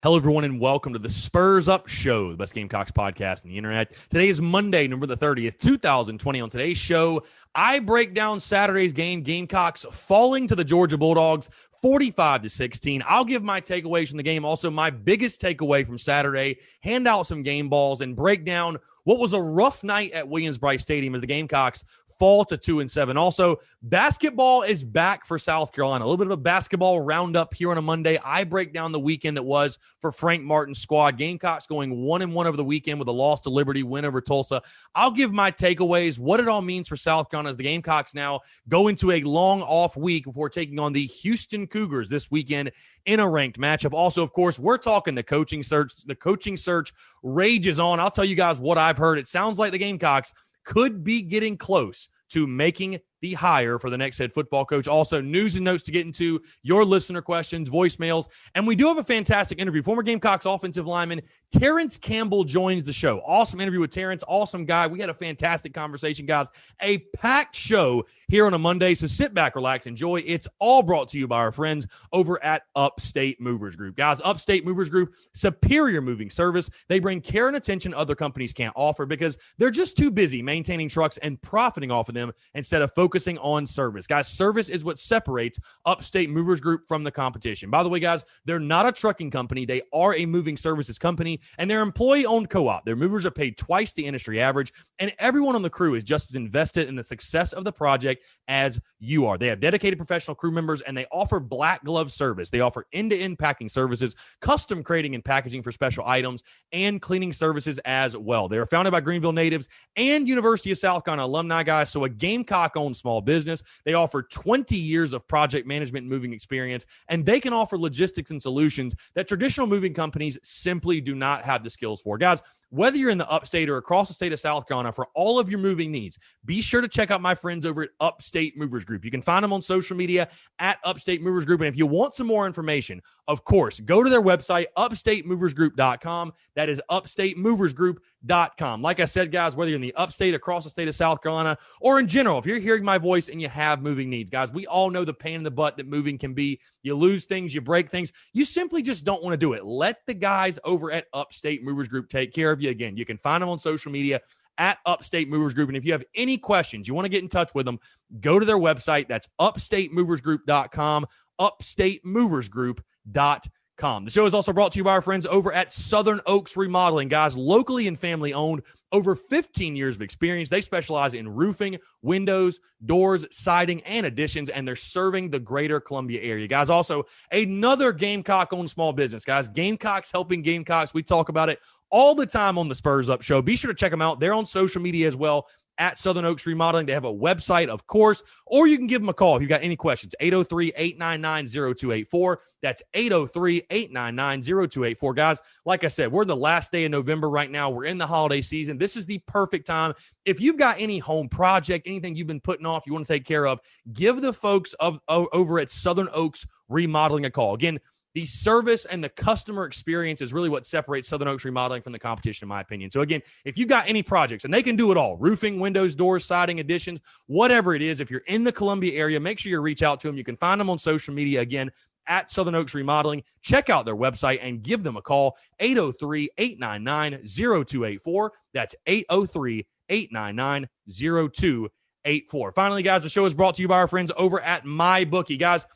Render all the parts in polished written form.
Hello, everyone, and welcome to the Spurs Up Show, the best Gamecocks podcast on the internet. Today is Monday, November the 30th, 2020. On today's show, I break down Saturday's game, Gamecocks falling to the Georgia Bulldogs 45-16. I'll give my takeaways from the game, also my biggest takeaway from Saturday, hand out some game balls, and break down what was a rough night at Williams-Brice Stadium as the Gamecocks fall to 2-7. Also, basketball is back for South Carolina. A little bit of a basketball roundup here on a Monday. I break down the weekend that was for Frank Martin's squad. Gamecocks going 1-1 over the weekend with a loss to Liberty, win over Tulsa. I'll give my takeaways, what it all means for South Carolina as the Gamecocks now go into a long off week before taking on the Houston Cougars this weekend in a ranked matchup. Also, of course, we're talking the coaching search. The coaching search rages on. I'll tell you guys what I've heard. It sounds like the Gamecocks could be getting close to making the hire for the next head football coach. Also, news and notes to get into, your listener questions, voicemails, and we do have a fantastic interview. Former Gamecocks offensive lineman Terence Campbell joins the show. Awesome interview with Terence, awesome guy. We had a fantastic conversation, guys. A packed show here on a Monday, so sit back, relax, enjoy. It's all brought to you by our friends over at Upstate Movers Group. Guys, Upstate Movers Group, superior moving service. They bring care and attention other companies can't offer because they're just too busy maintaining trucks and profiting off of them instead of focusing on service. Guys, service is what separates Upstate Movers Group from the competition. By the way, guys, they're not a trucking company. They are a moving services company, and they're employee-owned co-op. Their movers are paid twice the industry average, and everyone on the crew is just as invested in the success of the project as you are. They have dedicated professional crew members, and they offer black glove service. They offer end-to-end packing services, custom crating and packaging for special items, and cleaning services as well. They are founded by Greenville natives and University of South Carolina alumni, guys, so a Gamecock-owned small business. They offer 20 years of project management and moving experience, and they can offer logistics and solutions that traditional moving companies simply do not have the skills for. Guys, whether you're in the upstate or across the state of South Carolina, for all of your moving needs, be sure to check out my friends over at Upstate Movers Group. You can find them on social media at Upstate Movers Group. And if you want some more information, of course, go to their website, upstatemoversgroup.com. That is upstatemoversgroup.com. Like I said, guys, whether you're in the upstate, across the state of South Carolina, or in general, if you're hearing my voice and you have moving needs, guys, we all know the pain in the butt that moving can be. You lose things, you break things. You simply just don't want to do it. Let the guys over at Upstate Movers Group take care of you. Again, you can find them on social media at Upstate Movers Group. And if you have any questions, you want to get in touch with them, go to their website. That's upstatemoversgroup.com, upstatemoversgroup.com. The show is also brought to you by our friends over at Southern Oaks Remodeling. Guys, locally and family owned, over 15 years of experience. They specialize in roofing, windows, doors, siding, and additions, and they're serving the greater Columbia area. Guys, also another Gamecock-owned small business. Guys, Gamecocks helping Gamecocks. We talk about it all the time on the Spurs Up Show. Be sure to check them out. They're on social media as well at Southern Oaks Remodeling. They have a website, of course, or you can give them a call if you've got any questions. 803-899-0284. That's 803-899-0284. Guys, like I said, we're the last day of November right now. We're in the holiday season. This is the perfect time. If you've got any home project, anything you've been putting off, you want to take care of, give the folks over at Southern Oaks Remodeling a call. Again, the service and the customer experience is really what separates Southern Oaks Remodeling from the competition, in my opinion. So again, if you've got any projects, and they can do it all, roofing, windows, doors, siding, additions, whatever it is, if you're in the Columbia area, make sure you reach out to them. You can find them on social media, again, at Southern Oaks Remodeling. Check out their website and give them a call, 803-899-0284. That's 803-899-0284. Finally, guys, the show is brought to you by our friends over at MyBookie. Guys,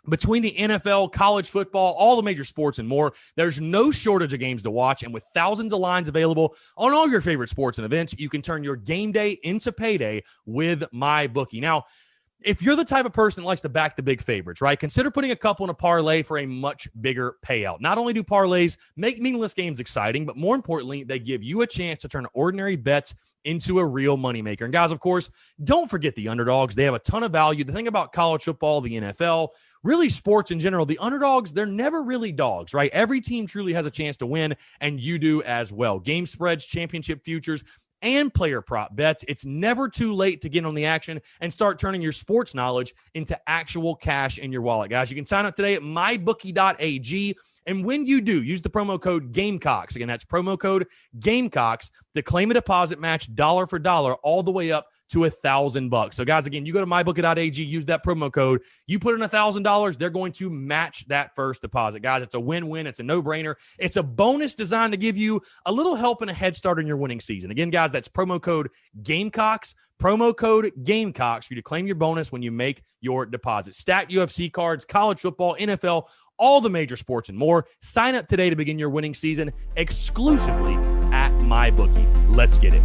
between the NFL, college football, all the major sports and more, there's no shortage of games to watch. And with thousands of lines available on all your favorite sports and events, you can turn your game day into payday with MyBookie. Now, if you're the type of person that likes to back the big favorites, right, consider putting a couple in a parlay for a much bigger payout. Not only do parlays make meaningless games exciting, but more importantly, they give you a chance to turn ordinary bets into a real moneymaker. And guys, of course, don't forget the underdogs. They have a ton of value. The thing about college football, the NFL, really sports in general, the underdogs, they're never really dogs, right? Every team truly has a chance to win, and you do as well. Game spreads, championship futures, and player prop bets. It's never too late to get on the action and start turning your sports knowledge into actual cash in your wallet. Guys, you can sign up today at mybookie.ag. And when you do, use the promo code Gamecocks. Again, that's promo code Gamecocks to claim a deposit match dollar for dollar all the way up to $1,000. So guys, again, you go to mybookie.ag, use that promo code. You put in $1,000, they're going to match that first deposit. Guys, it's a win-win. It's a no-brainer. It's a bonus designed to give you a little help and a head start in your winning season. Again, guys, that's promo code Gamecocks. Promo code Gamecocks for you to claim your bonus when you make your deposit. Stacked UFC cards, college football, NFL, all the major sports and more. Sign up today to begin your winning season exclusively at MyBookie. Let's get it.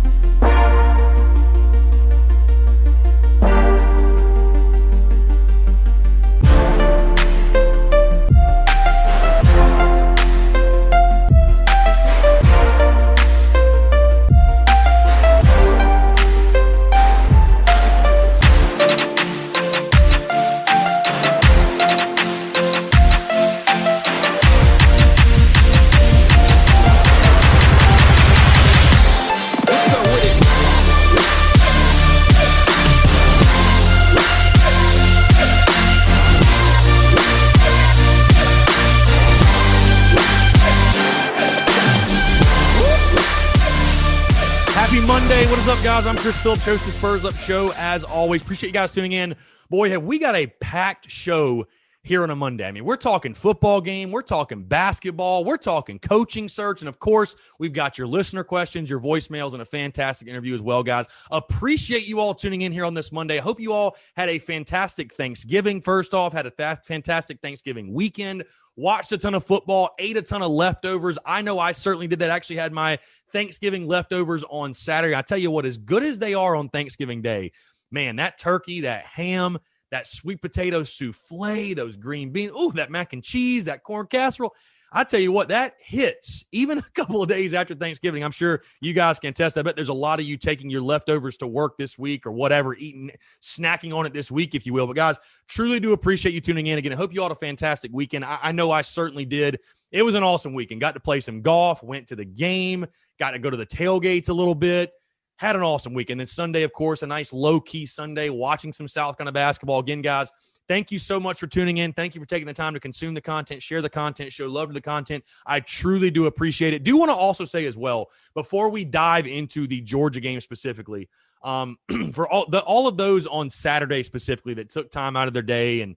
Monday. What is up, guys? I'm Chris Phillips, host of the Spurs Up Show. As always, appreciate you guys tuning in. Boy, have we got a packed show here on a Monday. I mean, we're talking football game, we're talking basketball, we're talking coaching search, and of course, we've got your listener questions, your voicemails, and a fantastic interview as well, guys. Appreciate you all tuning in here on this Monday. I hope you all had a fantastic Thanksgiving. First off, had a fantastic Thanksgiving weekend. Watched a ton of football, ate a ton of leftovers. I know I certainly did that. Actually had my Thanksgiving leftovers on Saturday. I tell you what, as good as they are on Thanksgiving Day, man, that turkey, that ham, that sweet potato souffle, those green beans, ooh, that mac and cheese, that corn casserole. I tell you what, that hits even a couple of days after Thanksgiving. I'm sure you guys can test. I bet there's a lot of you taking your leftovers to work this week or whatever, eating, snacking on it this week, if you will. But guys, truly do appreciate you tuning in. Again, I hope you all had a fantastic weekend. I know I certainly did. It was an awesome weekend. Got to play some golf, went to the game, got to go to the tailgates a little bit. Had an awesome weekend. Then Sunday, of course, a nice low-key Sunday, watching some South Carolina basketball. Again, guys, thank you so much for tuning in. Thank you for taking the time to consume the content, share the content, show love to the content. I truly do appreciate it. Do want to also say as well, before we dive into the Georgia game specifically, for all of those on Saturday specifically that took time out of their day and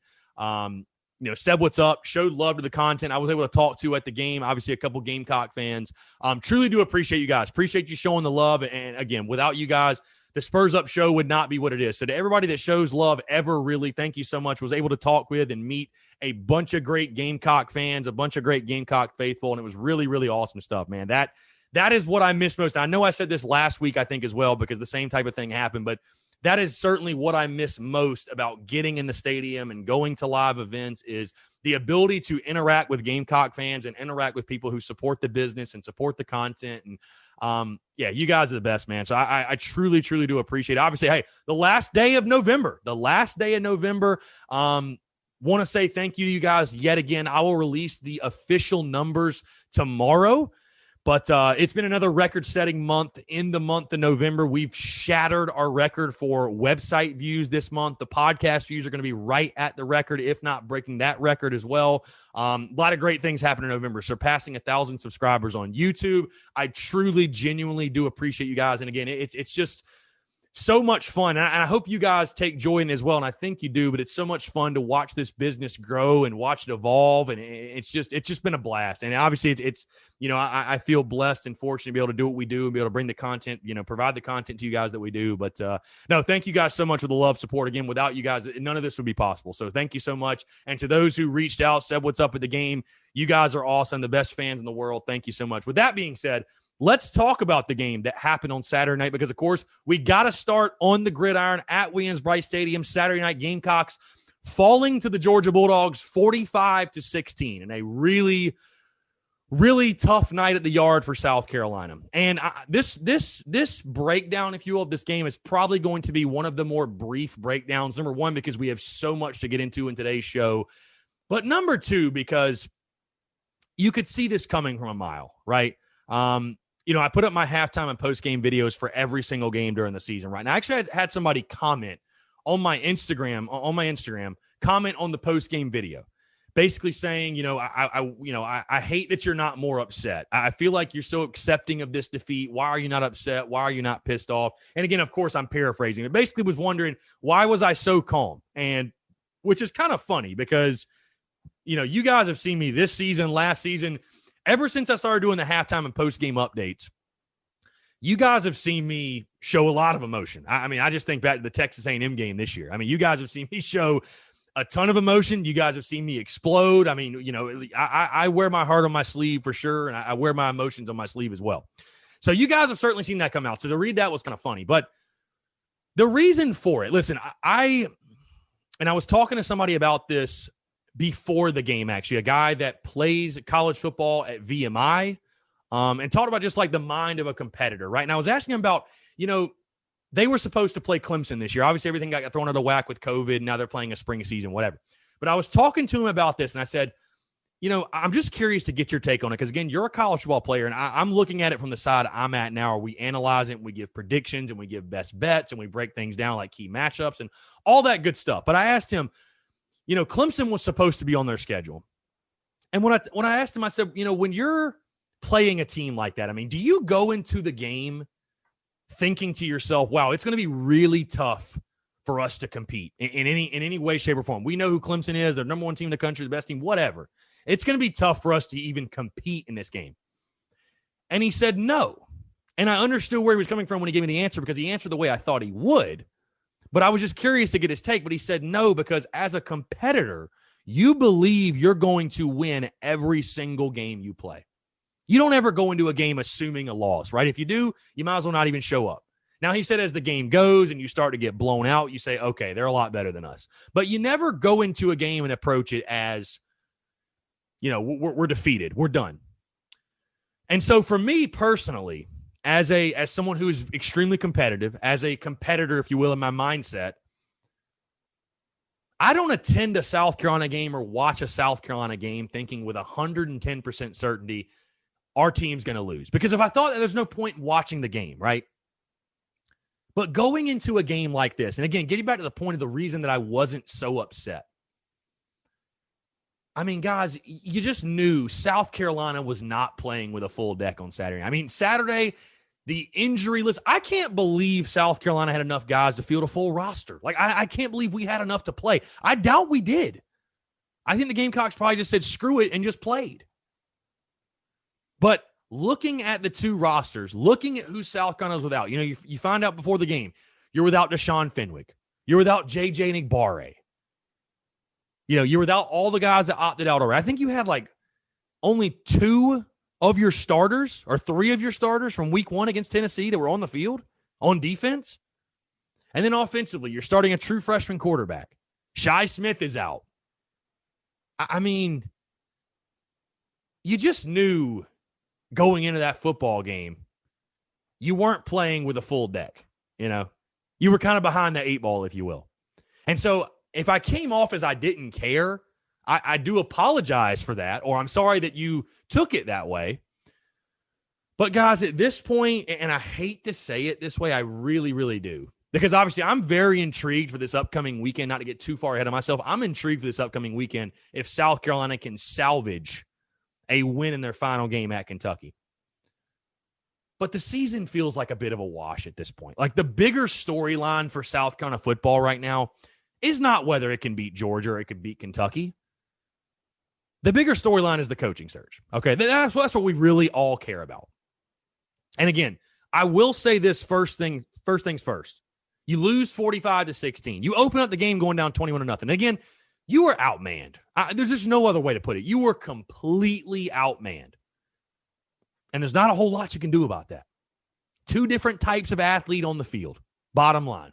said what's up, showed love to the content I was able to talk to at the game. Obviously, a couple Gamecock fans. Truly do appreciate you guys. Appreciate you showing the love. And again, without you guys, the Spurs Up Show would not be what it is. So to everybody that shows love ever, really, thank you so much. Was able to talk with and meet a bunch of great Gamecock fans, a bunch of great Gamecock faithful, and it was really, really awesome stuff, man. That is what I miss most. I know I said this last week, I think, as well, because the same type of thing happened, but that is certainly what I miss most about getting in the stadium and going to live events is the ability to interact with Gamecock fans and interact with people who support the business and support the content. And you guys are the best, man. So I truly, truly do appreciate it. Obviously, hey, the last day of November, want to say thank you to you guys yet again. I will release the official numbers tomorrow. But it's been another record-setting month. In the month of November, we've shattered our record for website views this month. The podcast views are going to be right at the record, if not breaking that record as well. A lot of great things happen in November, surpassing 1,000 subscribers on YouTube. I truly, genuinely do appreciate you guys. And again, it's just so much fun. And I hope you guys take joy in it as well. And I think you do, but it's so much fun to watch this business grow and watch it evolve. And it's just been a blast. And obviously it's I feel blessed and fortunate to be able to do what we do and be able to bring the content, provide the content to you guys that we do. But no, thank you guys so much for the love, support. Again, without you guys, none of this would be possible. So thank you so much. And to those who reached out, said what's up at the game, you guys are awesome. The best fans in the world. Thank you so much. With that being said, let's talk about the game that happened on Saturday night because, of course, we got to start on the gridiron at Williams-Brice Stadium. Saturday night, Gamecocks falling to the Georgia Bulldogs 45-16 in a really, really tough night at the Yard for South Carolina. And this breakdown, if you will, of this game is probably going to be one of the more brief breakdowns. Number one, because we have so much to get into in today's show. But number two, because you could see this coming from a mile, right? I put up my halftime and post-game videos for every single game during the season, right? Now, actually, I had somebody comment on my Instagram, comment on the post-game video basically saying, I hate that you're not more upset. I feel like you're so accepting of this defeat. Why are you not upset? Why are you not pissed off? And again, of course, I'm paraphrasing. It basically was wondering, why was I so calm? And which is kind of funny because, you guys have seen me this season, last season, ever since I started doing the halftime and post-game updates. You guys have seen me show a lot of emotion. I just think back to the Texas A&M game this year. You guys have seen me show a ton of emotion. You guys have seen me explode. I wear my heart on my sleeve for sure, and I wear my emotions on my sleeve as well. So you guys have certainly seen that come out. So to read that was kind of funny. But the reason for it, listen, I was talking to somebody about this before the game, actually, a guy that plays college football at VMI, and talked about just like the mind of a competitor, right? And I was asking him about, they were supposed to play Clemson this year. Obviously, everything got thrown out of whack with COVID. Now they're playing a spring season, whatever. But I was talking to him about this, and I said, I'm just curious to get your take on it. Because, again, you're a college football player, and I'm looking at it from the side I'm at now. We analyze it, and we give predictions, and we give best bets, and we break things down like key matchups and all that good stuff. But I asked him, Clemson was supposed to be on their schedule. And when I asked him, I said, when you're playing a team like that, do you go into the game thinking to yourself, wow, it's going to be really tough for us to compete in any way, shape, or form? We know who Clemson is. They're number one team in the country, the best team, whatever. It's going to be tough for us to even compete in this game. And he said no. And I understood where he was coming from when he gave me the answer, because he answered the way I thought he would. But I was just curious to get his take. But he said no, because as a competitor, you believe you're going to win every single game you play. You don't ever go into a game assuming a loss, right? If you do, you might as well not even show up. Now, he said as the game goes and you start to get blown out, you say, okay, they're a lot better than us. But you never go into a game and approach it as, we're defeated. We're done. And so for me personally, as someone who is extremely competitive, as a competitor, if you will, in my mindset, I don't attend a South Carolina game or watch a South Carolina game thinking with 110% certainty our team's going to lose. Because if I thought that, there's no point in watching the game, right? But going into a game like this, and again, getting back to the point of the reason that I wasn't so upset. Guys, you just knew South Carolina was not playing with a full deck on Saturday. Saturday, the injury list, I can't believe South Carolina had enough guys to field a full roster. I can't believe we had enough to play. I doubt we did. I think the Gamecocks probably just said, screw it, and just played. But looking at the two rosters, looking at who South Carolina was without, you find out before the game, you're without Deshaun Fenwick. You're without J.J. Nigbare. You're without all the guys that opted out already. I think you had only 2 of your starters or 3 of your starters from week 1 against Tennessee that were on the field on defense. And then offensively, you're starting a true freshman quarterback. Shi Smith is out. You just knew going into that football game, you weren't playing with a full deck. You were kind of behind the 8 ball, if you will. And so if I came off as I didn't care, I do apologize for that, or I'm sorry that you took it that way. But guys, at this point, and I hate to say it this way, I really, really do. Because obviously I'm very intrigued for this upcoming weekend, not to get too far ahead of myself. I'm intrigued for this upcoming weekend if South Carolina can salvage a win in their final game at Kentucky. But the season feels like a bit of a wash at this point. The bigger storyline for South Carolina football right now is not whether it can beat Georgia or it could beat Kentucky. The bigger storyline is the coaching search. Okay, that's what we really all care about. And again, I will say this first things first. You lose 45-16. You open up the game going down 21-0. Again, you were outmanned. There's just no other way to put it. You were completely outmanned. And there's not a whole lot you can do about that. 2 different types of athlete on the field, bottom line.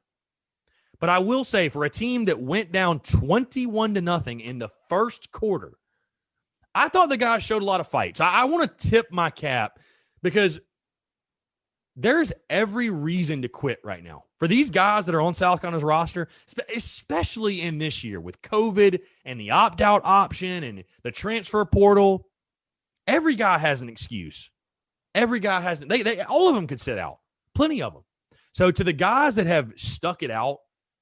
But I will say, for a team that went down 21-0 in the first quarter, I thought the guys showed a lot of fight. So I want to tip my cap, because there's every reason to quit right now. For these guys that are on South Carolina's roster, especially in this year with COVID and the opt-out option and the transfer portal, every guy has an excuse. Every guy has – all of them could sit out. Plenty of them. So to the guys that have stuck it out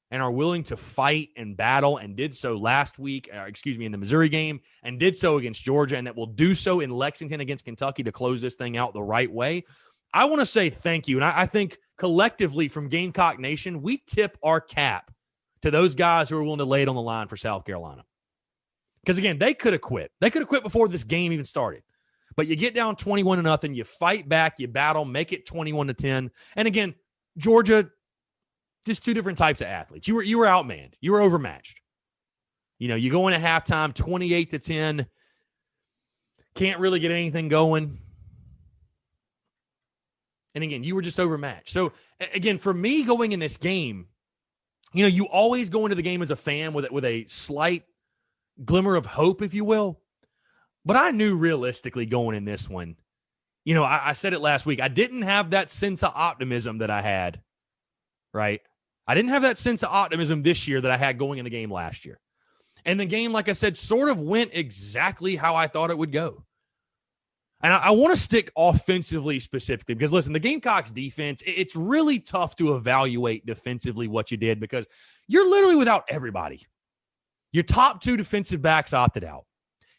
and are willing to fight and battle, and did so last week, in the Missouri game, and did so against Georgia, and that will do so in Lexington against Kentucky to close this thing out the right way, I want to say thank you. And I think collectively from Gamecock Nation, we tip our cap to those guys who are willing to lay it on the line for South Carolina. Because, again, they could have quit. They could have quit before this game even started. But you get down 21-0, you fight back, you battle, make it 21-10. And, again, Georgia, just two different types of athletes. You were outmanned. You were overmatched. You go into halftime 28-10. Can't really get anything going. And again, you were just overmatched. So again, for me going in this game, you always go into the game as a fan with a slight glimmer of hope, if you will. But I knew realistically going in this one, I said it last week, I didn't have that sense of optimism that I had, right? I didn't have that sense of optimism this year that I had going in the game last year. And the game, like I said, sort of went exactly how I thought it would go. And I want to stick offensively specifically because, listen, the Gamecocks defense, it's really tough to evaluate defensively what you did because you're literally without everybody. Your top two defensive backs opted out.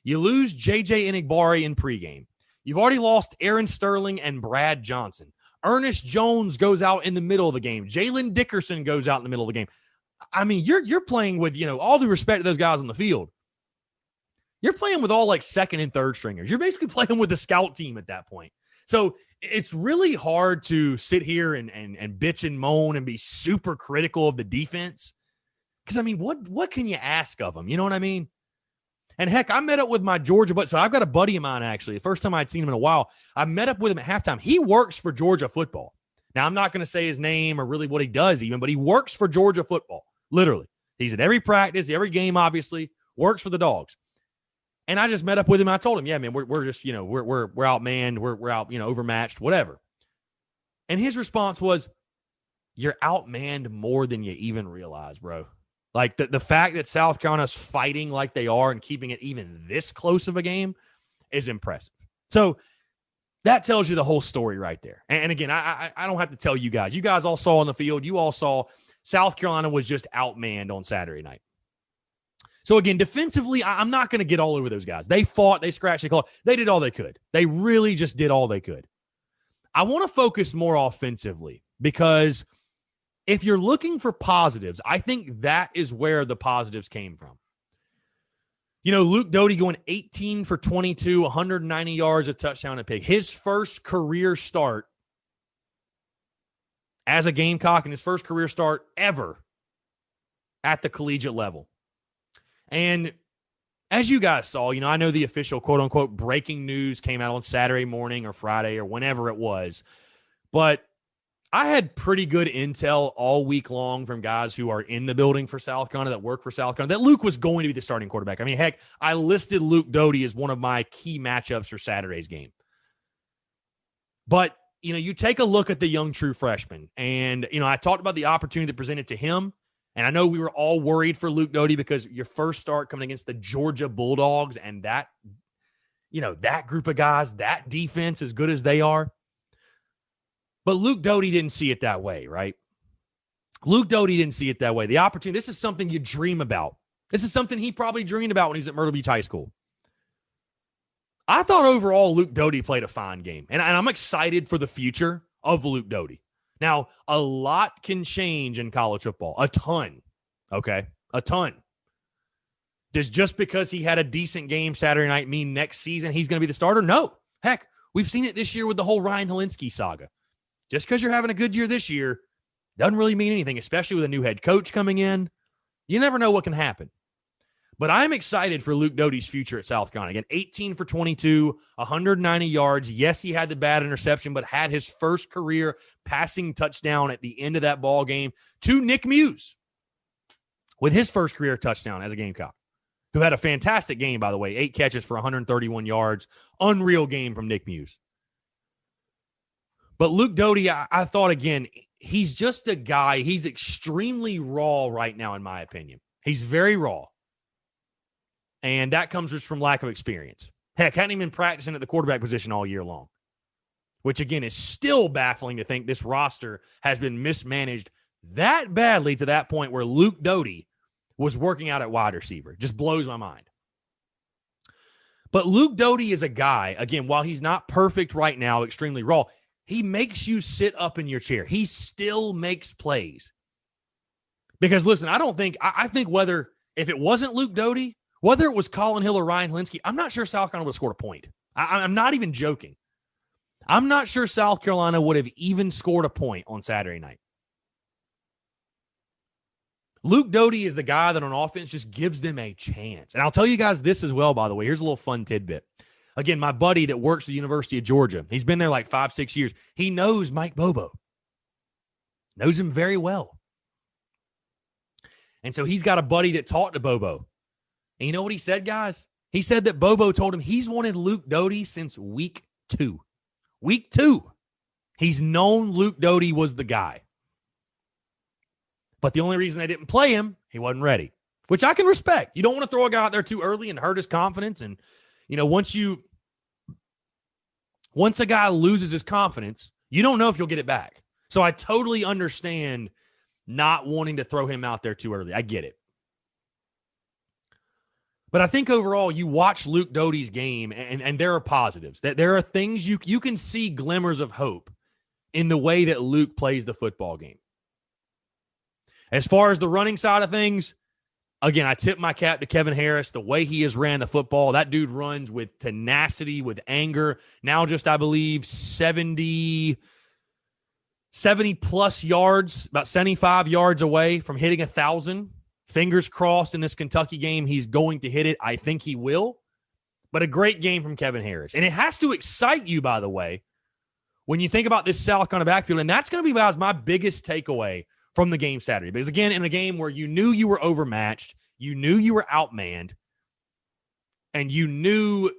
You lose J.J. Enigbari in pregame. You've already lost Aaron Sterling and Brad Johnson. Ernest Jones goes out in the middle of the game. Jalen Dickerson goes out in the middle of the game. I mean, you're playing with, all due respect to those guys on the field. You're playing with all like second and third stringers. You're basically playing with the scout team at that point. So it's really hard to sit here and bitch and moan and be super critical of the defense. Because, I mean, what can you ask of them? You know what I mean? And, heck, I met up with my Georgia buddy. So I've got a buddy of mine, actually. The first time I'd seen him in a while, I met up with him at halftime. He works for Georgia football. Now, I'm not going to say his name or really what he does even, but he works for Georgia football, literally. He's at every practice, every game, obviously, works for the Dogs. And I just met up with him. I told him, yeah, man, we're just, we're outmanned. We're out, overmatched, whatever. And his response was, you're outmanned more than you even realize, bro. Like the fact that South Carolina's fighting like they are and keeping it even this close of a game is impressive. So that tells you the whole story right there. And again, I don't have to tell you guys. You guys all saw on the field. You all saw South Carolina was just outmanned on Saturday night. So, again, defensively, I'm not going to get all over those guys. They fought, they scratched, they clawed. They did all they could. They really just did all they could. I want to focus more offensively because if you're looking for positives, I think that is where the positives came from. Luke Doty going 18 for 22, 190 yards, a touchdown, and pick. His first career start as a Gamecock and his first career start ever at the collegiate level. And as you guys saw, I know the official quote-unquote breaking news came out on Saturday morning or Friday or whenever it was, but I had pretty good intel all week long from guys who are in the building for South Carolina, that work for South Carolina, that Luke was going to be the starting quarterback. I mean, heck, I listed Luke Doty as one of my key matchups for Saturday's game. But, you take a look at the young true freshman, and, I talked about the opportunity that presented to him. And I know we were all worried for Luke Doty because your first start coming against the Georgia Bulldogs and that group of guys, that defense as good as they are. But Luke Doty didn't see it that way, right? Luke Doty didn't see it that way. The opportunity, this is something you dream about. This is something he probably dreamed about when he was at Myrtle Beach High School. I thought overall Luke Doty played a fine game. And I'm excited for the future of Luke Doty. Now, a lot can change in college football. A ton. Okay? A ton. Does just because he had a decent game Saturday night mean next season he's going to be the starter? No. Heck, we've seen it this year with the whole Ryan Helinski saga. Just because you're having a good year this year doesn't really mean anything, especially with a new head coach coming in. You never know what can happen. But I'm excited for Luke Doty's future at South Carolina. Again, 18 for 22, 190 yards. Yes, he had the bad interception, but had his first career passing touchdown at the end of that ball game to Nick Muse with his first career touchdown as a Gamecock, who had a fantastic game, by the way. 8 catches for 131 yards. Unreal game from Nick Muse. But Luke Doty, I thought, again, he's just a guy. He's extremely raw right now, in my opinion. He's very raw. And that comes just from lack of experience. Heck, hadn't even been practicing at the quarterback position all year long, which, again, is still baffling to think this roster has been mismanaged that badly to that point where Luke Doty was working out at wide receiver. Just blows my mind. But Luke Doty is a guy, again, while he's not perfect right now, extremely raw, he makes you sit up in your chair. He still makes plays. Because, listen, I think whether, if it wasn't Luke Doty, whether it was Colin Hill or Ryan Hlinsky, I'm not sure South Carolina would have scored a point. I'm not even joking. I'm not sure South Carolina would have even scored a point on Saturday night. Luke Doty is the guy that on offense just gives them a chance. And I'll tell you guys this as well, by the way. Here's a little fun tidbit. Again, my buddy that works at the University of Georgia, he's been there like 5-6 years. He knows Mike Bobo. Knows him very well. And so he's got a buddy that talked to Bobo. And you know what he said, guys? He said that Bobo told him he's wanted Luke Doty since week 2. Week 2. He's known Luke Doty was the guy. But the only reason they didn't play him, he wasn't ready, which I can respect. You don't want to throw a guy out there too early and hurt his confidence. And, you know, once a guy loses his confidence, you don't know if you'll get it back. So I totally understand not wanting to throw him out there too early. I get it. But I think overall, you watch Luke Doty's game, and there are positives. That there are things you can see glimmers of hope in the way that Luke plays the football game. As far as the running side of things, again, I tip my cap to Kevin Harris. The way he has ran the football, that dude runs with tenacity, with anger. Now just, I believe, 70 plus yards, about 75 yards away from hitting 1,000. Fingers crossed in this Kentucky game, he's going to hit it. I think he will. But a great game from Kevin Harris. And it has to excite you, by the way, when you think about this South Carolina backfield. And that's going to be, guys, my biggest takeaway from the game Saturday. Because, again, in a game where you knew you were overmatched, you knew you were outmanned, and you knew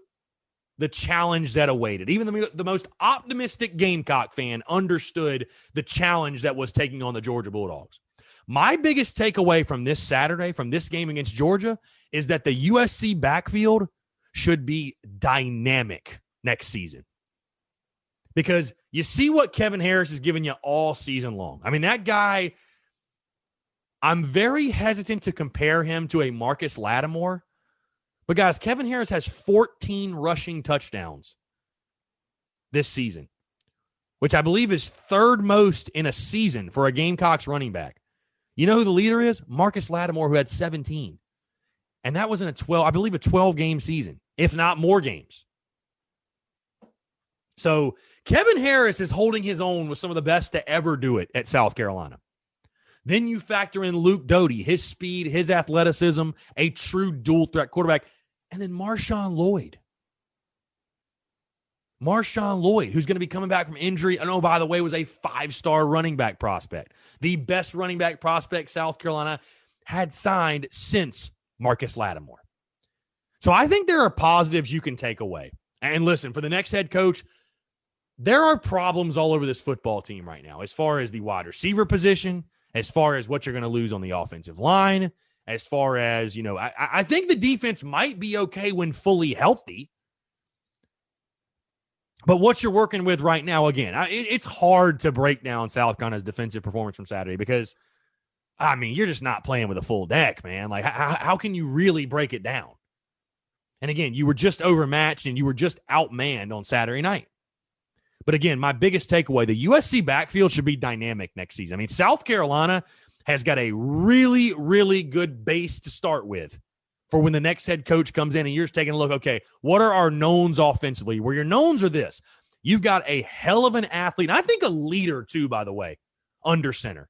the challenge that awaited. Even the most optimistic Gamecock fan understood the challenge that was taking on the Georgia Bulldogs. My biggest takeaway from this Saturday, from this game against Georgia, is that the USC backfield should be dynamic next season. Because you see what Kevin Harris has given you all season long. I mean, that guy, I'm very hesitant to compare him to a Marcus Lattimore. But, guys, Kevin Harris has 14 rushing touchdowns this season, which I believe is third most in a season for a Gamecocks running back. You know who the leader is? Marcus Lattimore, who had 17. And that was in a 12-game season, if not more games. So Kevin Harris is holding his own with some of the best to ever do it at South Carolina. Then you factor in Luke Doty, his speed, his athleticism, a true dual-threat quarterback, and then Marshawn Lloyd. Marshawn Lloyd, who's going to be coming back from injury. I know, by the way, was a 5-star running back prospect. The best running back prospect South Carolina had signed since Marcus Lattimore. So I think there are positives you can take away. And listen, for the next head coach, there are problems all over this football team right now as far as the wide receiver position, as far as what you're going to lose on the offensive line, as far as, you know, I think the defense might be okay when fully healthy. But what you're working with right now, again, it's hard to break down South Carolina's defensive performance from Saturday because, I mean, you're just not playing with a full deck, man. Like, how can you really break it down? And again, you were just overmatched and you were just outmanned on Saturday night. But again, my biggest takeaway, the USC backfield should be dynamic next season. I mean, South Carolina has got a really, really good base to start with for when the next head coach comes in and you're just taking a look, okay, what are our knowns offensively? Where your knowns are this. You've got a hell of an athlete. And I think a leader too, by the way, under center.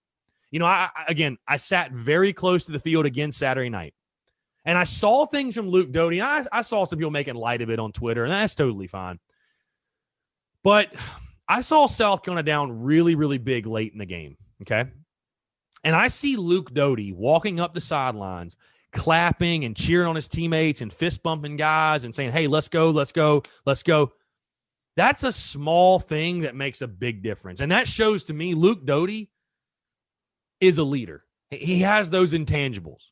You know, I sat very close to the field again Saturday night. And I saw things from Luke Doty. And I saw some people making light of it on Twitter, and that's totally fine. But I saw South Carolina down really, really big late in the game, okay? And I see Luke Doty walking up the sidelines, clapping and cheering on his teammates and fist bumping guys and saying, hey, let's go, let's go, let's go. That's a small thing that makes a big difference. And that shows to me Luke Doty is a leader. He has those intangibles.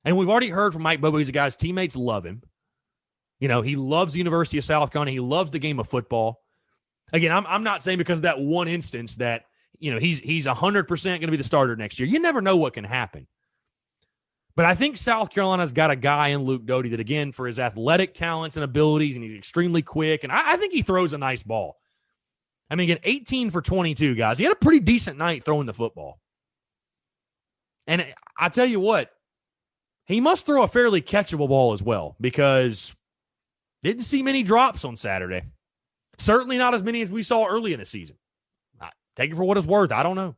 And we've already heard from Mike Bobo, he's a guy's teammates love him. You know, he loves the University of South Carolina. He loves the game of football. Again, I'm not saying because of that one instance that he's 100% going to be the starter next year. You never know what can happen. But I think South Carolina's got a guy in Luke Doty that, again, for his athletic talents and abilities, and he's extremely quick, and I think he throws a nice ball. I mean, again, 18 for 22, guys. He had a pretty decent night throwing the football. And I tell you what, he must throw a fairly catchable ball as well, because didn't see many drops on Saturday. Certainly not as many as we saw early in the season. Take it for what it's worth. I don't know.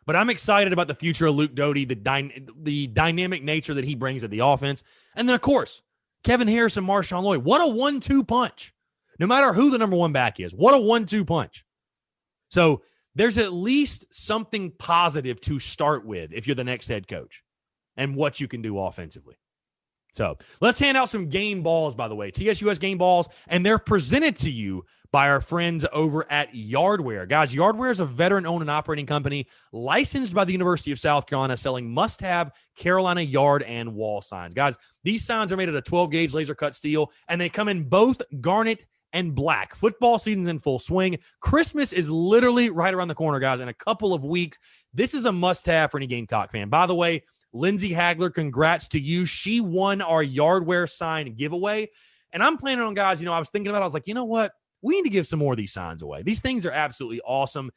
But I'm excited about the future of Luke Doty, the dynamic nature that he brings to the offense. And then, of course, Kevin Harris and Marshawn Lloyd. What a 1-2 punch. No matter who the number one back is, what a 1-2 punch. So there's at least something positive to start with if you're the next head coach and what you can do offensively. So let's hand out some game balls, by the way. TSUS game balls, and they're presented to you by our friends over at Yardware. Guys, Yardware is a veteran-owned and operating company licensed by the University of South Carolina, selling must-have Carolina yard and wall signs. Guys, these signs are made out of 12-gauge laser-cut steel, and they come in both garnet and black. Football season's in full swing. Christmas is literally right around the corner, guys. In a couple of weeks, this is a must-have for any Gamecock fan. By the way, Lindsay Hagler, congrats to you. She won our Yardware sign giveaway. And I'm planning on, guys, I was thinking about it. I was like, you know what? We need to give some more of these signs away. These things are absolutely awesome.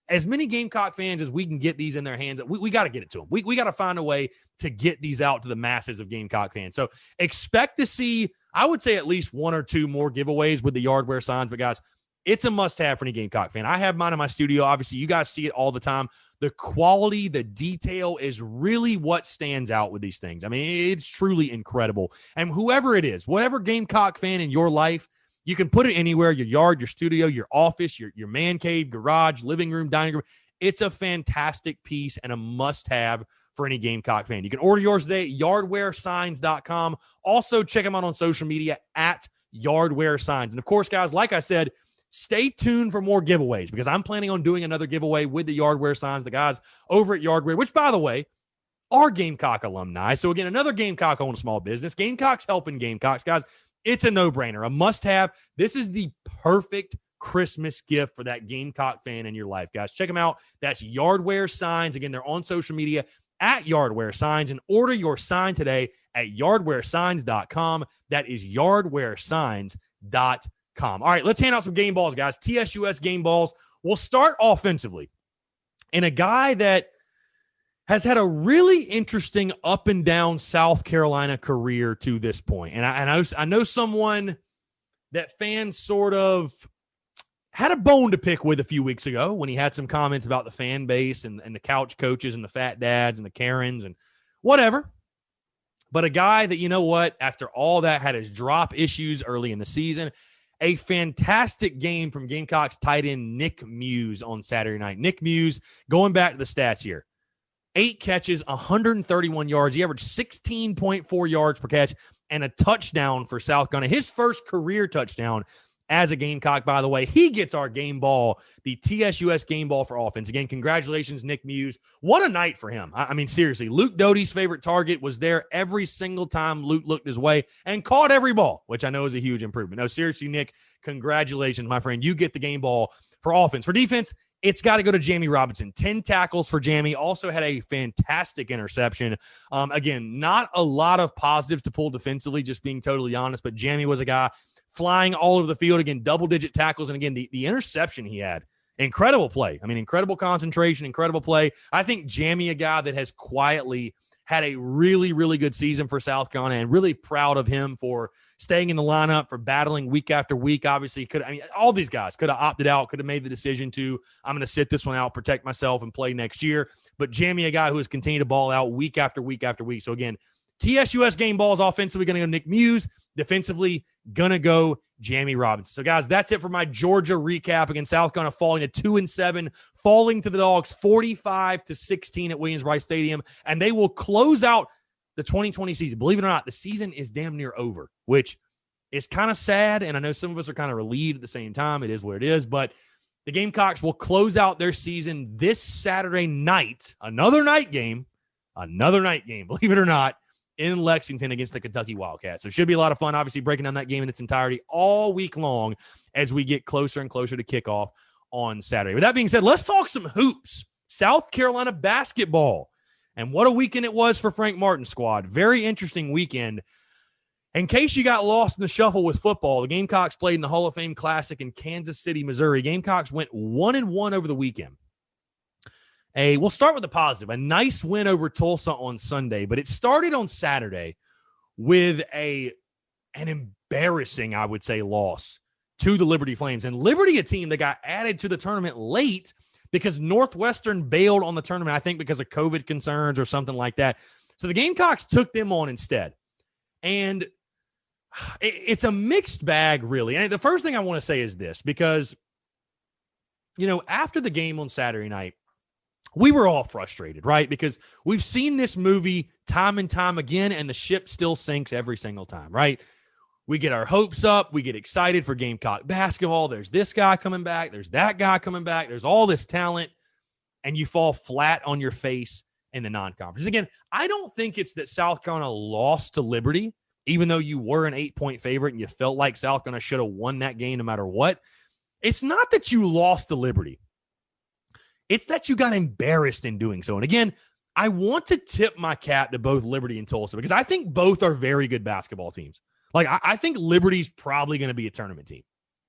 As many Gamecock fans as we can get these in their hands, we got to get it to them. We got to find a way to get these out to the masses of Gamecock fans. So expect to see, I would say, at least one or two more giveaways with the Yardware signs. But, guys, it's a must-have for any Gamecock fan. I have mine in my studio. Obviously, you guys see it all the time. The quality, the detail is really what stands out with these things. I mean, it's truly incredible. And whoever it is, whatever Gamecock fan in your life, you can put it anywhere, your yard, your studio, your office, your man cave, garage, living room, dining room. It's a fantastic piece and a must-have for any Gamecock fan. You can order yours today at yardwaresigns.com. Also, check them out on social media at Yardware Signs. And, of course, guys, like I said, stay tuned for more giveaways, because I'm planning on doing another giveaway with the Yardware Signs, the guys over at Yardware, which, by the way, are Gamecock alumni. So, again, another Gamecock-owned small business. Gamecocks helping Gamecocks. Guys, it's a no-brainer, a must-have. This is the perfect Christmas gift for that Gamecock fan in your life, guys. Check them out. That's Yardware Signs. Again, they're on social media at Yardware Signs, and order your sign today at yardwaresigns.com. That is yardwaresigns.com. All right, let's hand out some game balls, guys. TSUS game balls. We'll start offensively. And a guy that has had a really interesting up and down South Carolina career to this point. And I know someone that fans sort of had a bone to pick with a few weeks ago when he had some comments about the fan base and the couch coaches and the fat dads and the Karens and whatever. But a guy that, you know what, after all that, had his drop issues early in the season. A fantastic game from Gamecocks tight end Nick Muse on Saturday night. Nick Muse, going back to the stats here, 8 catches, 131 yards. He averaged 16.4 yards per catch and a touchdown for South Carolina. His first career touchdown as a Gamecock, by the way. He gets our game ball, the TSUS game ball for offense. Again, congratulations, Nick Muse. What a night for him. I mean, seriously, Luke Doty's favorite target was there every single time Luke looked his way and caught every ball, which I know is a huge improvement. No, seriously, Nick, congratulations, my friend. You get the game ball for offense. For defense, it's got to go to Jamie Robinson. 10 tackles for Jamie. Also had a fantastic interception. Again, not a lot of positives to pull defensively, just being totally honest, but Jamie was a guy flying all over the field. Again, double-digit tackles. And again, the interception he had, incredible play. I mean, incredible concentration, incredible play. I think Jamie, a guy that has quietly had a really, really good season for South Carolina, and really proud of him for staying in the lineup, for battling week after week. Obviously, all these guys could have opted out, could have made the decision to, I'm going to sit this one out, protect myself, and play next year. But Jamie, a guy who has continued to ball out week after week after week. So again, TSUS game balls offensively going to go Nick Muse. Defensively, going to go Jamie Robinson. So, guys, that's it for my Georgia recap. Again, South Carolina falling to 2-7, falling to the Dogs 45-16 at Williams-Brice Stadium. And they will close out the 2020 season. Believe it or not, the season is damn near over, which is kind of sad. And I know some of us are kind of relieved at the same time. It is what it is. But the Gamecocks will close out their season this Saturday night. Another night game, believe it or not, in Lexington against the Kentucky Wildcats. So it should be a lot of fun, obviously, breaking down that game in its entirety all week long as we get closer and closer to kickoff on Saturday. With that being said, let's talk some hoops. South Carolina basketball. And what a weekend it was for Frank Martin's squad. Very interesting weekend. In case you got lost in the shuffle with football, the Gamecocks played in the Hall of Fame Classic in Kansas City, Missouri. Gamecocks went 1-1 over the weekend. We'll start with the positive. A nice win over Tulsa on Sunday, but it started on Saturday with an embarrassing, I would say, loss to the Liberty Flames. And Liberty, a team that got added to the tournament late because Northwestern bailed on the tournament, I think because of COVID concerns or something like that. So the Gamecocks took them on instead. And it's a mixed bag, really. And the first thing I want to say is this, because, after the game on Saturday night, we were all frustrated, right? Because we've seen this movie time and time again, and the ship still sinks every single time, right? We get our hopes up. We get excited for Gamecock basketball. There's this guy coming back. There's that guy coming back. There's all this talent, and you fall flat on your face in the non-conference. Again, I don't think it's that South Carolina lost to Liberty, even though you were an 8-point favorite and you felt like South Carolina should have won that game no matter what. It's not that you lost to Liberty. It's that you got embarrassed in doing so. And again, I want to tip my cap to both Liberty and Tulsa because I think both are very good basketball teams. Like, I think Liberty's probably going to be a tournament team.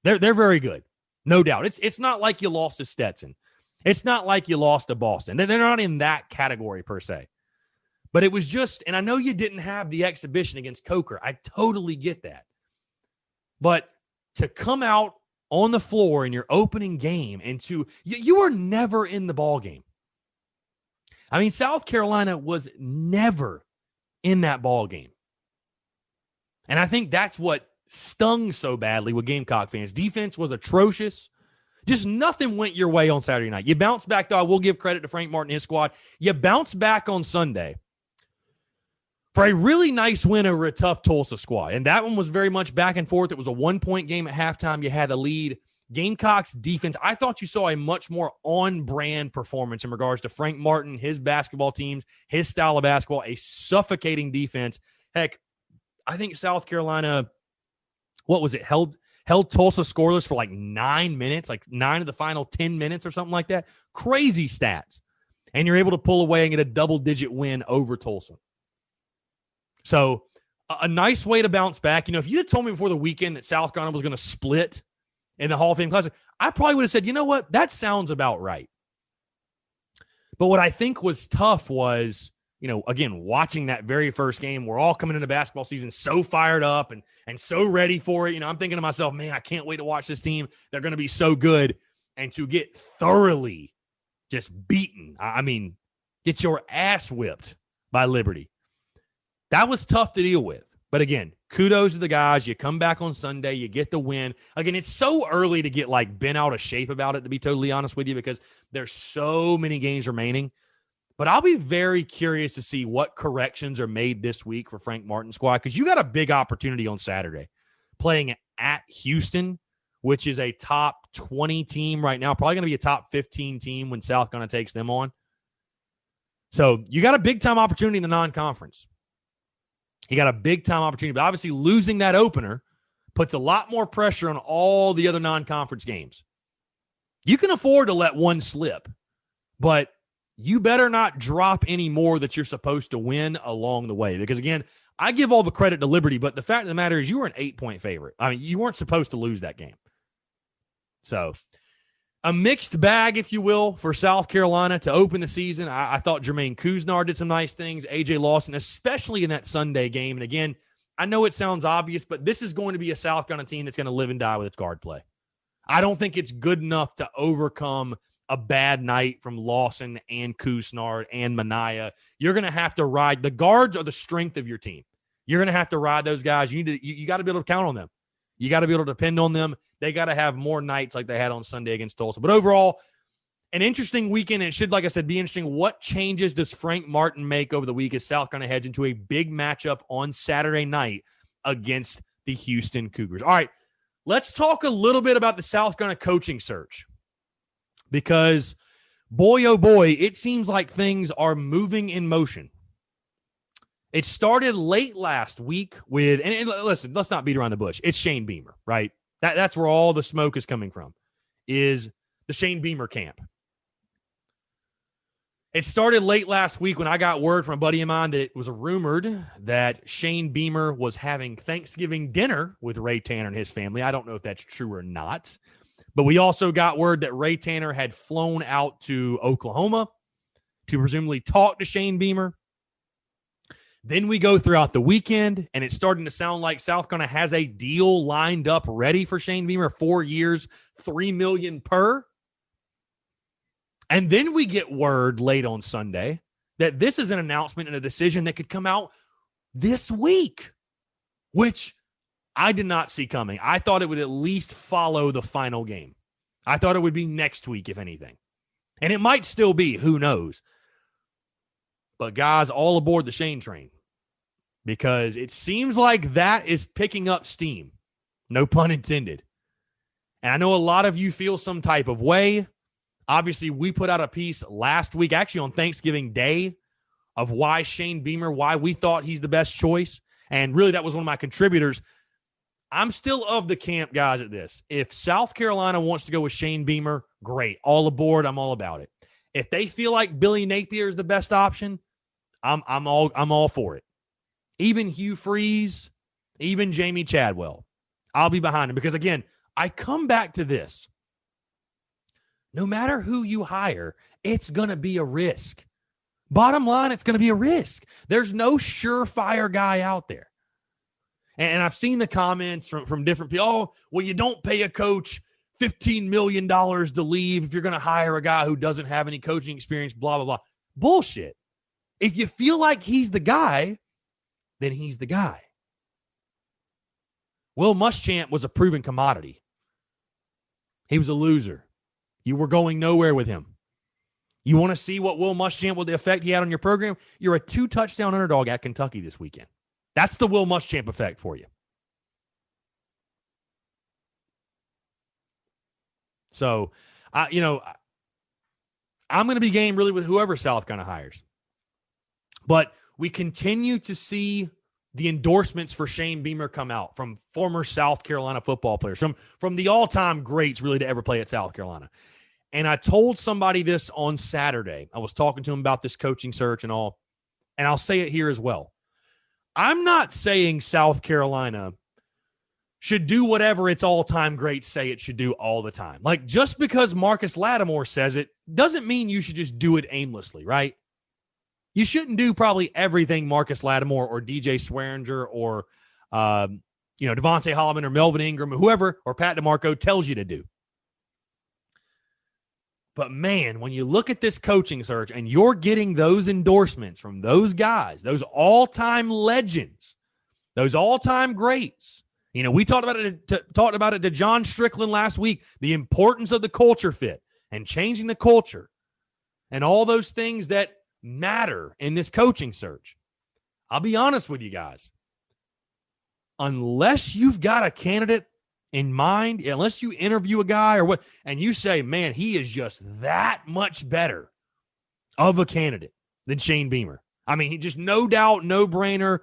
They're very good, no doubt. It's not like you lost to Stetson. It's not like you lost to Boston. They're not in that category per se. But it was just, and I know you didn't have the exhibition against Coker. I totally get that. But to come out on the floor in your opening game and you were never in the ball game. I mean, South Carolina was never in that ball game. And I think that's what stung so badly with Gamecock fans. Defense was atrocious. Just nothing went your way on Saturday night. You bounced back, though. I will give credit to Frank Martin and his squad. You bounced back on Sunday for a really nice win over a tough Tulsa squad. And that one was very much back and forth. It was a 1-point game at halftime. You had the lead. Gamecocks defense, I thought you saw a much more on-brand performance in regards to Frank Martin, his basketball teams, his style of basketball, a suffocating defense. Heck, I think South Carolina, held Tulsa scoreless for like 9 minutes, like 9 of the final 10 minutes or something like that. Crazy stats. And you're able to pull away and get a double-digit win over Tulsa. So a nice way to bounce back. If you'd have told me before the weekend that South Carolina was going to split in the Hall of Fame Classic, I probably would have said, you know what? That sounds about right. But what I think was tough was, again, watching that very first game, we're all coming into basketball season so fired up and so ready for it. I'm thinking to myself, man, I can't wait to watch this team. They're going to be so good. And to get thoroughly just beaten, get your ass whipped by Liberty. That was tough to deal with. But again, kudos to the guys. You come back on Sunday, you get the win. Again, it's so early to get bent out of shape about it, to be totally honest with you, because there's so many games remaining. But I'll be very curious to see what corrections are made this week for Frank Martin's squad, because you got a big opportunity on Saturday playing at Houston, which is a top 20 team right now, probably going to be a top 15 team when South Carolina takes them on. So you got a big-time opportunity in the non-conference. You got a big-time opportunity, but obviously losing that opener puts a lot more pressure on all the other non-conference games. You can afford to let one slip, but you better not drop any more that you're supposed to win along the way. Because, again, I give all the credit to Liberty, but the fact of the matter is you were an 8-point favorite. You weren't supposed to lose that game. So, a mixed bag, if you will, for South Carolina to open the season. I thought Jermaine Kuznar did some nice things. A.J. Lawson, especially in that Sunday game. And, again, I know it sounds obvious, but this is going to be a South Carolina team that's going to live and die with its guard play. I don't think it's good enough to overcome a bad night from Lawson and Kuznar and Minaya. You're going to have to ride. The guards are the strength of your team. You're going to have to ride those guys. You got to be able to count on them. You got to be able to depend on them. They got to have more nights like they had on Sunday against Tulsa. But overall, an interesting weekend. It should, like I said, be interesting. What changes does Frank Martin make over the week as South Carolina heads into a big matchup on Saturday night against the Houston Cougars? All right, let's talk a little bit about the South Carolina coaching search. Because, boy, oh boy, it seems like things are moving in motion. It started late last week with, and listen, let's not beat around the bush. It's Shane Beamer, right? That's where all the smoke is coming from, is the Shane Beamer camp. It started late last week when I got word from a buddy of mine that it was rumored that Shane Beamer was having Thanksgiving dinner with Ray Tanner and his family. I don't know if that's true or not. But we also got word that Ray Tanner had flown out to Oklahoma to presumably talk to Shane Beamer. Then we go throughout the weekend, and it's starting to sound like South Carolina has a deal lined up ready for Shane Beamer, 4 years, $3 million per. And then we get word late on Sunday that this is an announcement and a decision that could come out this week, which I did not see coming. I thought it would at least follow the final game. I thought it would be next week, if anything. And it might still be, who knows. But guys, all aboard the Shane train, because it seems like that is picking up steam. No pun intended. And I know a lot of you feel some type of way. Obviously, we put out a piece last week, actually on Thanksgiving Day, of why Shane Beamer, why we thought he's the best choice. And really, that was one of my contributors. I'm still of the camp, guys, at this. If South Carolina wants to go with Shane Beamer, great. All aboard. I'm all about it. If they feel like Billy Napier is the best option, I'm all for it. Even Hugh Freeze, even Jamie Chadwell, I'll be behind him. Because, again, I come back to this. No matter who you hire, it's going to be a risk. Bottom line, it's going to be a risk. There's no surefire guy out there. And I've seen the comments from different people. Oh, well, you don't pay a coach $15 million to leave if you're going to hire a guy who doesn't have any coaching experience, blah, blah, blah. Bullshit. If you feel like he's the guy, then he's the guy. Will Muschamp was a proven commodity. He was a loser. You were going nowhere with him. You want to see what Will Muschamp, what the effect he had on your program? You're a 2-touchdown underdog at Kentucky this weekend. That's the Will Muschamp effect for you. So, I'm going to be game really with whoever South Carolina hires. But we continue to see the endorsements for Shane Beamer come out from former South Carolina football players, from the all-time greats really to ever play at South Carolina. And I told somebody this on Saturday. I was talking to him about this coaching search and all, and I'll say it here as well. I'm not saying South Carolina should do whatever its all-time greats say it should do all the time. Like, just because Marcus Lattimore says it doesn't mean you should just do it aimlessly, right? You shouldn't do probably everything Marcus Lattimore or DJ Swearinger or, Devontae Holloman or Melvin Ingram or whoever, or Pat DeMarco tells you to do. But, man, when you look at this coaching search and you're getting those endorsements from those guys, those all-time legends, those all-time greats. We talked about it to John Strickland last week, the importance of the culture fit and changing the culture and all those things that matter in this coaching search. I'll be honest with you guys. Unless you've got a candidate in mind, unless you interview a guy or what, and you say, man, he is just that much better of a candidate than Shane Beamer. I mean, he just no doubt, no brainer,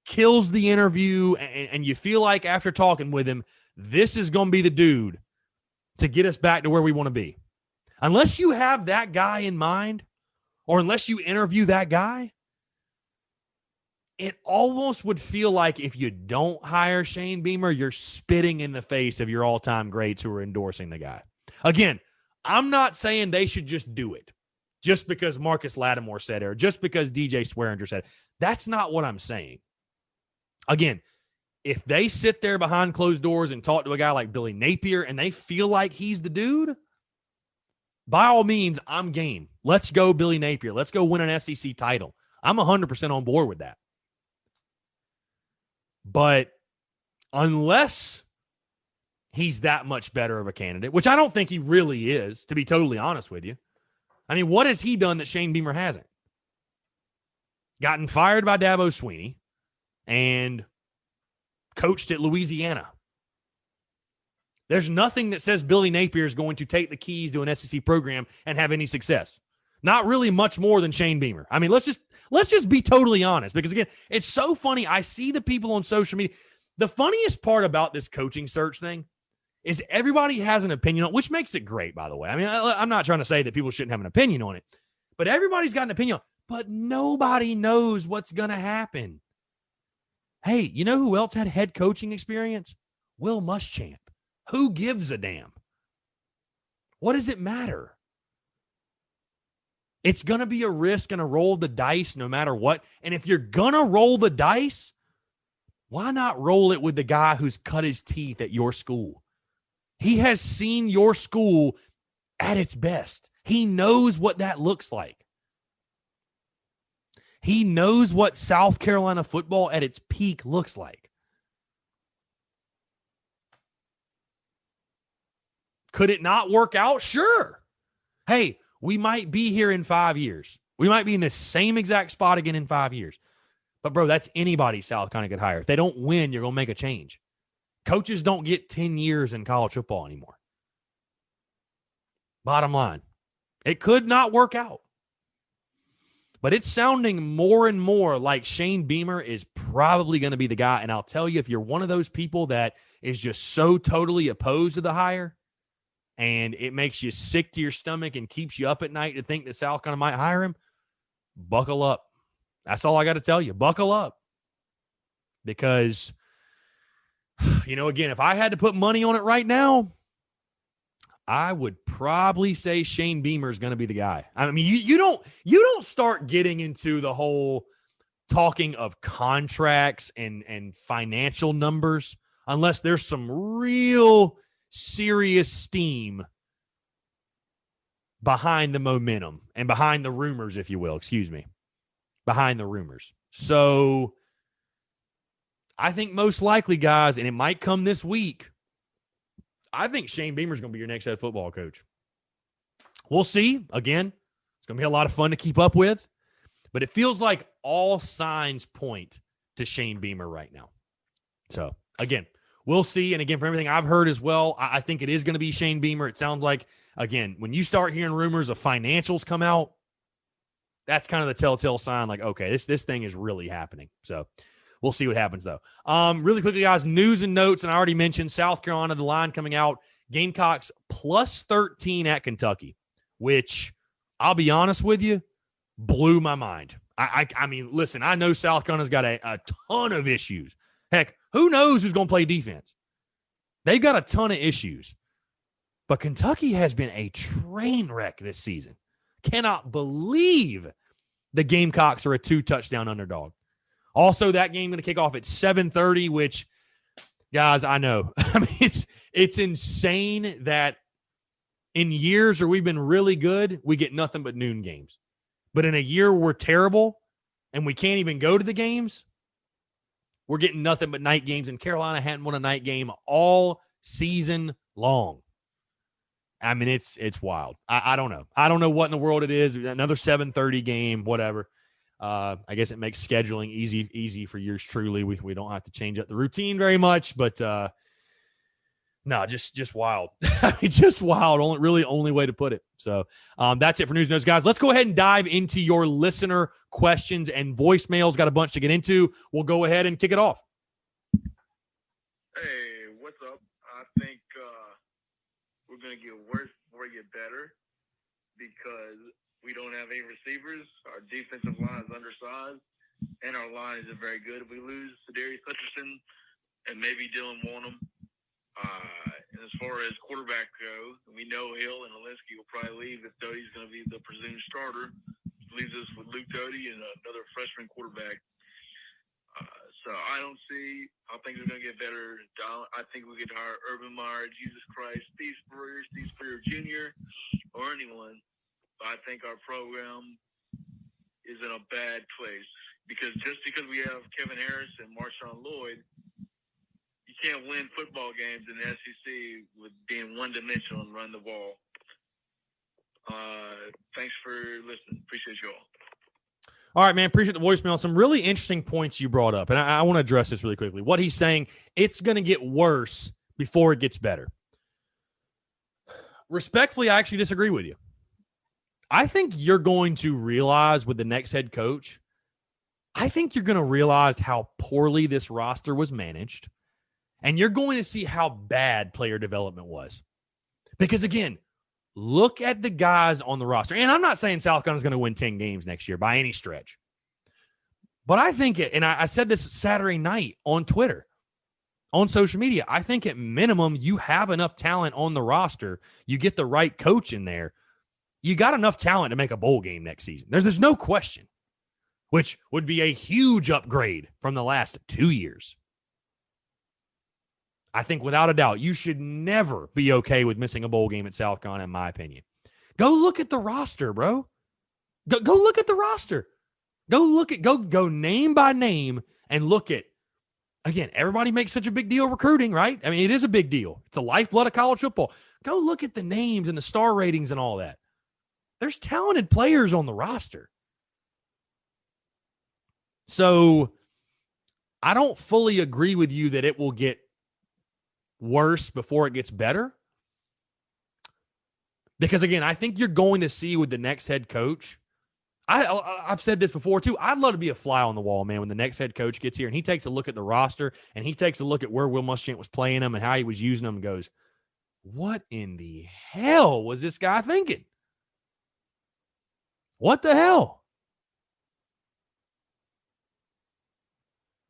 kills the interview, and you feel like after talking with him, this is going to be the dude to get us back to where we want to be. Unless you have that guy in mind, or unless you interview that guy, it almost would feel like if you don't hire Shane Beamer, you're spitting in the face of your all-time greats who are endorsing the guy. Again, I'm not saying they should just do it just because Marcus Lattimore said it or just because DJ Swearinger said it. That's not what I'm saying. Again, if they sit there behind closed doors and talk to a guy like Billy Napier and they feel like he's the dude, by all means, I'm game. Let's go Billy Napier. Let's go win an SEC title. I'm 100% on board with that. But unless he's that much better of a candidate, which I don't think he really is, to be totally honest with you. I mean, what has he done that Shane Beamer hasn't? Gotten fired by Dabo Swinney and coached at Louisiana. There's nothing that says Billy Napier is going to take the keys to an SEC program and have any success. Not really much more than Shane Beamer. I mean, let's just be totally honest, because again, it's so funny. I see the people on social media. The funniest part about this coaching search thing is everybody has an opinion on, which makes it great, by the way. I mean, I'm not trying to say that people shouldn't have an opinion on it, but everybody's got an opinion, but nobody knows what's going to happen. Hey, you know who else had head coaching experience? Will Muschamp. Who gives a damn? What does it matter? It's going to be a risk and a roll of the dice no matter what. And if you're going to roll the dice, why not roll it with the guy who's cut his teeth at your school? He has seen your school at its best. He knows what that looks like. He knows what South Carolina football at its peak looks like. Could it not work out? Sure. Hey, we might be here in 5 years. We might be in the same exact spot again in 5 years. But, bro, that's anybody South Carolina could hire. If they don't win, you're going to make a change. Coaches don't get 10 years in college football anymore. Bottom line, it could not work out. But it's sounding more and more like Shane Beamer is probably going to be the guy. And I'll tell you, if you're one of those people that is just so totally opposed to the hire and it makes you sick to your stomach and keeps you up at night to think that South Carolina might hire him, buckle up. That's all I got to tell you. Buckle up. Because, you know, again, if I had to put money on it right now, I would probably say Shane Beamer is going to be the guy. I mean, you don't start getting into the whole talking of contracts and financial numbers unless there's some real serious steam behind the momentum and behind the rumors, if you will. Excuse me. Behind the rumors. So I think most likely, guys, and it might come this week, I think Shane Beamer is going to be your next head football coach. We'll see. Again, it's going to be a lot of fun to keep up with, but it feels like all signs point to Shane Beamer right now. So, again, we'll see. And again, from everything I've heard as well, I think it is going to be Shane Beamer. It sounds like, again, when you start hearing rumors of financials come out, that's kind of the telltale sign like, okay, this thing is really happening. So, we'll see what happens, though. Really quickly, guys, news and notes, and I already mentioned South Carolina, the line coming out, Gamecocks plus 13 at Kentucky, which, I'll be honest with you, blew my mind. I mean, listen, I know South Carolina's got a ton of issues. Heck, who knows who's going to play defense? They've got a ton of issues. But Kentucky has been a train wreck this season. Cannot believe the Gamecocks are a 2-touchdown underdog. Also, that game going to kick off at 7:30, which, guys, I know. I mean, it's insane that in years where we've been really good, we get nothing but noon games. But in a year we're terrible and we can't even go to the games, we're getting nothing but night games. And Carolina hadn't won a night game all season long. I mean, it's wild. I don't know. I don't know what in the world it is. Another 7:30 game, whatever. I guess it makes scheduling easy for yours truly. We don't have to change up the routine very much, but no, just wild. I mean, just wild. Only way to put it. So that's it for news notes, guys. Let's go ahead and dive into your listener questions and voicemails. Got a bunch to get into. We'll go ahead and kick it off. Hey, what's up? I think we're going to get worse before we get better because we don't have any receivers. Our defensive line is undersized, and our line isn't very good. If we lose Darius Hutcherson and maybe Dylan Warnham, and as far as quarterback go, we know Hill and Alinsky will probably leave if Doty's going to be the presumed starter. It leaves us with Luke Doty and another freshman quarterback. So I think they're going to get better. I think we could hire Urban Meyer, Jesus Christ, Steve Spurrier Jr., or anyone. I think our program is in a bad place because we have Kevin Harris and Marshawn Lloyd, you can't win football games in the SEC with being one-dimensional and run the ball. Thanks for listening. Appreciate you all. All right, man. Appreciate the voicemail. Some really interesting points you brought up, and I want to address this really quickly. What he's saying, it's going to get worse before it gets better. Respectfully, I actually disagree with you. I think you're going to realize with the next head coach, I think you're going to realize how poorly this roster was managed. And you're going to see how bad player development was. Because, again, look at the guys on the roster. And I'm not saying South Carolina's going to win 10 games next year by any stretch. But I think I said this Saturday night on Twitter, on social media, I think at minimum you have enough talent on the roster. You get the right coach in there. You got enough talent to make a bowl game next season. There's no question, which would be a huge upgrade from the last 2 years. I think without a doubt, you should never be okay with missing a bowl game at South Carolina, in my opinion. Go look at the roster, bro. Go look at the roster. Go name by name and look at, again, everybody makes such a big deal recruiting, right? I mean, it is a big deal. It's the lifeblood of college football. Go look at the names and the star ratings and all that. There's talented players on the roster. So I don't fully agree with you that it will get worse before it gets better. Because, again, I think you're going to see with the next head coach, I've said this before, too. I'd love to be a fly on the wall, man, when the next head coach gets here and he takes a look at the roster and he takes a look at where Will Muschamp was playing them and how he was using them and goes, what in the hell was this guy thinking? What the hell?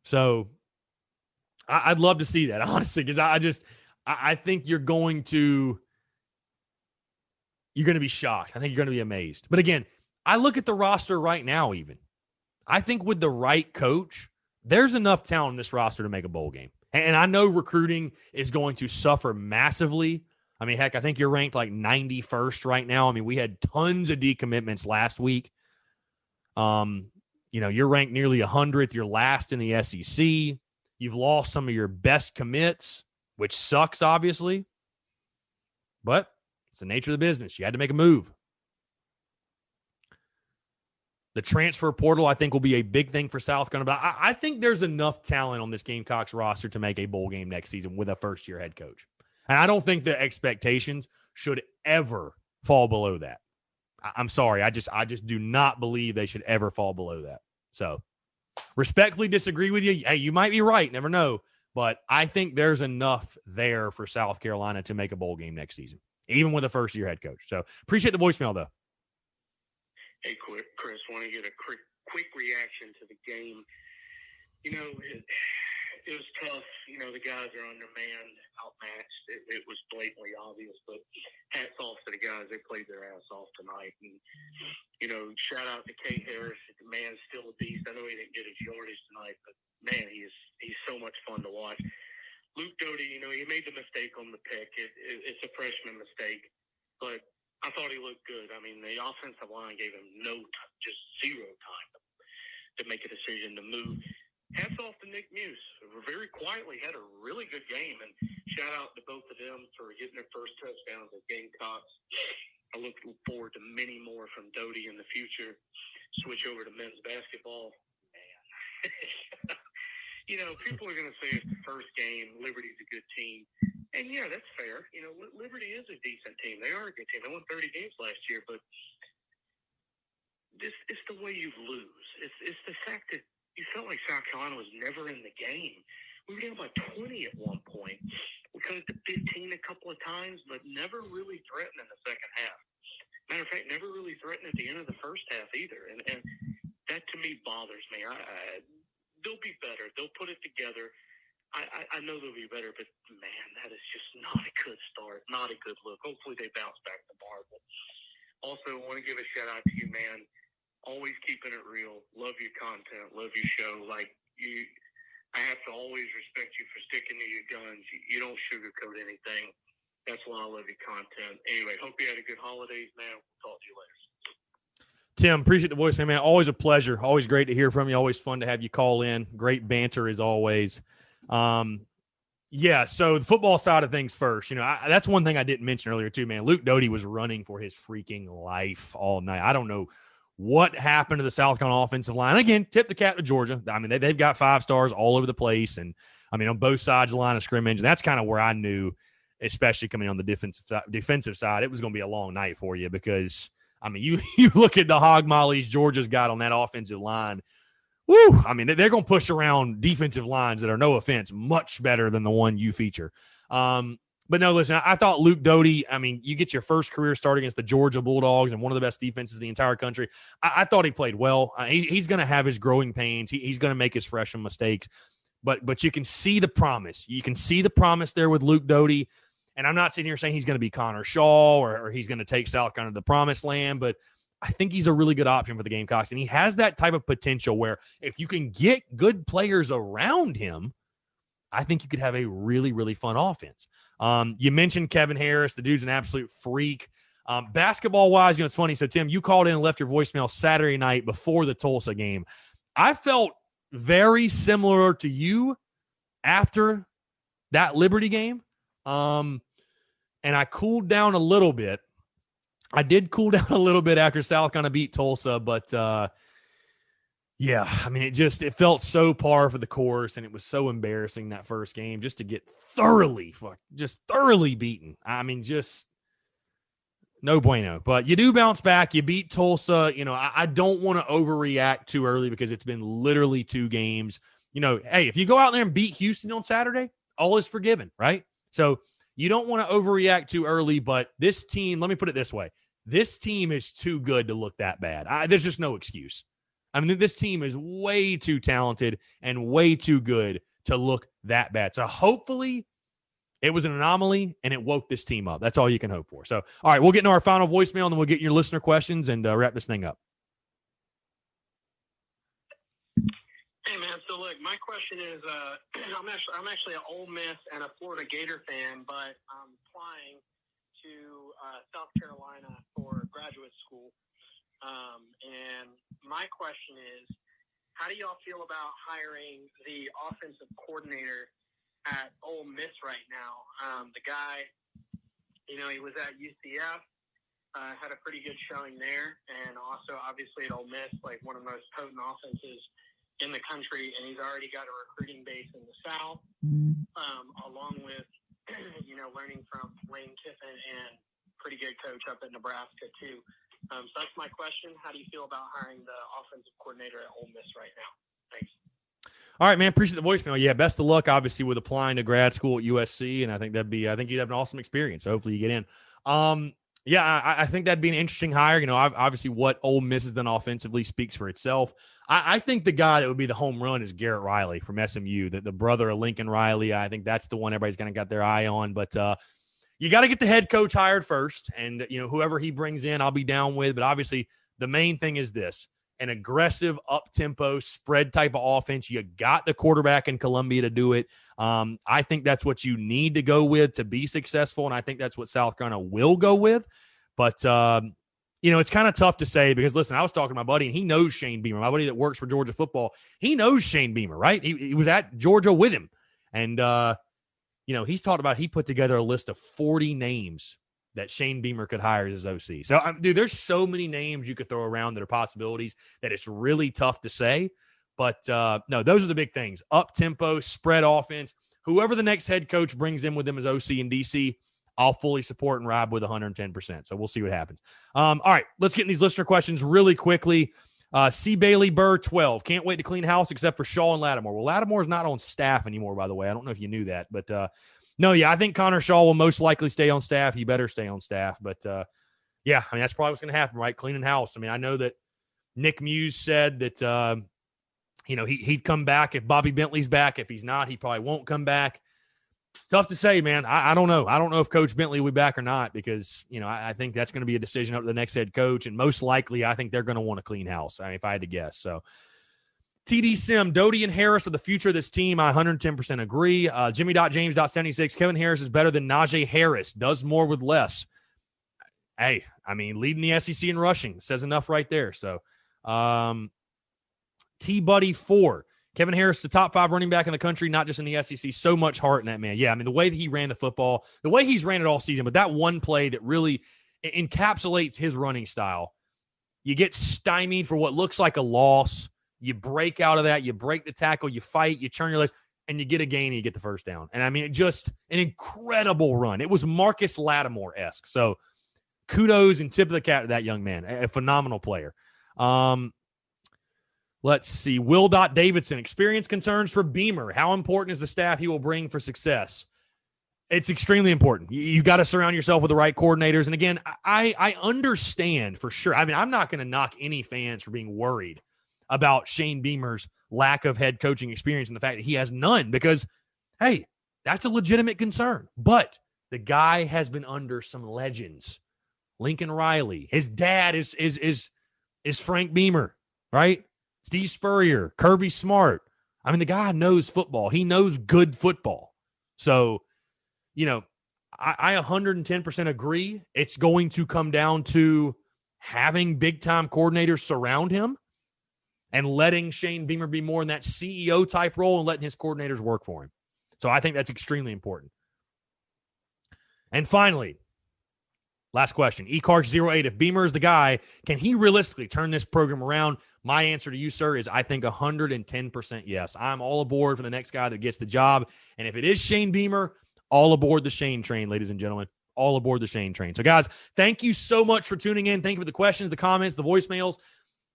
So I'd love to see that, honestly, because I think you're going to be shocked. I think you're going to be amazed. But again, I look at the roster right now even. I think with the right coach, there's enough talent in this roster to make a bowl game. And I know recruiting is going to suffer massively. I mean, heck, I think you're ranked like 91st right now. I mean, we had tons of decommitments last week. You're ranked nearly 100th. You're last in the SEC. You've lost some of your best commits, which sucks, obviously. But it's the nature of the business. You had to make a move. The transfer portal, I think, will be a big thing for South Carolina. But I think there's enough talent on this Gamecocks roster to make a bowl game next season with a first-year head coach. And I don't think the expectations should ever fall below that. I'm sorry. I just do not believe they should ever fall below that. So, respectfully disagree with you. Hey, you might be right. Never know. But I think there's enough there for South Carolina to make a bowl game next season, even with a first-year head coach. So, appreciate the voicemail, though. Hey, Chris, want to get a quick reaction to the game. It was tough. The guys are undermanned, outmatched. It was blatantly obvious, but hats off to the guys. They played their ass off tonight. And, shout out to Kay Harris. The man's still a beast. I know he didn't get his yardage tonight, but, man, he's so much fun to watch. Luke Doty, he made the mistake on the pick. It's a freshman mistake, but I thought he looked good. I mean, the offensive line gave him just zero time to make a decision to move. Hats off to Nick Muse. Very quietly had a really good game, and shout out to both of them for getting their first touchdowns at Gamecocks. I look forward to many more from Doty in the future. Switch over to men's basketball. Man. People are going to say it's the first game. Liberty's a good team. And, yeah, that's fair. Liberty is a decent team. They are a good team. They won 30 games last year, but it's the way you lose. It's the fact that you felt like South Carolina was never in the game. We were down by 20 at one point. We cut it to 15 a couple of times, but never really threatened in the second half. Matter of fact, never really threatened at the end of the first half either. And that, to me, bothers me. They'll be better. They'll put it together. I know they'll be better, but, man, that is just not a good start, not a good look. Hopefully they bounce back tomorrow. But also, I want to give a shout-out to you, man. Always keeping it real. Love your content. Love your show. I have to always respect you for sticking to your guns. You don't sugarcoat anything. That's why I love your content. Anyway, hope you had a good holidays, man. We'll talk to you later. Tim, appreciate the voice, man. Always a pleasure. Always great to hear from you. Always fun to have you call in. Great banter as always. So the football side of things first. That's one thing I didn't mention earlier too, man. Luke Doty was running for his freaking life all night. I don't know what happened to the South Carolina offensive line. Again, tip the cap to Georgia. I mean, they've got 5 stars all over the place, and I mean on both sides of the line of scrimmage. And that's kind of where I knew, especially coming on the defensive side, it was going to be a long night for you because I mean you look at the hog mollies Georgia's got on that offensive line woo, I mean, they're going to push around defensive lines that are, no offense, much better than the one you feature. But no, listen, I thought Luke Doty, I mean, you get your first career start against the Georgia Bulldogs and one of the best defenses in the entire country. I thought he played well. He's going to have his growing pains. He's going to make his freshman mistakes. But you can see the promise. You can see the promise there with Luke Doty. And I'm not sitting here saying he's going to be Connor Shaw or he's going to take South Carolina to the promised land, but I think he's a really good option for the Gamecocks. And he has that type of potential where if you can get good players around him, I think you could have a really, really fun offense. You mentioned Kevin Harris. The dude's an absolute freak. Basketball-wise, it's funny. So, Tim, you called in and left your voicemail Saturday night before the Tulsa game. I felt very similar to you after that Liberty game. And I cooled down a little bit. I did cool down a little bit after South Carolina beat Tulsa, but yeah, I mean, it felt so par for the course, and it was so embarrassing that first game just to get thoroughly beaten. I mean, just no bueno. But you do bounce back. You beat Tulsa. I don't want to overreact too early because it's been literally 2 games. Hey, if you go out there and beat Houston on Saturday, all is forgiven, right? So you don't want to overreact too early, but this team, let me put it this way. This team is too good to look that bad. There's just no excuse. I mean, this team is way too talented and way too good to look that bad. So hopefully it was an anomaly and it woke this team up. That's all you can hope for. So, all right, we'll get into our final voicemail and then we'll get your listener questions and wrap this thing up. Hey, man. So, look, my question is I'm actually an Ole Miss and a Florida Gator fan, but I'm applying to South Carolina for graduate school. And my question is, how do y'all feel about hiring the offensive coordinator at Ole Miss right now? The guy, he was at UCF, had a pretty good showing there, and also obviously at Ole Miss, like one of the most potent offenses in the country, and he's already got a recruiting base in the South, along with, learning from Lane Kiffin and pretty good coach up at Nebraska too. So that's my question. How do you feel about hiring the offensive coordinator at Ole Miss right now? Thanks. All right, man. Appreciate the voicemail. Yeah, best of luck, obviously, with applying to grad school at USC, and I think you'd have an awesome experience. So hopefully you get in. Yeah, I think that'd be an interesting hire. Obviously what Ole Miss has done offensively speaks for itself. I think the guy that would be the home run is Garrett Riley from SMU, the brother of Lincoln Riley. I think that's the one everybody's kind of got their eye on. But you got to get the head coach hired first, and whoever he brings in, I'll be down with. But obviously, the main thing is this: an aggressive, up-tempo, spread type of offense. You got the quarterback in Columbia to do it. I think that's what you need to go with to be successful, and I think that's what South Carolina will go with. But it's kind of tough to say because, listen, I was talking to my buddy, and he knows Shane Beamer, my buddy that works for Georgia football. He knows Shane Beamer, right? He was at Georgia with him, and he's talked about he put together a list of 40 names that Shane Beamer could hire as his OC. So, dude, there's so many names you could throw around that are possibilities that it's really tough to say. But, no, those are the big things. Up-tempo, spread offense. Whoever the next head coach brings in with them as OC in D.C., I'll fully support and ride with 110%. So we'll see what happens. All right, let's get in these listener questions really quickly. C. Bailey Burr, 12. Can't wait to clean house except for Shaw and Lattimore. Well, Lattimore's not on staff anymore, by the way. I don't know if you knew that. But, no, yeah, I think Connor Shaw will most likely stay on staff. He better stay on staff. But, yeah, I mean, that's probably what's going to happen, right? Cleaning house. I mean, I know that Nick Muse said that, he'd come back if Bobby Bentley's back. If he's not, he probably won't come back. Tough to say, man. I don't know. I don't know if Coach Bentley will be back or not because, I think that's going to be a decision up to the next head coach. And most likely, I think they're going to want to clean house, if I had to guess. So, TD Sim, Doty and Harris are the future of this team. I 110% agree. Jimmy.James.76, Kevin Harris is better than Najee Harris. Does more with less. Hey, I mean, leading the SEC in rushing says enough right there. So, T-Buddy 4. Kevin Harris, the top 5 running back in the country, not just in the SEC. So much heart in that man. Yeah, I mean, the way that he ran the football, the way he's ran it all season, but that one play that really encapsulates his running style, you get stymied for what looks like a loss. You break out of that. You break the tackle. You fight. You turn your legs, and you get a gain, and you get the first down. And, I mean, just an incredible run. It was Marcus Lattimore-esque. So, kudos and tip of the cap to that young man. A phenomenal player. Let's see. Will Davidson, experience concerns for Beamer. How important is the staff he will bring for success? It's extremely important. You got to surround yourself with the right coordinators. And again, I understand for sure. I mean, I'm not going to knock any fans for being worried about Shane Beamer's lack of head coaching experience and the fact that he has none because, hey, that's a legitimate concern. But the guy has been under some legends. Lincoln Riley. His dad is Frank Beamer, right? Steve Spurrier, Kirby Smart. I mean, the guy knows football. He knows good football. So, you know, I 110% agree. It's going to come down to having big-time coordinators surround him and letting Shane Beamer be more in that CEO type role and letting his coordinators work for him. So I think that's extremely important. And finally, last question. eCarch08, if Beamer is the guy, can he realistically turn this program around? My answer to you, sir, is I think 110% yes. I'm all aboard for the next guy that gets the job. And if it is Shane Beamer, all aboard the Shane train, ladies and gentlemen. All aboard the Shane train. So, guys, thank you so much for tuning in. Thank you for the questions, the comments, the voicemails.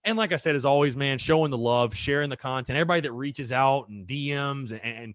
And like I said, as always, man, showing the love, sharing the content, everybody that reaches out and DMs and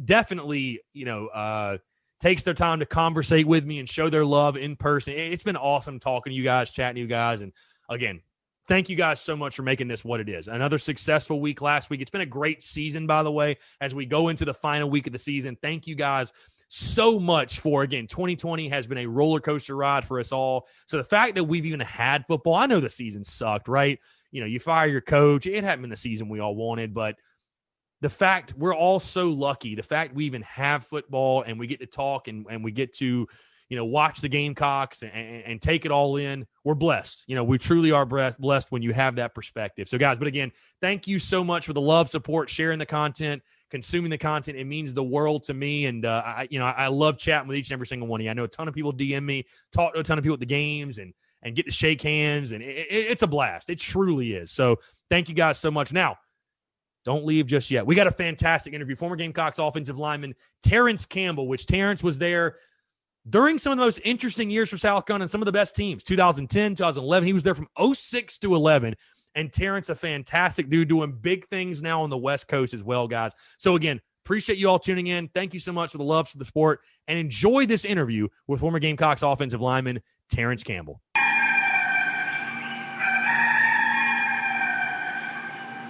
definitely, you know, takes their time to conversate with me and show their love in person. It's been awesome talking to you guys, chatting to you guys. And again, thank you guys so much for making this what it is. Another successful week last week. It's been a great season, by the way, as we go into the final week of the season. Thank you guys so much for, again, 2020 has been a roller coaster ride for us all. So the fact that we've even had football, I know the season sucked, right? You know, you fire your coach. It hadn't been the season we all wanted, but the fact we're all so lucky, the fact we even have football and we get to talk and we get to, you know, watch the Gamecocks and take it all in, we're blessed. You know, we truly are blessed when you have that perspective. So, guys, but again, thank you so much for the love, support, sharing the content, consuming the content. It means the world to me. And, I love chatting with each and every single one of you. I know a ton of people DM me, talk to a ton of people at the games and get to shake hands. And it's a blast. It truly is. So thank you guys so much. Now, don't leave just yet. We got a fantastic interview. Former Gamecocks offensive lineman Terence Campbell, which Terence was there during some of the most interesting years for South Carolina and some of the best teams, 2010, 2011. He was there from 06 to 11. And Terrence, a fantastic dude, doing big things now on the West Coast as well, guys. So, again, appreciate you all tuning in. Thank you so much for the love for the sport. And enjoy this interview with former Gamecocks offensive lineman Terence Campbell.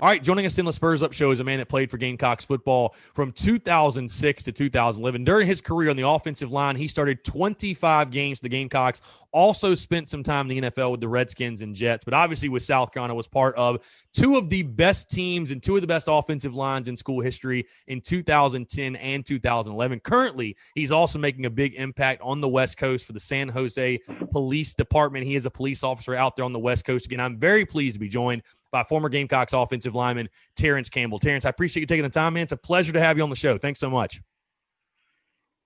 All right, joining us in the Spurs Up Show is a man that played for Gamecocks football from 2006 to 2011. During his career on the offensive line, he started 25 games for the Gamecocks, also spent some time in the NFL with the Redskins and Jets, but obviously with South Carolina was part of two of the best teams and two of the best offensive lines in school history in 2010 and 2011. Currently, he's also making a big impact on the West Coast for the San Jose Police Department. He is a police officer out there on the West Coast. Again, I'm very pleased to be joined by former Gamecocks offensive lineman Terence Campbell. Terence, I appreciate you taking the time, man. It's a pleasure to have you on the show. Thanks so much.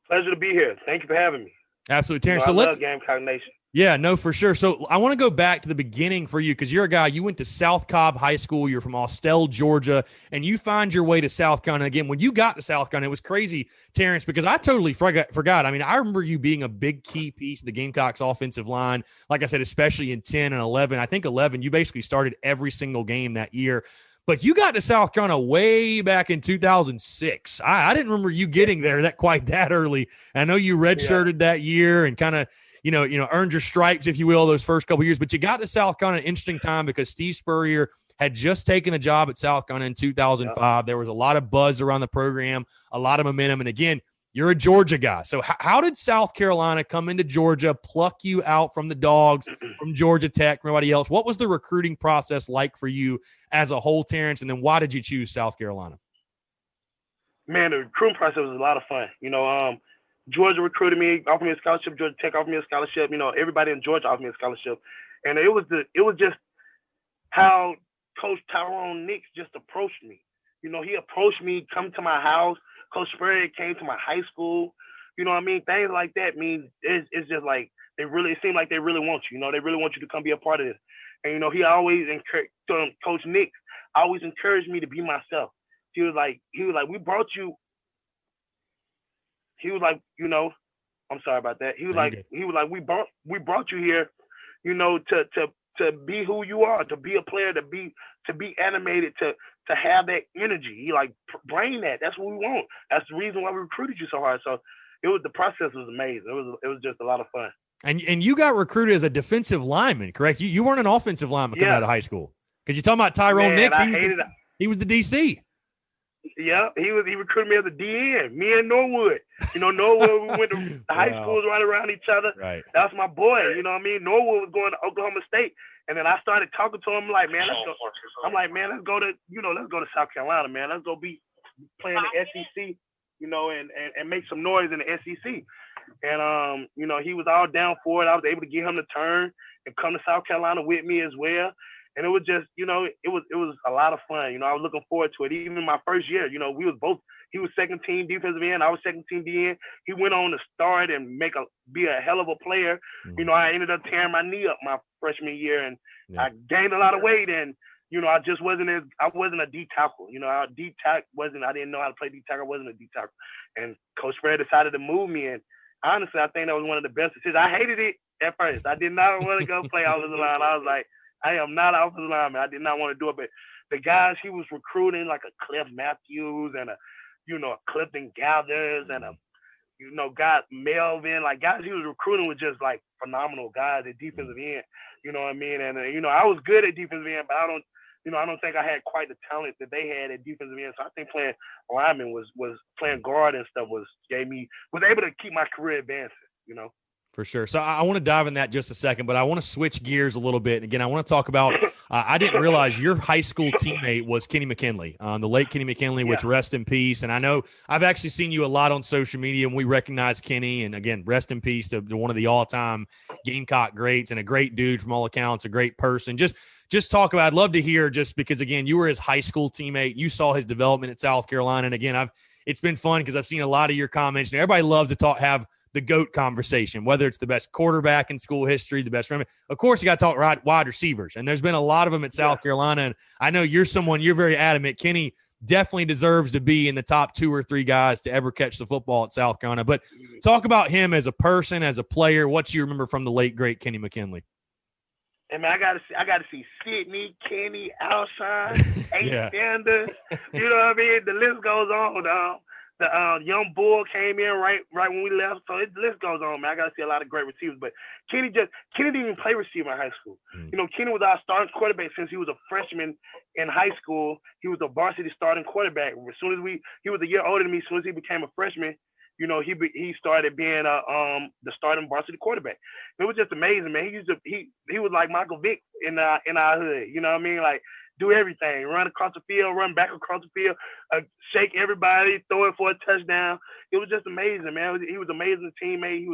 Pleasure to be here. Thank you for having me. Absolutely, Terence. I love Gamecock Nation. Yeah, no, for sure. So I want to go back to the beginning for you because you're a guy, you went to South Cobb High School. You're from Austell, Georgia, and you find your way to South Carolina. Again, when you got to South Carolina, it was crazy, Terence, because I totally forgot. I mean, I remember you being a big key piece of the Gamecocks offensive line. Like I said, especially in 10 and 11. I think 11, you basically started every single game that year. But you got to South Carolina way back in 2006. I didn't remember you getting there quite that early. I know you redshirted that year and kind of, you know, earned your stripes, if you will, those first couple of years. But you got to South Carolina at an interesting time because Steve Spurrier had just taken a job at South Carolina in 2005. Yeah. There was a lot of buzz around the program, a lot of momentum. And again, you're a Georgia guy. So how did South Carolina come into Georgia, pluck you out from the Dogs, from Georgia Tech, from everybody else? What was the recruiting process like for you as a whole, Terence? And then why did you choose South Carolina? Man, the recruiting process was a lot of fun. You know, Georgia recruited me, offered me a scholarship. Georgia Tech offered me a scholarship. You know, everybody in Georgia offered me a scholarship. And it was just how Coach Tyrone Nix just approached me. You know, he approached me, come to my house. Coach Spurrier came to my high school. You know what I mean? Things like that mean it's just like it seems like they really want you. You know, they really want you to come be a part of this. And, you know, he always encouraged, Coach Nix always encouraged me to be myself. He was like, we brought you. He was like, you know, I'm sorry about that. He was like, we brought you here, you know, to to be who you are, to be a player, to be animated, to have that energy. You like bring that. That's what we want. That's the reason why we recruited you so hard. So the process was amazing. It was just a lot of fun. And you got recruited as a defensive lineman, correct? You weren't an offensive lineman coming out of high school. Because you're talking about Tyrone Nix. He was the DC. Yeah, he recruited me as a DN. Me and Norwood. Norwood, we went to the high schools right around each other. Right. That's my boy. You know what I mean? Norwood was going to Oklahoma State. And then I started talking to him like, man, let's go. I'm like, man, let's go to South Carolina, man. Let's go be playing the SEC, and make some noise in the SEC. And, he was all down for it. I was able to get him to turn and come to South Carolina with me as well. And it was just, it was a lot of fun. I was looking forward to it. Even my first year, we was both. He was second team defensive end. I was second team DN. He went on to start and be a hell of a player. Mm-hmm. I ended up tearing my knee up my freshman year, and I gained a lot of weight. And I just wasn't a D tackle. D tackle I didn't know how to play D tackle. I wasn't a D tackle. And Coach Spurrier decided to move me. And honestly, I think that was one of the best decisions. I hated it at first. I did not want to go play offensive line. I was like, I am not an offensive lineman. I did not want to do it. But the guys he was recruiting, like a Cliff Matthews and a Clifton Gathers and guy Melvin, like guys he was recruiting was just like phenomenal guys at defensive end. You know what I mean? And I was good at defensive end, but I don't think I had quite the talent that they had at defensive end. So I think playing lineman was playing guard and stuff was able to keep my career advancing. For sure. So I want to dive in that just a second, but I want to switch gears a little bit. And again, I want to talk about I didn't realize your high school teammate was Kenny McKinley, the late Kenny McKinley, which rest in peace. And I know I've actually seen you a lot on social media, and we recognize Kenny. And again, rest in peace to one of the all-time Gamecock greats and a great dude from all accounts, a great person. Just talk about, I'd love to hear, just because, again, you were his high school teammate. You saw his development at South Carolina. And again, it's been fun because I've seen a lot of your comments. And everybody loves to have the GOAT conversation, whether it's the best quarterback in school history, the best running. Of course, you got to talk wide receivers, and there's been a lot of them at South Carolina. And I know you're very adamant. Kenny definitely deserves to be in the top 2 or 3 guys to ever catch the football at South Carolina. But talk about him as a person, as a player. What you remember from the late great Kenny McKinley? I mean, I gotta see Sidney, Kenny, Alshon, Sanders. You know what I mean? The list goes on. The young bull came in right when we left, so the list goes on, man. I gotta see a lot of great receivers, but Kenny didn't even play receiver in high school. Kenny was our starting quarterback since he was a freshman in high school. He was a varsity starting quarterback. As soon as he was a year older than me. As soon as he became a freshman, he started being the starting varsity quarterback. It was just amazing, man. He was like Michael Vick in our hood. You know what I mean? Like, do everything, run across the field, run back across the field, shake everybody, throw it for a touchdown. It was just amazing, man. He was an amazing teammate.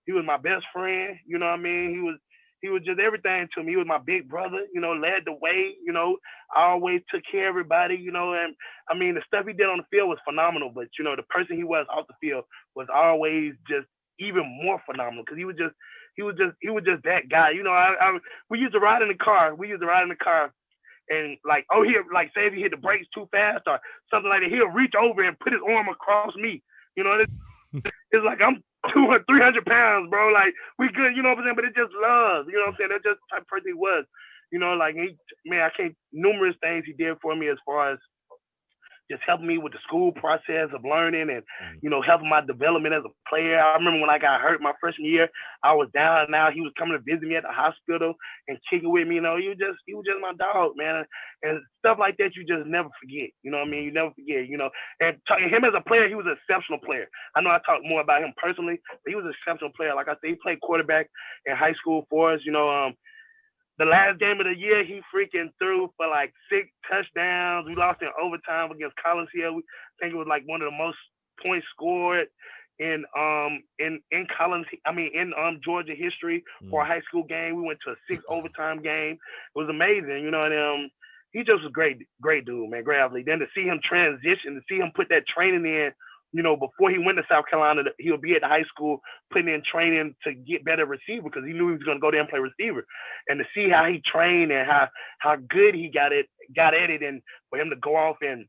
He was my best friend. You know what I mean? He was just everything to me. He was my big brother. Led the way. I always took care of everybody. And I mean, the stuff he did on the field was phenomenal. But the person he was off the field was always just even more phenomenal because he was just that guy. We used to ride in the car. And say if he hit the brakes too fast or something like that, he'll reach over and put his arm across me. It's like I'm 200, 300 pounds, bro. Like, we good, you know what I'm saying? But it's just love, you know what I'm saying? That's just the type of person he was. Numerous things he did for me as far as just helping me with the school process of learning and, helping my development as a player. I remember when I got hurt my freshman year, I was down and out. He was coming to visit me at the hospital and kicking with me. He was just my dog, man. And stuff like that, you just never forget. You know what I mean? You never forget, And him as a player, he was an exceptional player. I know I talk more about him personally, but he was an exceptional player. Like I said, he played quarterback in high school for us, The last game of the year, he freaking threw for like 6 touchdowns. We lost in overtime against Collins here. I think it was like one of the most points scored in Collins. Georgia history for a high school game. We went to a 6 overtime game. It was amazing, And he just was a great dude, man. Great athlete. Then to see him transition, to see him put that training in. Before he went to South Carolina, he'll be at the high school putting in training to get better receiver because he knew he was going to go there and play receiver. And to see how he trained and how good he got at it, and for him to go off and,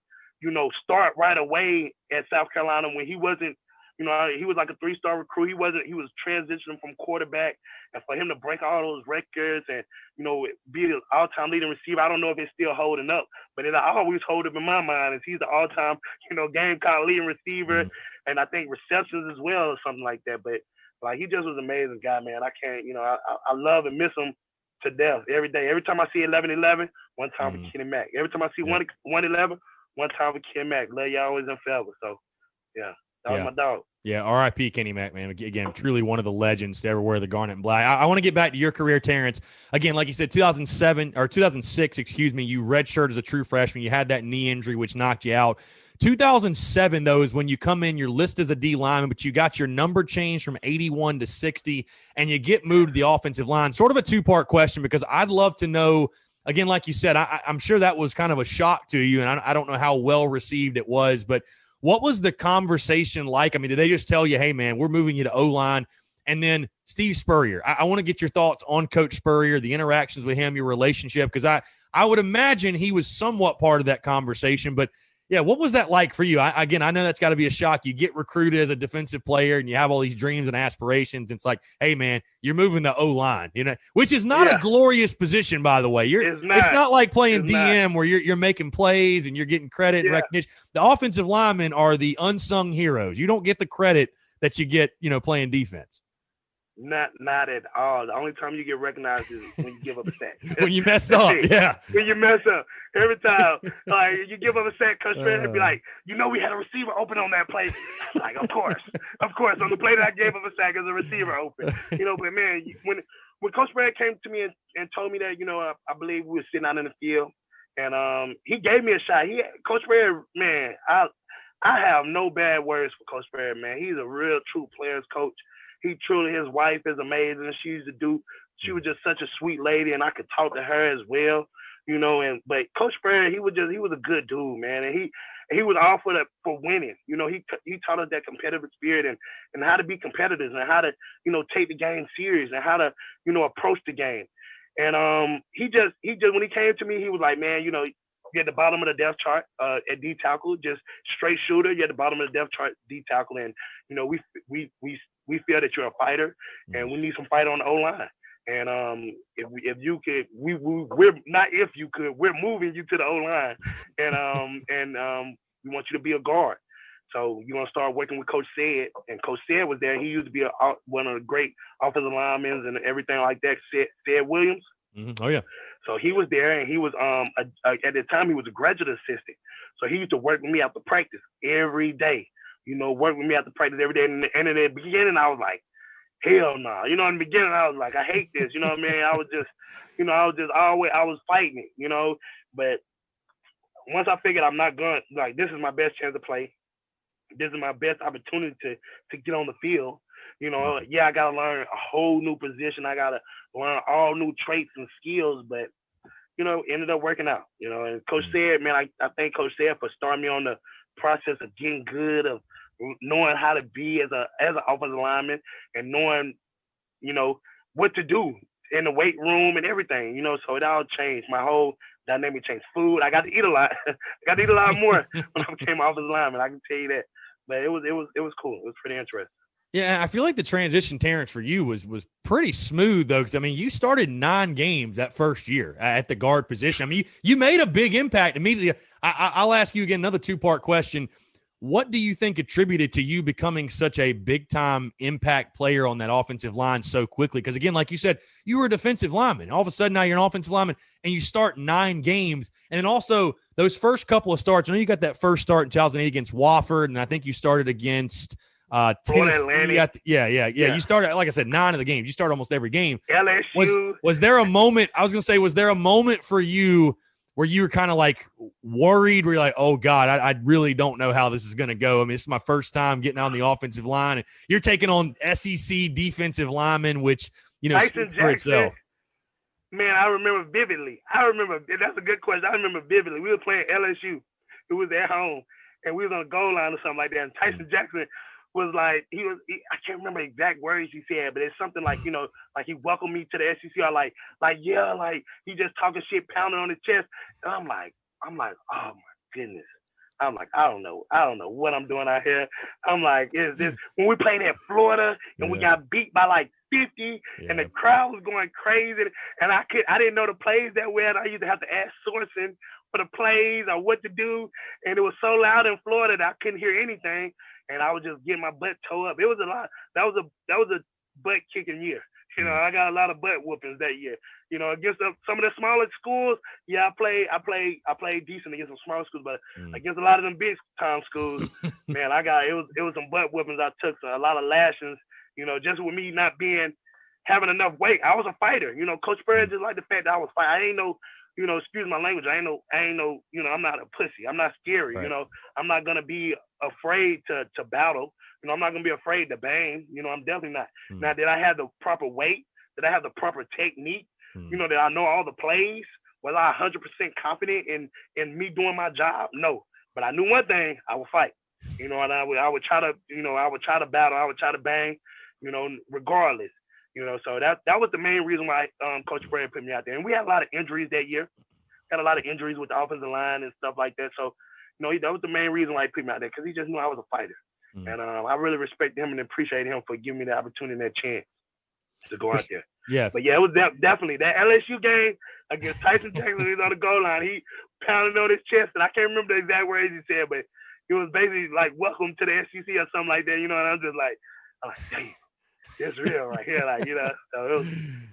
start right away at South Carolina when he wasn't, You know, he was like a 3-star recruit. He was transitioning from quarterback, and for him to break all those records and, you know, be the all-time leading receiver, I don't know if it's still holding up, but it always hold up in my mind is he's the all-time, you know, Gamecock leading receiver, and I think receptions as well or something like that. But like, he just was an amazing guy, man. I can't, you know, I love and miss him to death every day. Every time I see 11-11, one time for Kenny Mack. Every time I see 1-11, one time for Kenny Mack. Love y'all always and forever. So, yeah, that was my dog. Yeah, R.I.P. Kenny Mack, man. Again, truly one of the legends to ever wear the garnet and black. I want to get back to your career, Terrence. Again, like you said, 2006, you redshirted as a true freshman. You had that knee injury, which knocked you out. 2007, though, is when you come in, you're listed as a D lineman, but you got your number changed from 81 to 60, and you get moved to the offensive line. Sort of a two-part question, because I'd love to know, again, like you said, I'm sure that was kind of a shock to you, and I don't know how well received it was, but what was the conversation like? I mean, did they just tell you, hey, man, we're moving you to O-line? And then Steve Spurrier, I want to get your thoughts on Coach Spurrier, the interactions with him, your relationship, because I would imagine he was somewhat part of that conversation, but yeah, what was that like for you? I know that's got to be a shock. You get recruited as a defensive player and you have all these dreams and aspirations. It's like, hey, man, you're moving to O-line, you know, which is not a glorious position, by the way. It's not like playing DM where you're making plays and you're getting credit and recognition. The offensive linemen are the unsung heroes. You don't get the credit that you get, you know, playing defense. Not at all. The only time you get recognized is when you give up a sack. When you mess up, yeah. When you mess up. Every time, like, you give up a sack, Coach Spurrier would be like, you know, we had a receiver open on that play. Like, of course. On the play that I gave up a sack, as a receiver open. You know, but man, when Coach Spurrier came to me and told me that, you know, I believe we were sitting out in the field, and he gave me a shot. Coach Spurrier, man, I have no bad words for Coach Spurrier, man. He's a real true players coach. His wife is amazing. She was just such a sweet lady, and I could talk to her as well, you know. But Coach Spurrier, he was a good dude, man, and he was all for winning. You know, he taught us that competitive spirit and how to be competitors and how to, you know, take the game serious and how to, you know, approach the game. And he just when he came to me, he was like, man, you know, you're at the bottom of the depth chart at D tackle, just straight shooter. You're at the bottom of the depth chart, D tackle, and you know, we feel that you're a fighter, and we need some fight on the O-line. And if you could, we're not if you could, we're moving you to the O-line, and we want you to be a guard. So you're gonna start working with Coach Said, and Coach Said was there. He used to be one of the great offensive linemen and everything like that. Said Williams. Mm-hmm. Oh yeah. So he was there, and he was at the time he was a graduate assistant. So he used to work with me after practice every day. You know, work with me after practice every day. And in the beginning, I was like, hell no. Nah. You know, in the beginning, I was like, I hate this. You know what I mean? I was fighting it, you know. But once I figured I'm not going, like, this is my best chance to play. This is my best opportunity to get on the field. You know, yeah, I got to learn a whole new position. I got to learn all new traits and skills. But, you know, ended up working out, you know. And Coach Said, man, I thank Coach Said for starting me on the process of getting good, of knowing how to be as an offensive lineman, and knowing, you know, what to do in the weight room and everything, you know. So it all changed. My whole dynamic changed. Food, I got to eat a lot. I got to eat a lot more when I became offensive lineman. I can tell you that. But it was cool. It was pretty interesting. Yeah, I feel like the transition, Terrence, for you was pretty smooth, though, because, I mean, you started 9 games that first year at the guard position. I mean, you made a big impact immediately. I'll ask you again another two-part question. What do you think attributed to you becoming such a big-time impact player on that offensive line so quickly? Because, again, like you said, you were a defensive lineman. All of a sudden, now you're an offensive lineman, and you start 9 games. And then also those first couple of starts, I know you got that first start in 2008 against Wofford, and I think you started against Tennessee. Yeah. You started, like I said, 9 of the games. You start almost every game. LSU. Was there a moment, I was going to say, was there a moment for you where you were kind of like worried, where you're like, oh God, I really don't know how this is going to go. I mean, this is my first time getting on the offensive line, and you're taking on SEC defensive linemen, which, you know, Tyson for itself. Man, I remember vividly. That's a good question. I remember vividly. We were playing LSU. It was at home, and we was on the goal line or something like that. And Tyson Jackson was like, I can't remember exact words he said, but it's something like, you know, like he welcomed me to the SEC, or like he just talking shit, pounding on his chest. And I'm like, oh my goodness. I'm like, I don't know what I'm doing out here. I'm like, is this when we played at Florida and we got beat by like 50 and the crowd was going crazy and I didn't know the plays that well. I used to have to ask sourcing for the plays or what to do, and it was so loud in Florida that I couldn't hear anything, and I was just getting my butt towed up. It was a lot. That was a butt kicking year. You know, I got a lot of butt whoopings that year. You know, against some of the smaller schools, I played decent against some smaller schools, but against a lot of them big time schools, man, it was some butt whoopings I took, so a lot of lashings. You know, just with me not having enough weight. I was a fighter. You know, Coach Spurrier just liked the fact that I was fighting. I ain't no, you know, excuse my language. I ain't no, you know, I'm not a pussy. I'm not scary. Right. You know, I'm not gonna be afraid to battle. You know, I'm not going to be afraid to bang. You know, I'm definitely not. Now, did I have the proper weight? Did I have the proper technique? You know, did I know all the plays? Was I 100% confident in me doing my job? No. But I knew one thing, I would fight. You know, and I would try to, you know, I would try to battle. I would try to bang, you know, regardless. You know, so that was the main reason why Coach Spurrier put me out there. And we had a lot of injuries that year. Had a lot of injuries with the offensive line and stuff like that. So, you know, that was the main reason why he put me out there, because he just knew I was a fighter. And I really respect him and appreciate him for giving me the opportunity and that chance to go out there. Yeah. But yeah, it was definitely that LSU game against Tyson Jackson. He was on the goal line. He pounded on his chest, and I can't remember the exact words he said, but it was basically like, "Welcome to the SEC" or something like that. You know, and I'm like, damn, it's real right here. Like, you know, so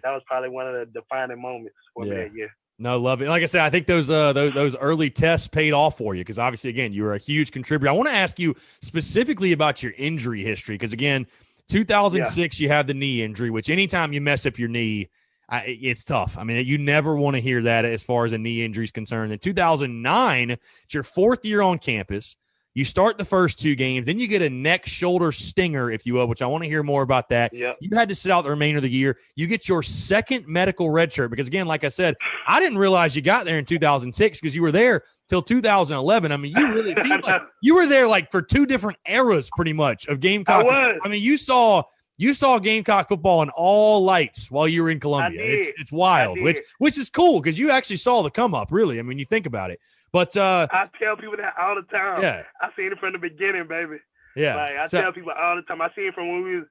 that was probably one of the defining moments for me that year. No, love it. Like I said, I think those early tests paid off for you, because obviously, again, you were a huge contributor. I want to ask you specifically about your injury history, because, again, 2006, you have the knee injury, which anytime you mess up your knee, it's tough. I mean, you never want to hear that as far as a knee injury is concerned. In 2009, it's your fourth year on campus. You start the first two games, then you get a neck shoulder stinger, if you will, which I want to hear more about that. Yep. You had to sit out the remainder of the year. You get your second medical redshirt because, again, like I said, I didn't realize you got there in 2006 because you were there till 2011. I mean, you really seemed like you were there like for two different eras pretty much of Gamecock. I mean, you saw Gamecock football in all lights while you were in Columbia. It's wild, which is cool because you actually saw the come up, really. I mean, you think about it. But I tell people that all the time. Yeah. I seen it from the beginning, baby. Yeah. Like I tell people all the time. I seen it from when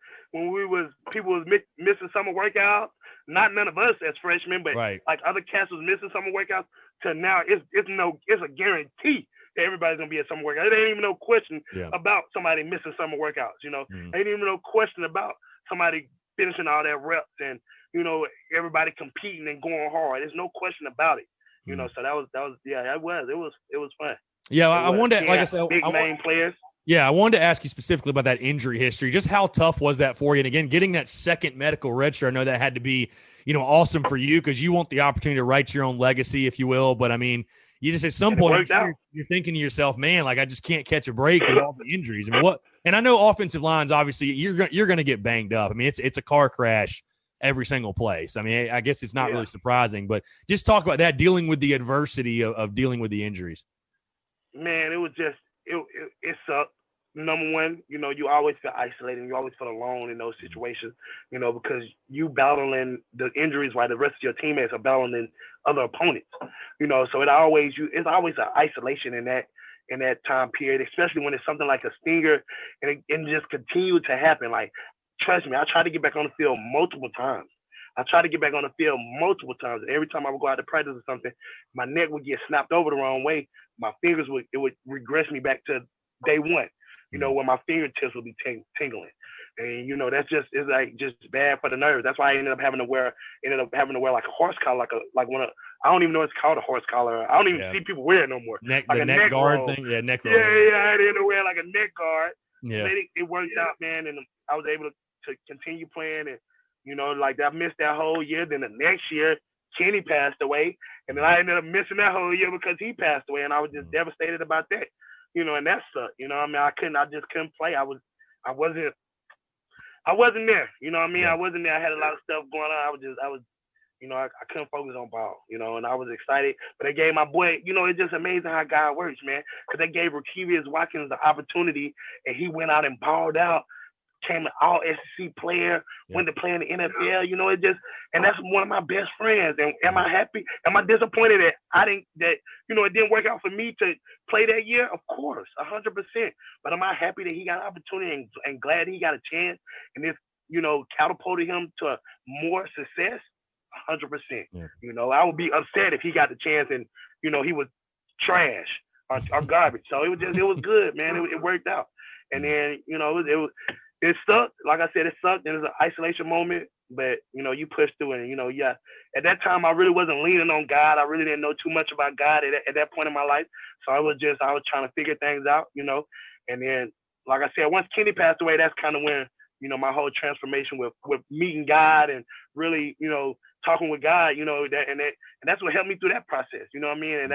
people was missing summer workouts. Not none of us as freshmen, but like other cats was missing summer workouts. To now, it's a guarantee that everybody's gonna be at summer workout. It ain't even no question about somebody missing summer workouts. You know, ain't even no question about somebody finishing all their reps and, you know, everybody competing and going hard. There's no question about it. You know, so that was it was fun. Yeah, I wanted to, like I said, big main players. Yeah, I wanted to ask you specifically about that injury history. Just how tough was that for you? And again, getting that second medical redshirt, I know that had to be, you know, awesome for you because you want the opportunity to write your own legacy, if you will. But I mean, you just at some point you're thinking to yourself, man, like I just can't catch a break with all the injuries. I mean, what? And I know offensive lines, obviously, you're going to get banged up. I mean, it's a car crash every single place. I mean, I guess it's not really surprising, but just talk about that, dealing with the adversity of dealing with the injuries. Man, it was just it sucked. Number one, you know, you always feel isolated. You always feel alone in those situations, you know, because you battling the injuries while the rest of your teammates are battling other opponents, you know. So it's always an isolation in that time period, especially when it's something like a stinger and it just continue to happen. Like, trust me, I tried to get back on the field multiple times. And every time I would go out to practice or something, my neck would get snapped over the wrong way. My fingers would regress me back to day one, you know, where my fingertips would be tingling. And, you know, it's like just bad for the nerves. That's why I ended up having to wear like a horse collar, like one of, I don't even know it's called a horse collar. I don't even see people wear it no more. Neck guard thing? Yeah, neck roll. Yeah, I had to wear like a neck guard. Yeah. It worked out, man, and I was able to continue playing, and, you know, like I missed that whole year. Then the next year, Kenny passed away, and then I ended up missing that whole year because he passed away, and I was just devastated about that, you know, and that sucked. You know what I mean? I just couldn't play. I wasn't there. You know what I mean? I wasn't there. I had a lot of stuff going on. I was, you know, I couldn't focus on ball, you know, and I was excited. But they gave my boy, you know, it's just amazing how God works, man, because they gave Rakevius Watkins the opportunity, and he went out and balled out became an all SEC player, went to play in the NFL. You know, and that's one of my best friends. And am I happy? Am I disappointed that it didn't work out for me to play that year? Of course, 100%. But am I happy that he got an opportunity and glad he got a chance and this, catapulted him to more success? 100%. Yeah. I would be upset if he got the chance and, he was trash or garbage. So it was good, man. It worked out. And then, it sucked. Like I said, it sucked. It was an isolation moment, but, you pushed through it. And, at that time, I really wasn't leaning on God. I really didn't know too much about God at that point in my life. So I was trying to figure things out, And then, like I said, once Kenny passed away, that's kind of when, my whole transformation with meeting God and really, talking with God, and that's what helped me through that process. You know what I mean? And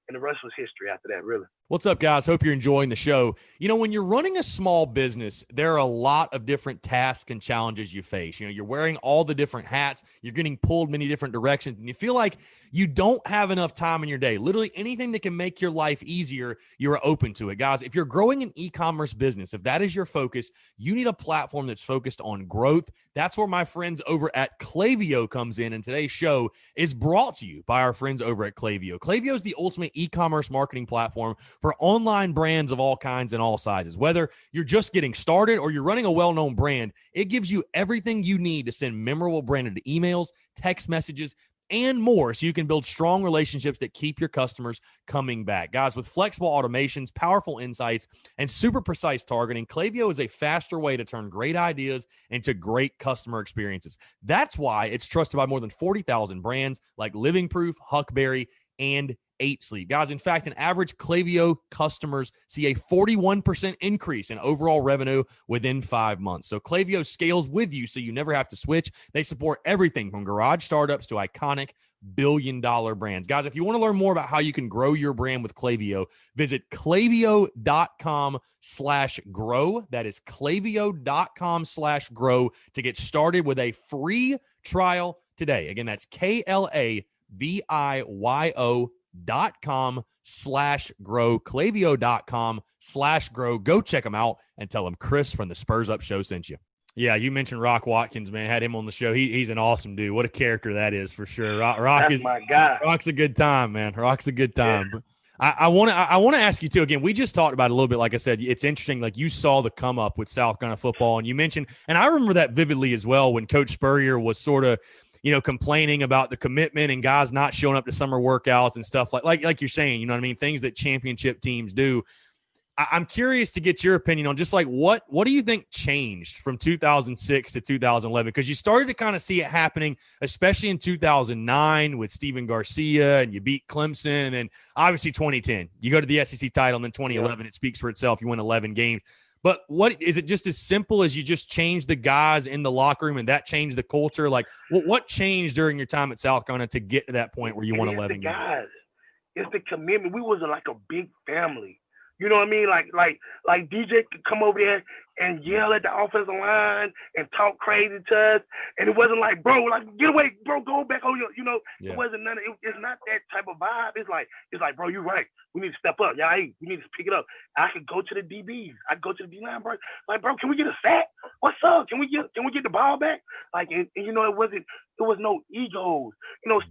the rest was history after that, really. What's up, guys? Hope you're enjoying the show. When you're running a small business, there are a lot of different tasks and challenges you face. You're wearing all the different hats. You're getting pulled many different directions, and you feel like you don't have enough time in your day. Literally anything that can make your life easier, you're open to it. Guys, if you're growing an e-commerce business, if that is your focus, you need a platform that's focused on growth. That's where my friends over at Klaviyo comes in, and today's show is brought to you by our friends over at Klaviyo. Klaviyo is the ultimate e-commerce marketing platform for online brands of all kinds and all sizes. Whether you're just getting started or you're running a well-known brand, it gives you everything you need to send memorable branded emails, text messages, and more so you can build strong relationships that keep your customers coming back. Guys, with flexible automations, powerful insights, and super precise targeting, Klaviyo is a faster way to turn great ideas into great customer experiences. That's why it's trusted by more than 40,000 brands like Living Proof, Huckberry, and 8 Sleep. Guys, in fact, an average Klaviyo customers see a 41% increase in overall revenue within 5 months. So Klaviyo scales with you so you never have to switch. They support everything from garage startups to iconic billion-dollar brands. Guys, if you want to learn more about how you can grow your brand with Klaviyo, visit klaviyo.com/grow. That is klaviyo.com/grow to get started with a free trial today. Again, that's klaviyo.com/grow, klaviyo.com/grow. Go check them out and tell them Chris from the Spurs Up Show sent you. Yeah, you mentioned Rock Watkins, man. Had him on the show. He's an awesome dude. What a character that is for sure. Rock is my guy. Rock's a good time, man. Rock's a good time. Yeah. I want to ask you too. Again, we just talked about it a little bit. Like I said, it's interesting. Like you saw the come up with South Carolina football, and you mentioned, and I remember that vividly as well when Coach Spurrier was sort of, complaining about the commitment and guys not showing up to summer workouts and stuff like you're saying, you know what I mean? Things that championship teams do. I'm curious to get your opinion on just like what do you think changed from 2006 to 2011? Because you started to kind of see it happening, especially in 2009 with Steven Garcia, and you beat Clemson, and then obviously 2010. You go to the SEC title, and then 2011, It speaks for itself. You win 11 games. But what is it just as simple as you just changed the guys in the locker room and that changed the culture? Like what changed during your time at South Carolina to get to that point where you won 11 games? Guys, it's the commitment. We was like a big family. You know what I mean? Like DJ could come over there and yell at the offensive line and talk crazy to us. And it wasn't like, bro, like, get away, bro, go back on your, It wasn't none of it. It's not that type of vibe. It's like, bro, you're right. We need to step up. Yeah, we need to pick it up. I could go to the DBs. I could go to the D-line, bro. Like, bro, can we get a sack? What's up? Can we get the ball back? Like, and it was no egos.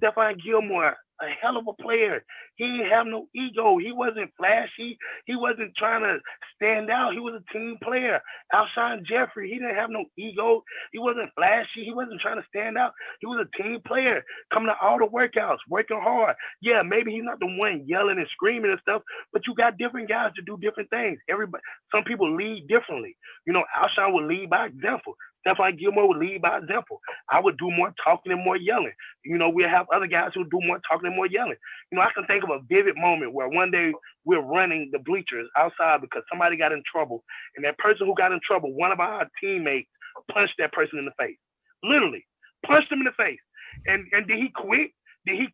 Stephon Gilmore, a hell of a player. He didn't have no ego. He wasn't flashy. He wasn't trying to stand out. He was a team player. Alshon Jeffrey, he didn't have no ego. He wasn't flashy. He wasn't trying to stand out. He was a team player, coming to all the workouts, working hard. Yeah, maybe he's not the one yelling and screaming and stuff, but you got different guys to do different things. Some people lead differently. Alshon would lead by example. Stephon Gilmore would lead by example. I would do more talking and more yelling. We'll have other guys who would do more talking and more yelling. I can think of a vivid moment where one day we're running the bleachers outside because somebody got in trouble. And that person who got in trouble, one of our teammates punched that person in the face. Literally, punched him in the face. And did he quit? Did he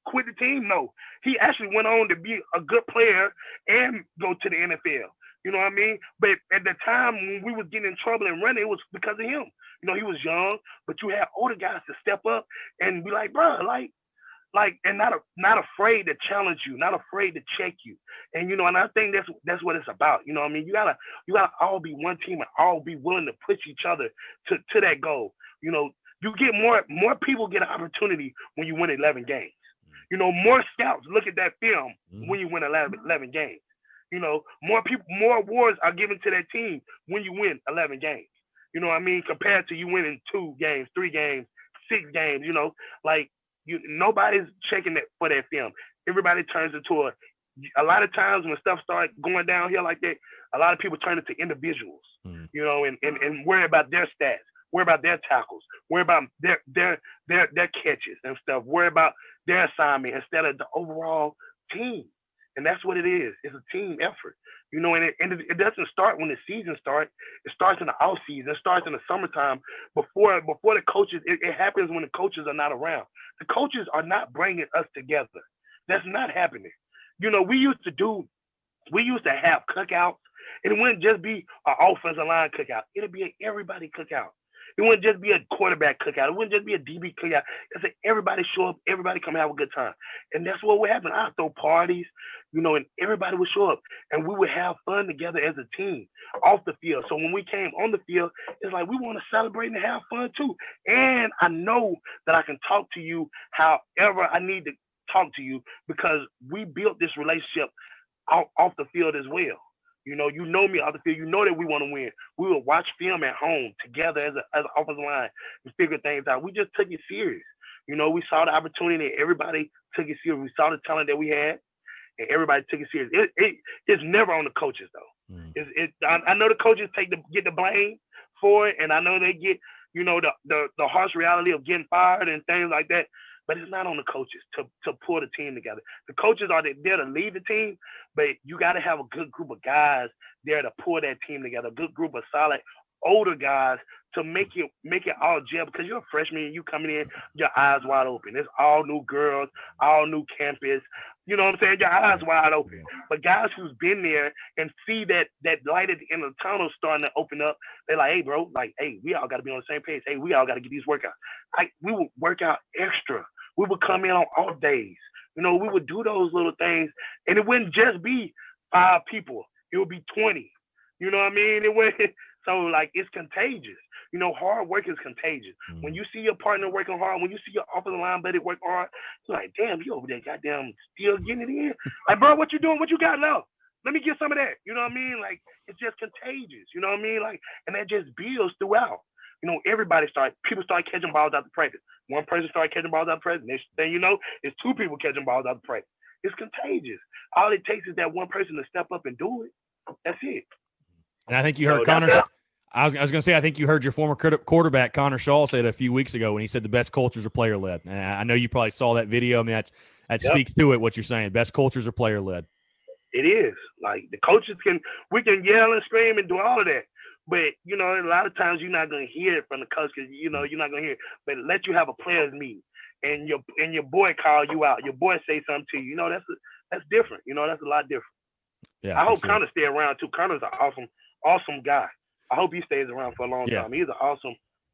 quit the team? No. He actually went on to be a good player and go to the NFL. You know what I mean? But at the time when we was getting in trouble and running, it was because of him. He was young, but you had older guys to step up and be like, bro, like, and not afraid to challenge you, not afraid to check you. And and I think that's what it's about. You gotta all be one team and all be willing to push each other to that goal. You get more people get an opportunity when you win 11 games. More scouts look at that film when you win 11 games. More people, more awards are given to that team when you win 11 games. Compared to you winning 2 games, 3 games, 6 games. Nobody's checking that for that film. Everybody turns into a lot of times when stuff starts going downhill like that, a lot of people turn into individuals, and worry about their stats, worry about their tackles, worry about their catches and stuff, worry about their assignment instead of the overall team. And that's what it is. It's a team effort, and it doesn't start when the season starts. It starts in the off season. It starts in the summertime before the coaches. It happens when the coaches are not around. The coaches are not bringing us together. That's not happening. We used to have cookouts, and it wouldn't just be an offensive line cookout. It'd be an everybody cookout. It wouldn't just be a quarterback cookout. It wouldn't just be a DB cookout. It's like everybody show up, everybody come have a good time. And that's what would happen. I'd throw parties, and everybody would show up, and we would have fun together as a team off the field. So when we came on the field, it's like we want to celebrate and have fun too. And I know that I can talk to you however I need to talk to you because we built this relationship off the field as well. You know me off the field. You know that we want to win. We will watch film at home together as an offensive line and figure things out. We just took it serious. We saw the opportunity and everybody took it serious. We saw the talent that we had and everybody took it serious. It's never on the coaches though. I know the coaches get the blame for it, and I know they get the harsh reality of getting fired and things like that. But it's not on the coaches to pull the team together. The coaches are there to lead the team, but you got to have a good group of guys there to pull that team together, a good group of solid older guys to make it all gel, because you're a freshman and you coming in, your eyes wide open. It's all new girls, all new campus. You know what I'm saying? Your eyes wide open. But guys who's been there and see that light at the end of the tunnel starting to open up, they're like, hey, bro, we all got to be on the same page. Hey, we all got to get these workouts. We would work out extra. We would come in on off days. We would do those little things, and it wouldn't just be 5 people. It would be 20. You know what I mean? So it's contagious. Hard work is contagious. When you see your partner working hard, when you see your offensive line buddy work hard, you're like, damn, you over there goddamn still getting it in. Like, bro, what you doing? What you got left? Let me get some of that. You know what I mean? It's just contagious. You know what I mean? And that just builds throughout. People start catching balls out of practice. One person started catching balls out of practice. Next thing you know, it's 2 people catching balls out of practice. It's contagious. All it takes is that one person to step up and do it. That's it. And I think you heard Connor. I was going to say, I think you heard your former quarterback, Connor Shaw, say it a few weeks ago when he said the best cultures are player-led. And I know you probably saw that video. I mean, that speaks to it, what you're saying. Best cultures are player-led. It is. The coaches we can yell and scream and do all of that. But, a lot of times you're not going to hear it from the coach because, you're not going to hear it. But let you have a players meeting and your boy call you out. Your boy say something to you. That's different. That's a lot different. Yeah, I hope Connor stay around too. Connor's an awesome guy. I hope he stays around for a long time. He's an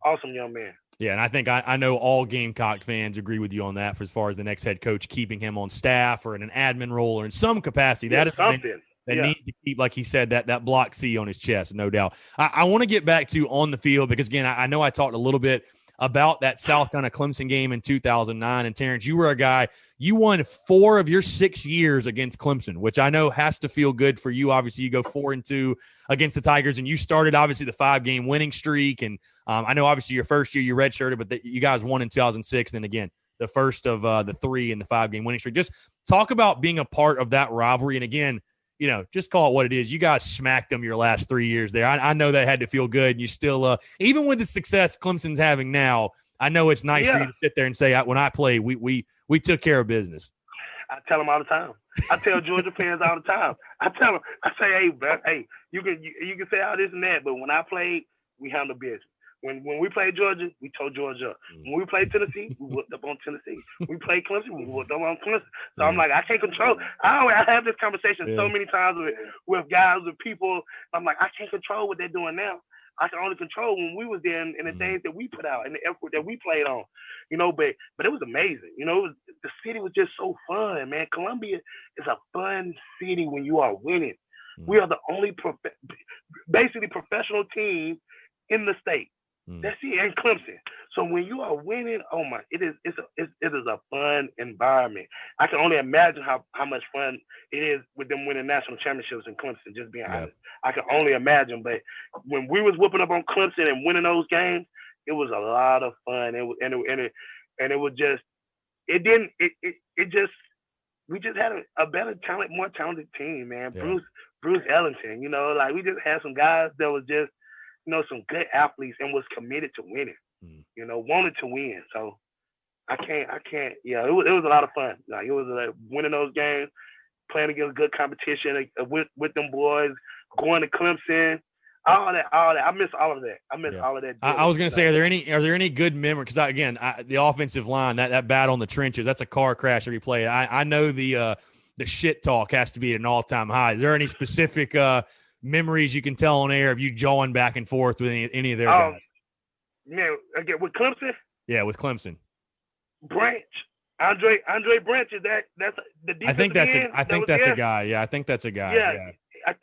awesome young man. Yeah, and I think I know all Gamecock fans agree with you on that for as far as the next head coach keeping him on staff or in an admin role or in some capacity. That is something. They need to keep, like he said, that block C on his chest, no doubt. I want to get back to on the field because, again, I know I talked a little bit about that South Carolina Clemson game in 2009. And, Terrence, you were a guy, you won 4 of your 6 years against Clemson, which I know has to feel good for you. Obviously, you go 4-2 against the Tigers, and you started, obviously, the 5-game winning streak. And I know, obviously, your first year you redshirted, but you guys won in 2006. Then, again, the first of the 3 in the 5-game winning streak. Just talk about being a part of that rivalry. And, again, just call it what it is. You guys smacked them your last 3 years there. I know that had to feel good. And you still, even with the success Clemson's having now, I know it's nice for you to sit there and say, when I play, we took care of business. I tell them all the time. I tell Georgia fans all the time. I tell them, I say, hey, bro, hey, you can say all this and that, but when I played, we handle business. When we played Georgia, we tore Georgia up. When we played Tennessee, we whooped up on Tennessee. We played Clemson, we whooped up on Clemson. So I'm like, I can't control. I have this conversation so many times with guys, with people. I'm like, I can't control what they're doing now. I can only control when we was there and the things that we put out and the effort that we played on, but it was amazing. The city was just so fun, man. Columbia is a fun city when you are winning. We are the only basically professional team in the state. That's it, and Clemson. So when you are winning, it is a fun environment. I can only imagine how much fun it is with them winning national championships in Clemson. Just being honest, I can only imagine. But when we was whooping up on Clemson and winning those games, it was a lot of fun. We just had a better talent, more talented team, man. Yeah. Bruce Ellington, we just had some guys that was just, some good athletes and was committed to winning, wanted to win. So I can't. Yeah, it was a lot of fun. Like, it was winning those games, playing against good competition with them boys, going to Clemson, all that. I miss all of that. All of that. I was going to say, are there any good memories? Because the offensive line, that battle in the trenches, that's a car crash every play. I know the shit talk has to be at an all-time high. Is there any specific memories you can tell on air of you jawing back and forth with any of their guys? Man, again, with Clemson? Yeah, with Clemson. Branch. Andre Branch, that's the defensive I think that's a guy. Yeah, I think that's a guy. Yeah.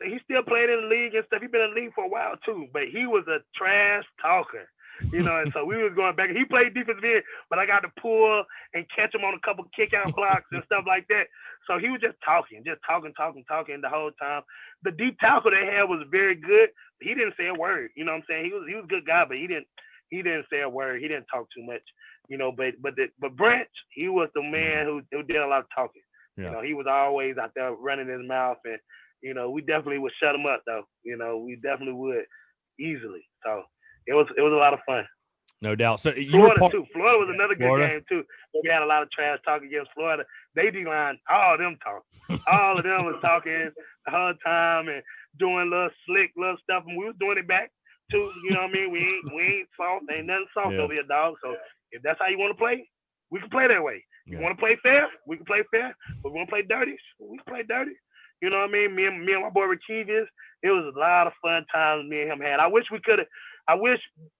He's still playing in the league and stuff. He's been in the league for a while too, but he was a trash talker. And so we was going back. He played defensive end, but I got to pull and catch him on a couple kick-out blocks and stuff like that. So he was just talking the whole time. The deep tackle they had was very good. He didn't say a word. You know what I'm saying? He was a good guy, but he didn't say a word. He didn't talk too much. But Branch, he was the man who did a lot of talking. Yeah. He was always out there running his mouth, and we definitely would shut him up though. We definitely would easily. So it was a lot of fun. No doubt. So Florida too. Florida was another good game too. We had a lot of trash talk against Florida. They D-line, all of them talking. All of them was talking the whole time and doing little slick little stuff, and we was doing it back too. You know what I mean? We ain't soft. Ain't nothing soft over here, dog. So if that's how you want to play, we can play that way. You want to play fair? We can play fair. But we want to play dirty? We can play dirty. You know what I mean? Me and my boy Rikivius, it was a lot of fun times me and him had. I wish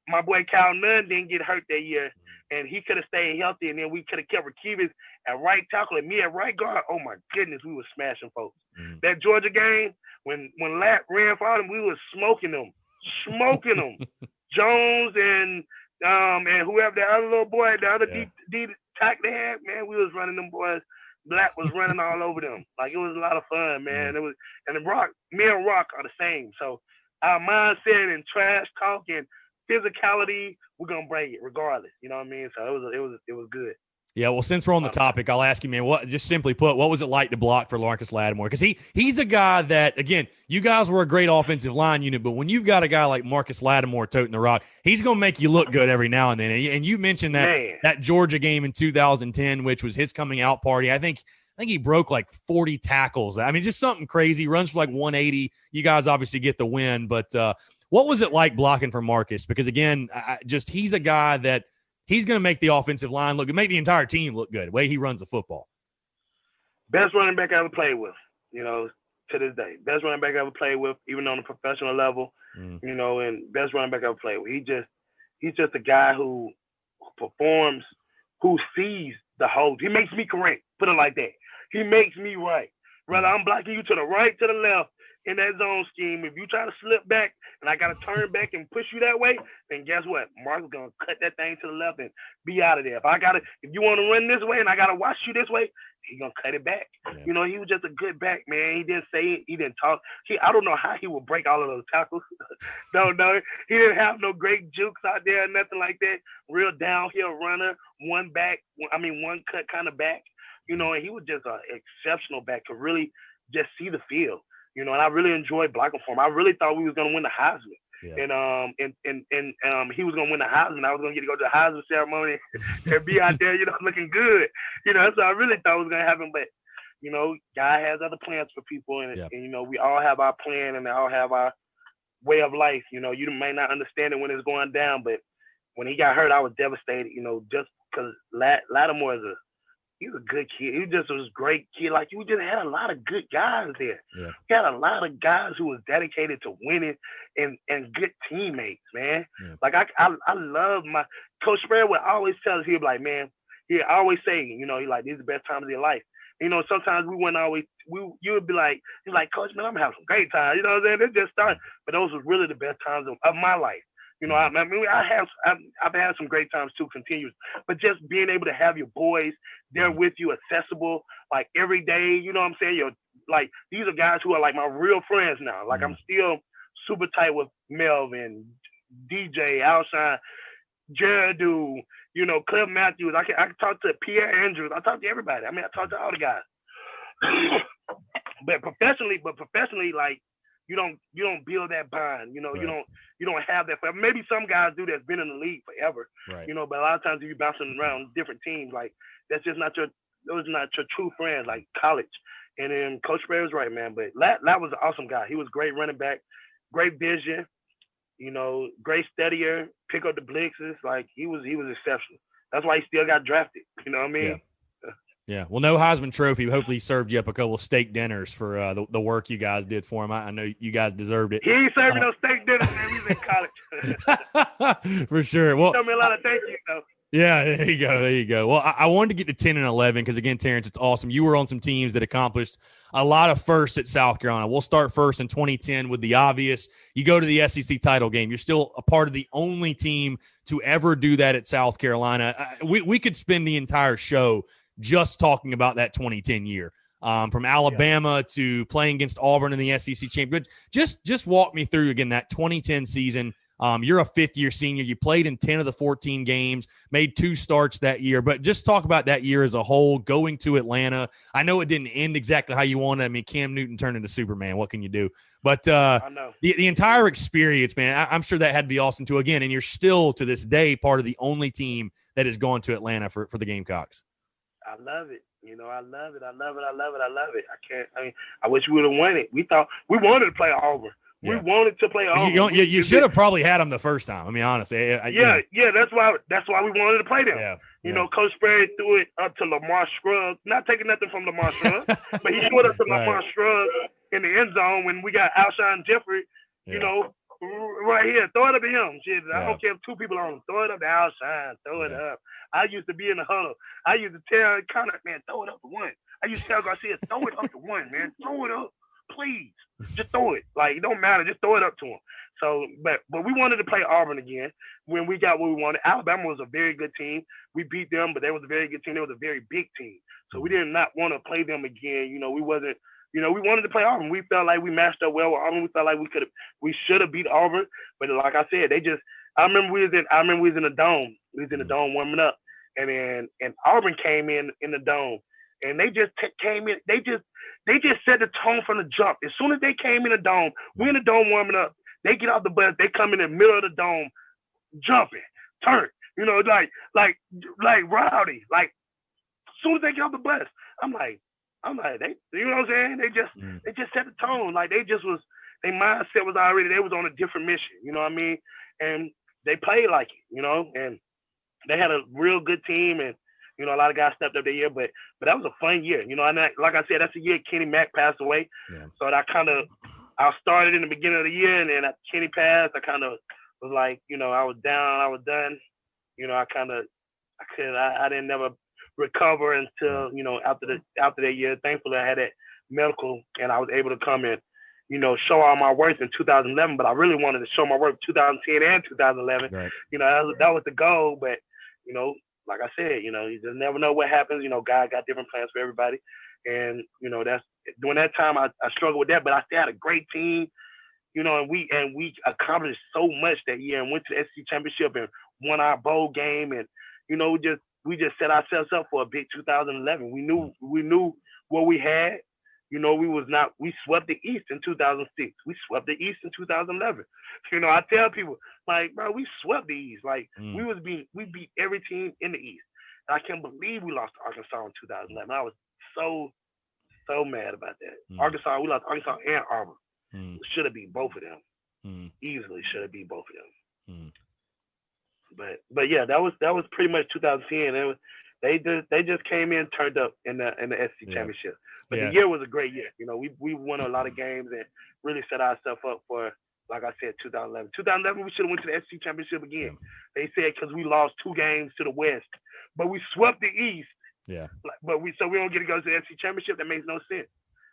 my boy Cal Nunn didn't get hurt that year, and he could have stayed healthy, and then we could have kept Rikivius at right tackle and me at right guard. Oh my goodness, we were smashing folks. That Georgia game, when Lat ran for them, we was smoking them. Jones and whoever the other little boy, the other deep tack they had, man, we was running them boys. Black was running all over them. Like, it was a lot of fun, man. Me and Rock are the same. So our mindset and trash talk and physicality, we're gonna bring it regardless. You know what I mean? So it was good. Yeah, well, since we're on the topic, I'll ask you, man, just simply put, what was it like to block for Marcus Lattimore? Because he's a guy that, again, you guys were a great offensive line unit, but when you've got a guy like Marcus Lattimore toting the rock, he's going to make you look good every now and then. And you mentioned that Georgia game in 2010, which was his coming out party. I think he broke like 40 tackles. I mean, just something crazy. Runs for like 180. You guys obviously get the win, but what was it like blocking for Marcus? Because, again, he's a guy that he's going to make the offensive line look good, make the entire team look good, the way he runs the football. Best running back I ever played with, to this day. Best running back I ever played with, even on a professional level, and best running back I ever played with. He's just a guy who performs, who sees the whole. He makes me correct, put it like that. He makes me right. Whether I'm blocking you to the right, to the left, in that zone scheme, if you try to slip back and I got to turn back and push you that way, then guess what? Mark's going to cut that thing to the left and be out of there. If you want to run this way and I got to watch you this way, he's going to cut it back. Yeah. He was just a good back, man. He didn't say it. He didn't talk. I don't know how he would break all of those tackles. No. He didn't have no great jukes out there, nothing like that. Real downhill runner, one cut kind of back. And he was just an exceptional back, could really just see the field. And I really enjoyed blocking for him. I really thought we was gonna win the Heisman, and he was gonna win the Heisman. I was gonna get to go to the Heisman ceremony and be out there, looking good. So I really thought it was gonna happen. But God has other plans for people, and we all have our plan and we all have our way of life. You may not understand it when it's going down, but when he got hurt, I was devastated. Just because Lattimore is he's a good kid. He just was a great kid. Like, we just had a lot of good guys there. Yeah. We had a lot of guys who was dedicated to winning and good teammates, man. Yeah. Like, I love my Coach Spurrier would always tell us, he'd be like, man, he always say, you know, he like, these are the best times of your life. You know, sometimes we wouldn't always, you would be like, he's like, Coach, man, I'm having some great times. You know what I'm saying? It just started. But those were really the best times of my life. You know, I've had some great times too, continuous. But just being able to have your boys there with you, accessible, like every day, you know what I'm saying? Like, these are guys who are like my real friends now. Like, I'm still super tight with Melvin, DJ, Alshon, Jaredu, you know, Cliff Matthews. I can talk to Pierre Andrews. I talk to everybody. I mean, I talk to all the guys. but professionally, like, you don't build that bond. You know, right. you don't have that forever. Maybe some guys do that's been in the league forever. Right. You know, but a lot of times if you're bouncing around different teams, like, those are not your true friends, like college. And then Coach Spurrier was right, man. But Lat was an awesome guy. He was great running back, great vision, you know, great steadier, pick up the blitzes. Like, he was exceptional. That's why he still got drafted. You know what I mean? Yeah. Yeah, well, no Heisman Trophy. Hopefully, he served you up a couple of steak dinners for the work you guys did for him. I know you guys deserved it. He ain't serving no steak dinners, man. He's in college. For sure. Well, told me a lot of thank you, though. Yeah, there you go. Well, I wanted to get to 10 and 11 because, again, Terrence, it's awesome. You were on some teams that accomplished a lot of firsts at South Carolina. We'll start first in 2010 with the obvious. You go to the SEC title game. You're still a part of the only team to ever do that at South Carolina. We could spend the entire show just talking about that 2010 year, from Alabama to playing against Auburn in the SEC championship. Just walk me through, again, that 2010 season. You're a fifth-year senior. You played in 10 of the 14 games, made 2 starts that year. But just talk about that year as a whole, going to Atlanta. I know it didn't end exactly how you wanted. I mean, Cam Newton turned into Superman. What can you do? But I know. The entire experience, man, I'm sure that had to be awesome, too. Again, and you're still, to this day, part of the only team that has gone to Atlanta for the Gamecocks. I love it. You know, I love it. I wish we would have won it. We wanted to play Auburn. We wanted to play Auburn. You should have probably had them the first time. I mean, honestly. That's why we wanted to play them. Yeah. You know, Coach Spurrier threw it up to Lamar Scruggs. Not taking nothing from Lamar Scruggs, but he threw it up to Lamar Scruggs in the end zone when we got Alshon Jeffrey, you know, right here. Throw it up to him. Shit, I don't care if 2 people on him. Throw it up to Alshon. Throw it up. I used to be in the huddle. I used to tell Connor, man, throw it up to 1. I used to tell Garcia, throw it up to 1, man. Throw it up. Please. Just throw it. Like, it don't matter. Just throw it up to him. So, but we wanted to play Auburn again when we got what we wanted. Alabama was a very good team. We beat them, but they was a very good team. They was a very big team. So we did not want to play them again. You know, we wasn't, you know, we wanted to play Auburn. We felt like we matched up well with Auburn. We felt like we should have beat Auburn. But like I said, I remember we was in the dome. We was in the dome warming up. And Auburn came in the dome. And they just came in. They just set the tone from the jump. As soon as they came in the dome, we in the dome warming up. They get off the bus. They come in the middle of the dome, jumping, turn. You know, like rowdy. Like, as soon as they get off the bus, I'm like, they, you know what I'm saying? They just set the tone. Like, their mindset was already, they was on a different mission. You know what I mean? And they played like it. You know, and they had a real good team, and you know, a lot of guys stepped up that year, but that was a fun year. You know, and like I said, that's the year Kenny Mack passed away. Yeah. So I started in the beginning of the year, and then after Kenny passed, I kind of was like, you know, I was down, I was done. You know, I didn't never recover until, you know, after that year. Thankfully, I had that medical, and I was able to come and, you know, show all my worth in 2011. But I really wanted to show my worth 2010 and 2011. Right. You know, that was the goal. But, you know, like I said, you know, you just never know what happens. You know, God got different plans for everybody. And, you know, during that time, I struggled with that, but I still had a great team, you know, and we accomplished so much that year and went to the SEC championship and won our bowl game. And, you know, we just set ourselves up for a big 2011. We knew what we had. You know, we swept the East in 2006. We swept the East in 2011. You know, I tell people, like, bro, we swept the East. Like, we beat every team in the East. And I can't believe we lost to Arkansas in 2011. I was so mad about that. Arkansas, we lost Arkansas and Auburn. Should have beat both of them. Easily should have beat both of them. But yeah, that was pretty much 2010. They just came in, turned up in the SEC championship. But Yeah. the year was a great year. You know, we won a lot of games and really set ourselves up for, like I said, 2011. 2011, we should have went to the SEC championship again. Yeah. They said because we lost 2 games to the West, but we swept the East. Yeah. But we don't get to go to the SEC championship. That makes no sense.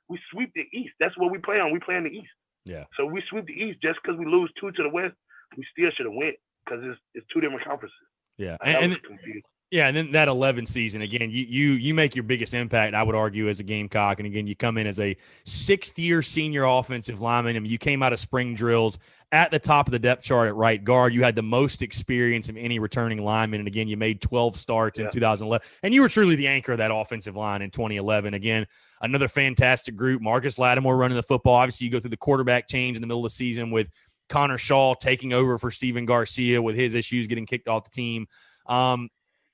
We sweep the East. That's what we play on. We play in the East. Yeah. So we sweep the East just because we lose 2 to the West. We still should have went because it's 2 different conferences. Yeah. And then that 11 season, again, you make your biggest impact, I would argue, as a Gamecock. And again, you come in as a 6th-year senior offensive lineman. I mean, you came out of spring drills at the top of the depth chart at right guard. You had the most experience of any returning lineman. And again, you made 12 starts in 2011. And you were truly the anchor of that offensive line in 2011. Again, another fantastic group. Marcus Lattimore running the football. Obviously, you go through the quarterback change in the middle of the season with Connor Shaw taking over for Steven Garcia with his issues getting kicked off the team.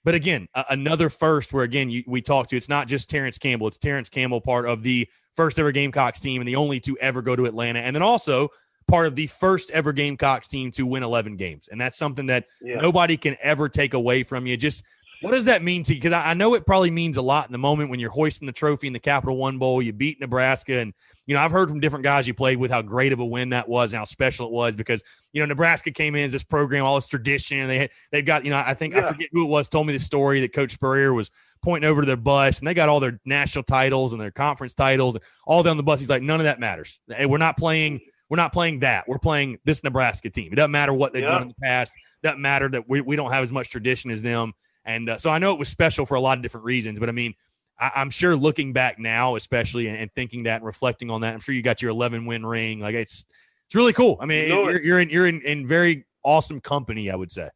But again, another first where, again, we talked to, it's not just Terrence Campbell. It's Terrence Campbell, part of the first ever Gamecocks team and the only to ever go to Atlanta. And then also part of the first ever Gamecocks team to win 11 games. And that's something that nobody can ever take away from you. Just what does that mean to you? Because I know it probably means a lot in the moment when you're hoisting the trophy in the Capital One Bowl. You beat Nebraska. And, you know, I've heard from different guys you played with how great of a win that was and how special it was because, you know, Nebraska came in as this program, all this tradition. They've got, you know, I forget who it was, told me the story that Coach Spurrier was pointing over to their bus and they got all their national titles and their conference titles and all down the bus. He's like, none of that matters. Hey, we're not playing that. We're playing this Nebraska team. It doesn't matter what they've done in the past. It doesn't matter that we don't have as much tradition as them. And so I know it was special for a lot of different reasons, but I mean, I'm sure looking back now, especially and thinking that and reflecting on that, I'm sure you got your 11-win ring. Like it's really cool. I mean, you're in very awesome company, I would say.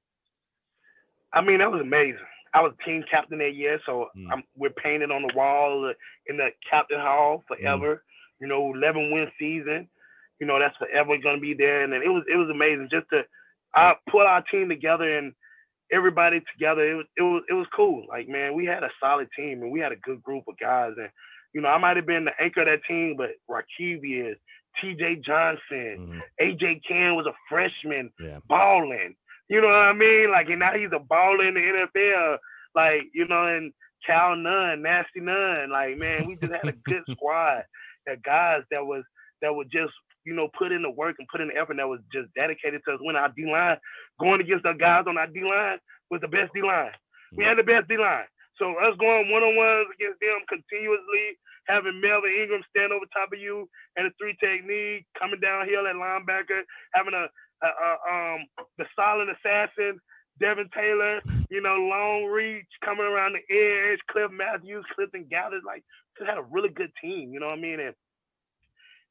I mean, that was amazing. I was team captain that year, so we're painted on the wall in the captain hall forever. You know, 11-win season. You know, that's forever going to be there. And then it was amazing just to put our team together and everybody together. It was cool. Like, man, we had a solid team and we had a good group of guys. And, you know, I might have been the anchor of that team, but Rakevius, TJ Johnson, AJ Campb was a freshman balling. You know what I mean? Like, and now he's a baller in the NFL. Like, you know, and Cal Nunn, Nasty Nunn. Like, man, we just had a good squad. That guys that would just, you know, put in the work and put in the effort that was just dedicated to us winning. Our D-line, going against the guys on our D-line was the best D-line. We had the best D-line. So us going one-on-ones against them continuously, having Melvin Ingram stand over top of you and a 3 technique, coming downhill at linebacker, having the silent assassin, Devin Taylor, you know, long reach, coming around the edge, Cliff Matthews, Clifton Gathers, like, just had a really good team, you know what I mean? And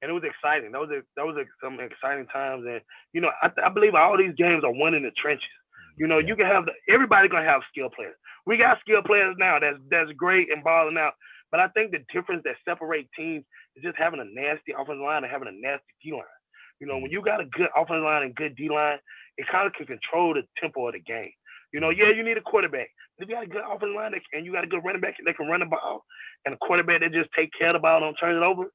it was exciting. That was some exciting times. And, you know, I believe all these games are won in the trenches. You know, you can have everybody going to have skill players. We got skill players now that's great and balling out. But I think the difference that separates teams is just having a nasty offensive line and having a nasty D-line. You know, when you got a good offensive line and good D-line, it kind of can control the tempo of the game. You know, you need a quarterback. If you got a good offensive line and you got a good running back that can run the ball and a quarterback that just take care of the ball and don't turn it over,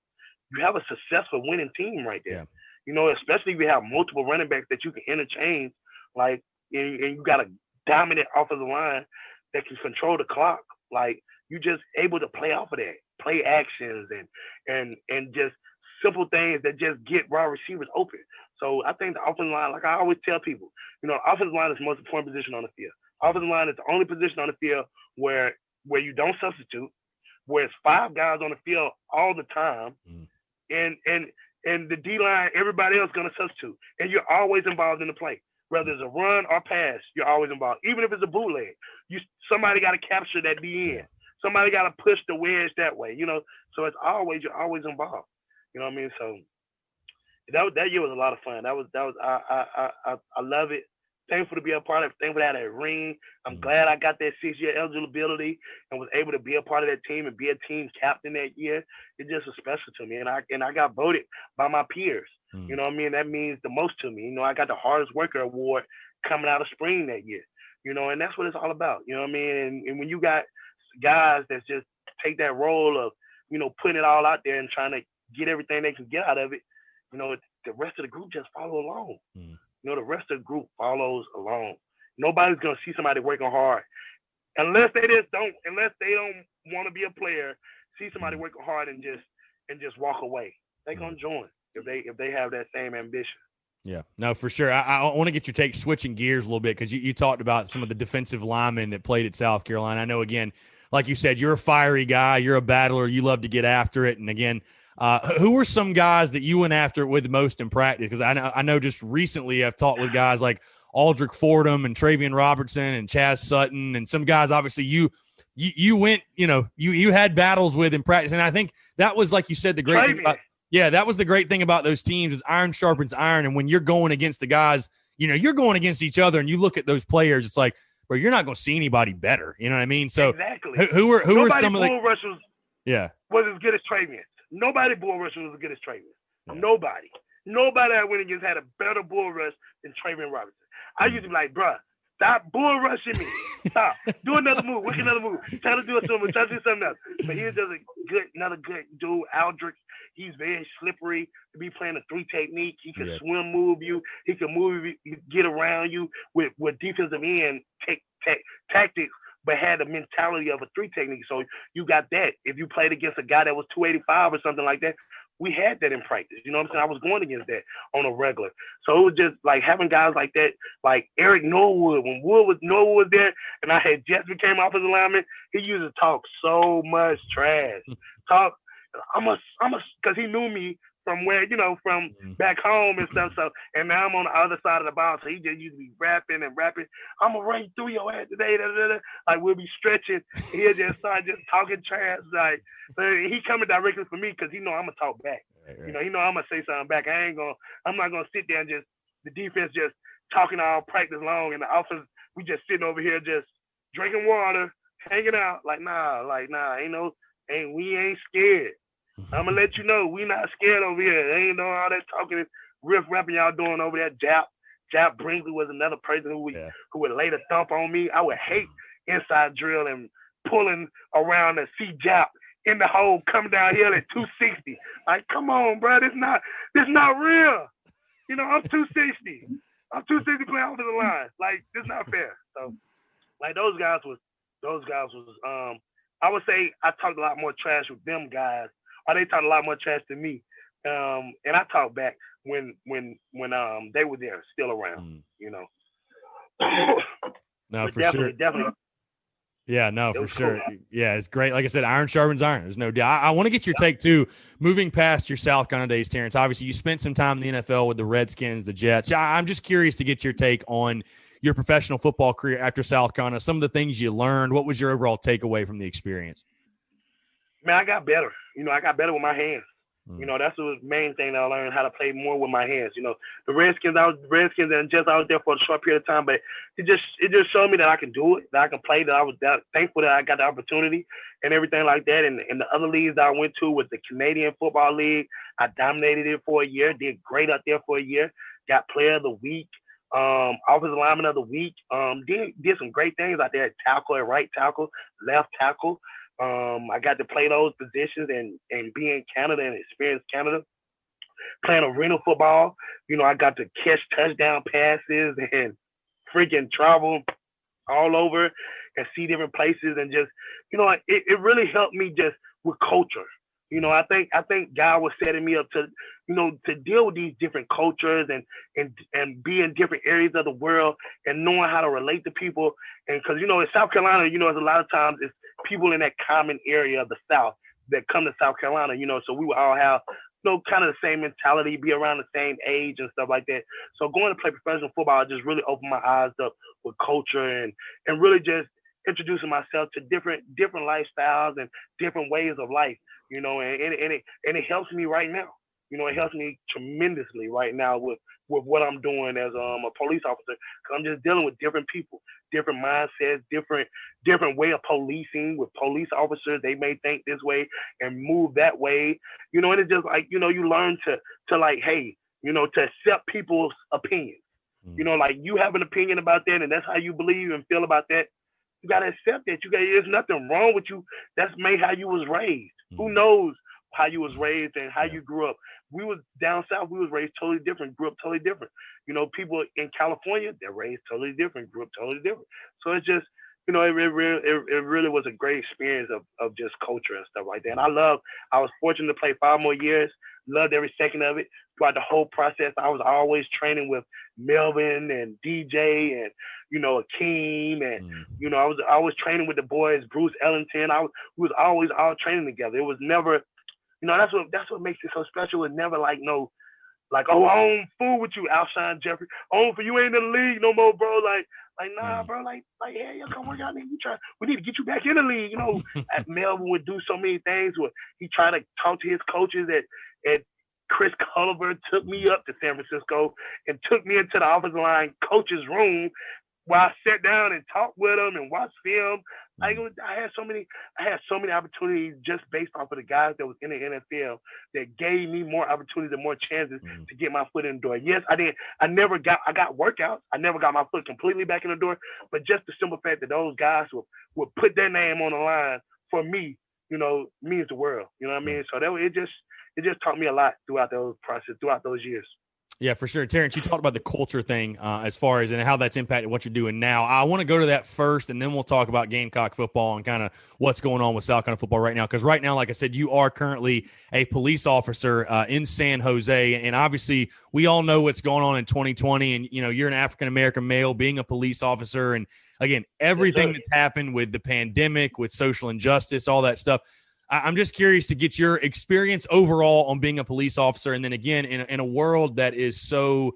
you have a successful winning team right there. Yeah. You know, especially if you have multiple running backs that you can interchange, like, and you got a dominant offensive line that can control the clock. Like, you just able to play off of that, play actions and just simple things that just get wide receivers open. So I think the offensive line, like I always tell people, you know, offensive line is the most important position on the field. Offensive line is the only position on the field where you don't substitute, where it's 5 guys on the field all the time. And the D-line, everybody else going to substitute. And you're always involved in the play. Whether it's a run or pass, you're always involved. Even if it's a bootleg, somebody got to capture that D in. Somebody got to push the wedge that way, you know. So you're always involved. You know what I mean? So that year was a lot of fun. I love it. Thankful to be a part of it. Thankful to have that ring. I'm glad I got that 6-year eligibility and was able to be a part of that team and be a team captain that year. It just was special to me. And I got voted by my peers. You know what I mean? That means the most to me. You know, I got the hardest worker award coming out of spring that year. You know, and that's what it's all about. You know what I mean? And when you got guys that just take that role of, you know, putting it all out there and trying to get everything they can get out of it, you know, the rest of the group just follow along. You know, the rest of the group follows along. Nobody's going to see somebody working hard unless they don't want to be a player, see somebody working hard and just walk away. They're gonna join if they have that same ambition. Yeah, no, for sure. I want to get your take switching gears a little bit because you talked about some of the defensive linemen that played at South Carolina. I know, again, like you said, you're a fiery guy. You're a battler. You love to get after it. And, again, who were some guys that you went after it with most in practice? Because I know just recently I've talked with guys like Aldrick Fordham and Travian Robertson and Chaz Sutton and some guys obviously you went, you had battles with in practice. And I think that was, like you said, the great thing about – yeah, that was the great thing about those teams is iron sharpens iron. And when you're going against the guys, you're going against each other and you look at those players, it's like, bro, you're not going to see anybody better. You know what I mean? So exactly. who were some of the – bull rushers was as good as Travian. Nobody bull rush was as good as Travian. Yeah. Nobody I went against had a better bull rush than Travian Robertson. I used to be like, bruh, stop bull rushing me. Stop. Do another move. Work another move. Try to do something. Try to do something else. But he's just another good dude. Aldrick, he's very slippery to be playing a 3 technique. He can swim move you. He can move you, get around you with defensive end tactics, but had the mentality of a 3 technique. So you got that. If you played against a guy that was 285 or something like that, we had that in practice. You know what I'm saying? I was going against that on a regular. So it was just like having guys like that, like Eric Norwood. When Norwood was there and I had just became offensive lineman, he used to talk so much trash. Because he knew me from where, from back home and stuff. So, and now I'm on the other side of the ball. So he just used to be rapping. I'm going to run through your ass today. Like, we'll be stretching. He'll just start just talking trash. Like, he coming directly for me because he know I'm going to talk back. Right. He know I'm going to say something back. I'm not going to sit there and the defense just talking all practice long and the offense, we just sitting over here just drinking water, hanging out. Like, nah, we ain't scared. I'm going to let you know, we not scared over here. They ain't know all that talking and riff-rapping y'all doing over there. Jap Brinkley was another person who would lay the thump on me. I would hate inside drill and pulling around to see Jap in the hole coming downhill at 260. Like, come on, bro. This not real. I'm 260. I'm 260 playing offensive line. Like, this not fair. So, like, those guys was I would say I talked a lot more trash with them guys. Or they talked a lot more trash to me, and I talked back when they were there, still around, No, for sure. Definitely. Yeah, no, for sure. Cool. Yeah, it's great. Like I said, iron sharpens iron. There's no doubt. I want to get your take too. Moving past your South Carolina days, Terrence. Obviously, you spent some time in the NFL with the Redskins, the Jets. I'm just curious to get your take on your professional football career after South Carolina. Some of the things you learned. What was your overall takeaway from the experience? Man, I got better. I got better with my hands. That's the main thing that I learned, how to play more with my hands. The Redskins and just I was there for a short period of time, but it just showed me that I can do it, that I can play, that I was thankful that I got the opportunity and everything like that. And the other leagues that I went to was the Canadian Football League. I dominated it for a year, did great out there for a year, got Player of the Week, Offensive Lineman of the Week, did some great things out there at tackle, at right tackle, left tackle. I got to play those positions and be in Canada and experience Canada. Playing arena football, I got to catch touchdown passes and freaking travel all over and see different places and just, it really helped me just with culture. I think God was setting me up to, to deal with these different cultures and be in different areas of the world and knowing how to relate to people. And because, in South Carolina, there's a lot of times it's people in that common area of the South that come to South Carolina, so we would all have, kind of the same mentality, be around the same age and stuff like that. So going to play professional football just really opened my eyes up with culture and really just introducing myself to different lifestyles and different ways of life, and it helps me right now. It helps me tremendously right now with what I'm doing as a police officer. Cause I'm just dealing with different people, different mindsets, different way of policing with police officers. They may think this way and move that way, and it's just like, you learn to like, hey, to accept people's opinions. Like you have an opinion about that and that's how you believe and feel about that. You got to accept that. There's nothing wrong with you. That's maybe how you was raised. Who knows how you was raised and how you grew up. We was down south, we was raised totally different, grew up totally different. People in California, they're raised totally different, grew up totally different. So it's just, it really was a great experience of just culture and stuff like that. And I was fortunate to play 5 more years, loved every second of it. Throughout the whole process, I was always training with Melvin and DJ and, Akeem. And, I was always training with the boys, Bruce Ellington. We was always all training together. It was never, that's what makes it so special. It was never like, no, like, oh, I don't fool with you, Alshon Jeffrey. Oh, for you ain't in the league no more, bro. Like, nah, bro. Like, hey, come work out, nigga. We need to get you back in the league. Melvin would do so many things. He tried to talk to his coaches at Chris Culliver took me up to San Francisco and took me into the offensive line coach's room where I sat down and talked with him and watched film. I had so many opportunities just based off of the guys that was in the NFL that gave me more opportunities and more chances to get my foot in the door. Yes, I did. I got workouts. I never got my foot completely back in the door, but just the simple fact that those guys would put their name on the line for me, means the world. You know what I mean? So it just taught me a lot throughout those years. Yeah, for sure. Terrence, you talked about the culture thing as far as and how that's impacted what you're doing now. I want to go to that first, and then we'll talk about Gamecock football and kind of what's going on with South Carolina football right now. Because right now, like I said, you are currently a police officer in San Jose. And obviously, we all know what's going on in 2020. And, you're an African-American male being a police officer. And, again, everything that's happened with the pandemic, with social injustice, all that stuff. I'm just curious to get your experience overall on being a police officer. And then again, in a world that is so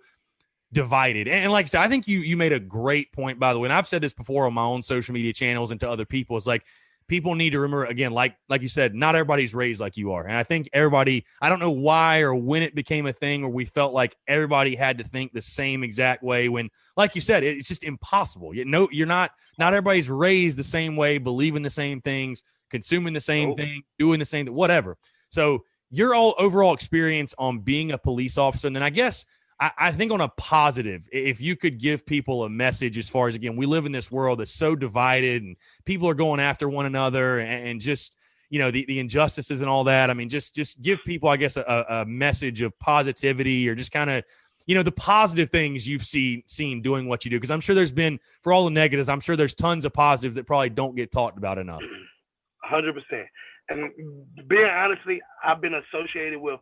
divided. And like I said, I think you made a great point, by the way. And I've said this before on my own social media channels and to other people. It's like people need to remember, again, like you said, not everybody's raised like you are. And I think everybody, I don't know why or when it became a thing where we felt like everybody had to think the same exact way when, like you said, it's just impossible. You're not everybody's raised the same way, believing the same things, consuming the same thing, doing the same thing, whatever. So your overall experience on being a police officer, and then I guess I think on a positive, if you could give people a message as far as, again, we live in this world that's so divided and people are going after one another and just, the injustices and all that. I mean, just give people, I guess, a message of positivity or just kind of, the positive things you've seen doing what you do. Because I'm sure there's been, for all the negatives, I'm sure there's tons of positives that probably don't get talked about enough. 100%. And being honestly, I've been associated with,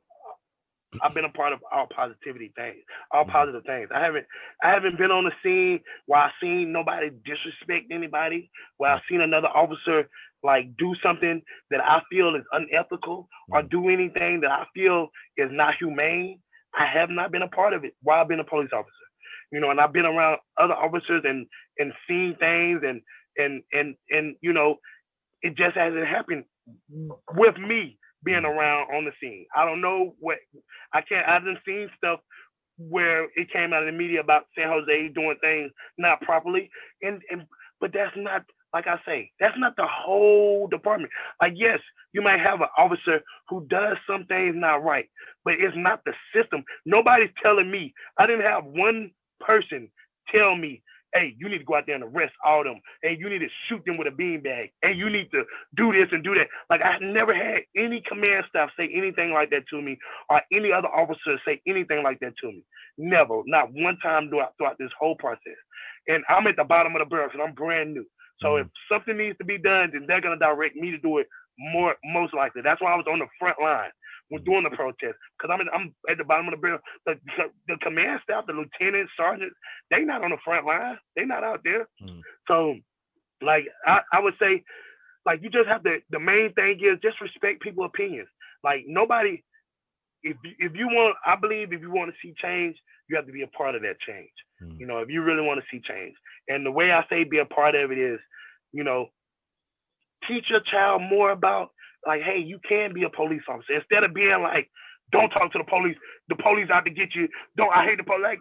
I've been a part of all positivity things, all positive things. I haven't been on the scene where I've seen nobody disrespect anybody, where I've seen another officer like do something that I feel is unethical or do anything that I feel is not humane. I have not been a part of it while I've been a police officer. And I've been around other officers and seen things and it just hasn't happened with me being around on the scene. I don't know I haven't seen stuff where it came out of the media about San Jose doing things not properly. But that's not, like I say, that's not the whole department. Like, yes, you might have an officer who does some things not right, but it's not the system. Nobody's telling me. I didn't have one person tell me, hey, you need to go out there and arrest all them. Hey, you need to shoot them with a beanbag. Hey, you need to do this and do that. Like, I never had any command staff say anything like that to me or any other officer say anything like that to me. Never. Not one time throughout this whole process. And I'm at the bottom of the barrel because I'm brand new. So if something needs to be done, then they're going to direct me to do it most likely. That's why I was on the front line when doing the protest, because I'm at the bottom of the barrel. The command staff, the lieutenants, sergeants, they not on the front line. They not out there. So, like, I would say, like, you just have to, the main thing is just respect people's opinions. Like, nobody, if you want, I believe if you want to see change, you have to be a part of that change. If you really want to see change. And the way I say be a part of it is, teach your child more about, like, hey, you can be a police officer. Instead of being like, don't talk to the police out to get you. I hate the police, like,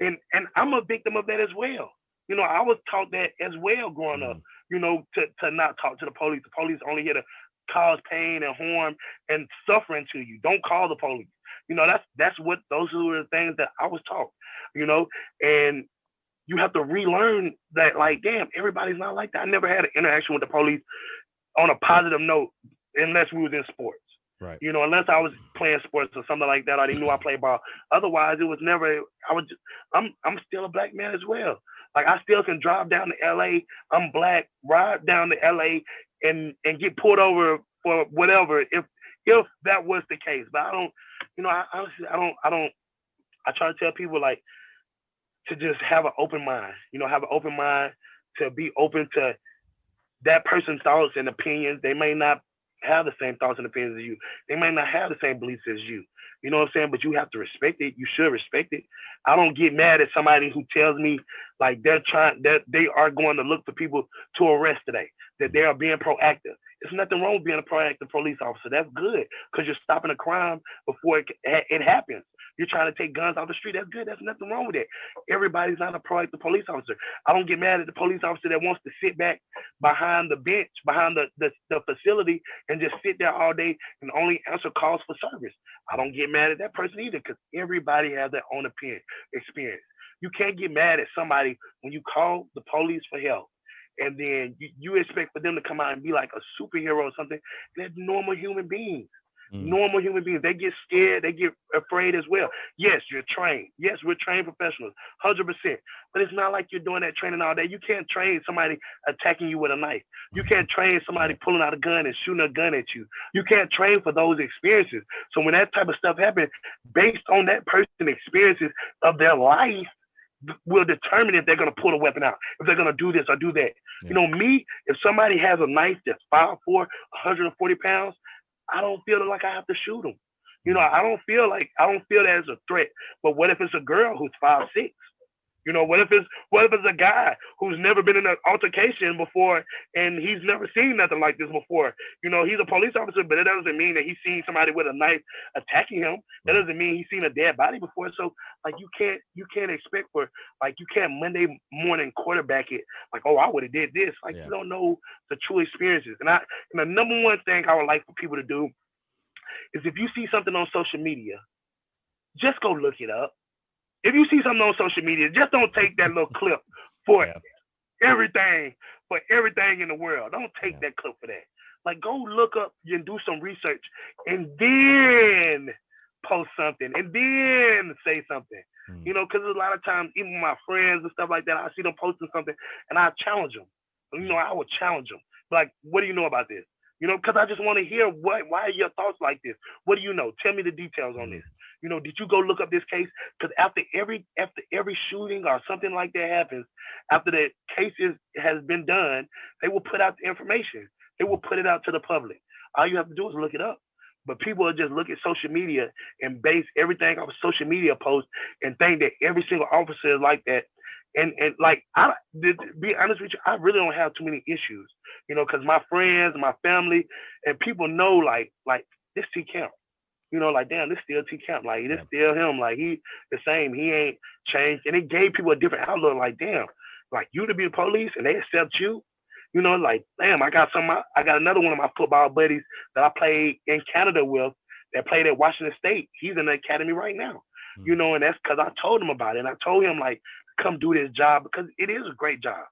and I'm a victim of that as well. I was taught that as well growing up, to not talk to the police. The police only here to cause pain and harm and suffering to you. Don't call the police. That's what, those are the things that I was taught, and you have to relearn that, like, damn, everybody's not like that. I never had an interaction with the police on a positive note unless we was in sports. Right. Unless I was playing sports or something like that, or they knew I played ball. Otherwise, it was never, I'm still a black man as well. Like, I still can drive down to LA. I'm black, ride down to LA and get pulled over for whatever if that was the case. But I don't, honestly, I try to tell people, like, to just have an open mind, have an open mind, to be open to that person's thoughts and opinions. They may not have the same thoughts and opinions as you. They may not have the same beliefs as you. You know what I'm saying? But you have to respect it. You should respect it. I don't get mad at somebody who tells me, like, they are going to look for people to arrest today, that they are being proactive. There's nothing wrong with being a proactive police officer. That's good, because you're stopping a crime before it happens. You're trying to take guns off the street. That's good. There's nothing wrong with it. Everybody's not a proactive police officer. I don't get mad at the police officer that wants to sit back behind the bench, behind the facility, and just sit there all day and only answer calls for service. I don't get mad at that person either, because everybody has their own experience. You can't get mad at somebody when you call the police for help, and then you expect for them to come out and be like a superhero or something. They're normal human beings. Normal human beings. They get scared. They get afraid as well. Yes, you're trained. Yes, we're trained professionals, 100%. But it's not like you're doing that training all day. You can't train somebody attacking you with a knife. You can't train somebody pulling out a gun and shooting a gun at you. You can't train for those experiences. So when that type of stuff happens, based on that person's experiences of their life, will determine if they're going to pull a weapon out, if they're going to do this or do that. Yeah. Me, if somebody has a knife that's 5'4", 140 pounds, I don't feel like I have to shoot them. I don't feel that as a threat. But what if it's a girl who's 5'6"? What if it's a guy who's never been in an altercation before and he's never seen nothing like this before? He's a police officer, but it doesn't mean that he's seen somebody with a knife attacking him. That doesn't mean he's seen a dead body before. So, like, you can't expect for, like, you can't Monday morning quarterback it like, oh, I would have did this. Like, you don't know the true experiences. And the number one thing I would like for people to do is, if you see something on social media, just go look it up. If you see something on social media, just don't take that little clip for everything in the world. Don't take that clip for that. Like, go look up and do some research and then post something and then say something. Because a lot of times, even my friends and stuff like that, I see them posting something and I challenge them. I would challenge them. Like, what do you know about this? Because I just want to hear why are your thoughts like this? What do you know? Tell me the details on this. Did you go look up this case? Because after every shooting or something like that happens, after the case has been done, they will put out the information. They will put it out to the public. All you have to do is look it up. But people will just look at social media and base everything off of social media posts and think that every single officer is like that. And like, to be honest with you, I really don't have too many issues, because my friends, my family, and people know, like this T Campb. Like, damn, this still T Campb. Like, this still him. Like, he the same. He ain't changed. And it gave people a different outlook. Like, damn, like, you to be the police and they accept you. Like, damn, I got another one of my football buddies that I played in Canada with that played at Washington State. He's in the academy right now. And that's because I told him about it. And I told him, like, come do this job, because it is a great job.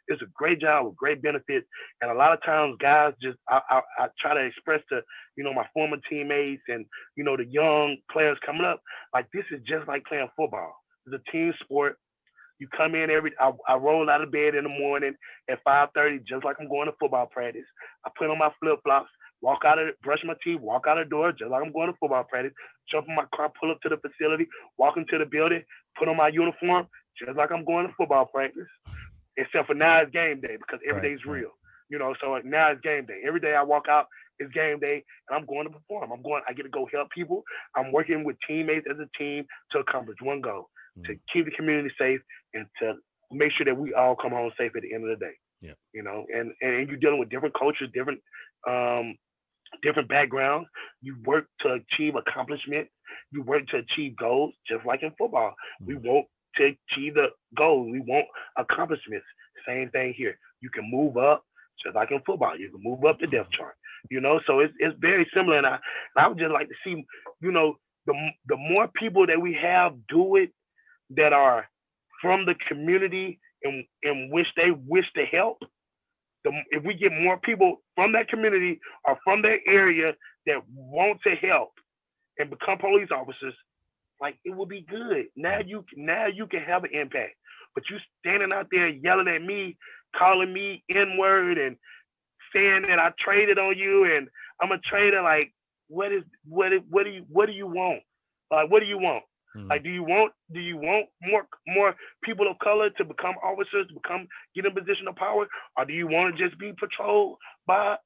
It's a great job with great benefits. And a lot of times guys just, I try to express to, my former teammates and, the young players coming up, like, this is just like playing football. It's a team sport. You come in I roll out of bed in the morning at 5:30, just like I'm going to football practice. I put on my flip-flops, brush my teeth, walk out the door, just like I'm going to football practice, jump in my car, pull up to the facility, walk into the building, put on my uniform, just like I'm going to football practice. Except for now it's game day, because every day's real. So now it's game day. Every day I walk out, it's game day, and I'm going to perform. I get to go help people. I'm working with teammates as a team to accomplish one goal, to keep the community safe and to make sure that we all come home safe at the end of the day. Yeah. And you're dealing with different cultures, different backgrounds. You work to achieve accomplishment. You work to achieve goals, just like in football. We want to achieve the goals. We want accomplishments. Same thing here. You can move up, just like in football. You can move up the depth chart. So it's very similar. And I would just like to see, the more people that we have do it that are from the community in which they wish to help, if we get more people from that community or from that area that want to help and become police officers, like, it will be good. Now you can have an impact. But you standing out there yelling at me, calling me N-word and saying that I traded on you and I'm a traitor. Like, what do you want? Like, what do you want? Like, do you want more people of color to become officers, get in a position of power, or do you want to just be patrolled by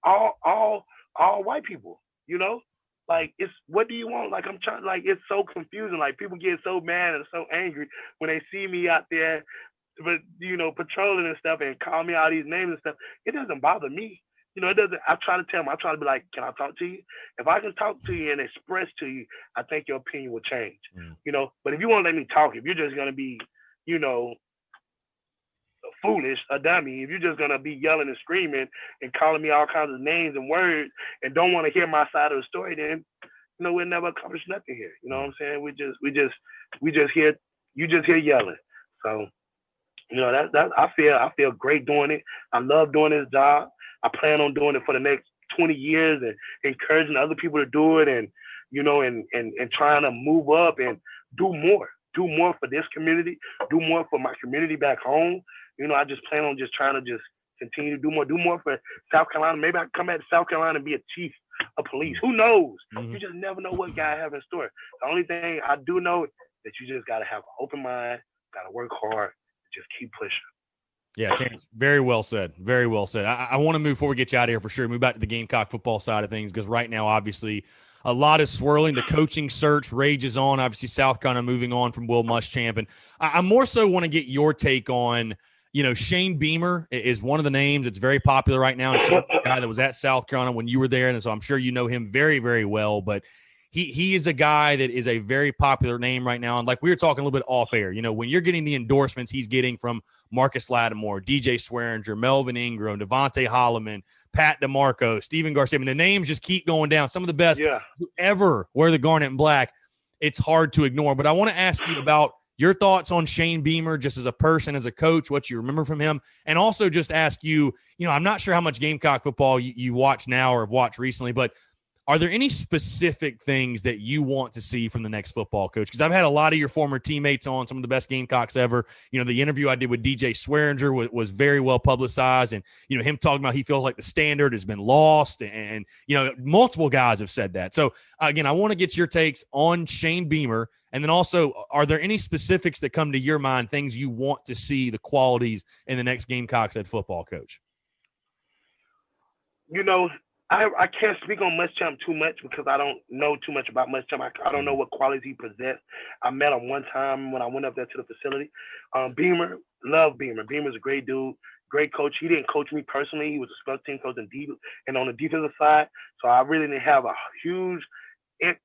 all white people? You know, like, it's, what do you want? Like, I'm trying, like, it's so confusing. Like, people get so mad and so angry when they see me out there, but, you know, patrolling and stuff and call me all these names and stuff. It doesn't bother me. You know, it doesn't. I try to tell them. I try to be like, can I talk to you? If I can talk to you and express to you, I think your opinion will change. You know, but if you won't let me talk, if you're just gonna be, you know, foolish, a dummy, if you're just gonna be yelling and screaming and calling me all kinds of names and words and don't want to hear my side of the story, then, you know, we'll never accomplish nothing here. You know what I'm saying? We just hear, you just hear yelling. So, you know, that I feel great doing it. I love doing this job. I plan on doing it for the next 20 years and encouraging other people to do it, and, you know, and trying to move up and do more for this community, do more for my community back home. You know, I just plan on just trying to just continue to do more for South Carolina. Maybe I can come back to South Carolina and be a chief of police. Who knows? You just never know what God have in store. The only thing I do know is that you just got to have an open mind, got to work hard, just keep pushing. Yeah, Terrence, very well said. Very well said. I want to move before we get you out of here for sure. Move back to the Gamecock football side of things, because right now, obviously, a lot is swirling. The coaching search rages on. Obviously, South Carolina moving on from Will Muschamp. And I more so want to get your take on, you know, Shane Beamer is one of the names that's very popular right now. And Shane's the guy that was at South Carolina when you were there. And so I'm sure you know him very, very well. But he is a guy that is a very popular name right now. And like we were talking a little bit off air, you know, when you're getting the endorsements he's getting from Marcus Lattimore, DJ Swearinger, Melvin Ingram, Devontae Holloman, Pat DeMarco, Steven Garcia. I mean, the names just keep going down. Some of the best who ever wear the garnet and black. It's hard to ignore. But I want to ask you about your thoughts on Shane Beamer, just as a person, as a coach, what you remember from him. And also just ask you, you know, I'm not sure how much Gamecock football you watch now or have watched recently, but are there any specific things that you want to see from the next football coach? Because I've had a lot of your former teammates on, some of the best Gamecocks ever. You know, the interview I did with DJ Swearinger was very well publicized. And, you know, him talking about he feels like the standard has been lost. And, you know, multiple guys have said that. So, again, I want to get your takes on Shane Beamer. And then also, are there any specifics that come to your mind, things you want to see, the qualities in the next Gamecocks head football coach? You know, I can't speak on Muschamp too much because I don't know too much about Muschamp. I don't know what qualities he possessed. I met him one time when I went up there to the facility. Beamer, love Beamer. Beamer's a great dude, great coach. He didn't coach me personally. He was a special team coach and on the defensive side. So I really didn't have a huge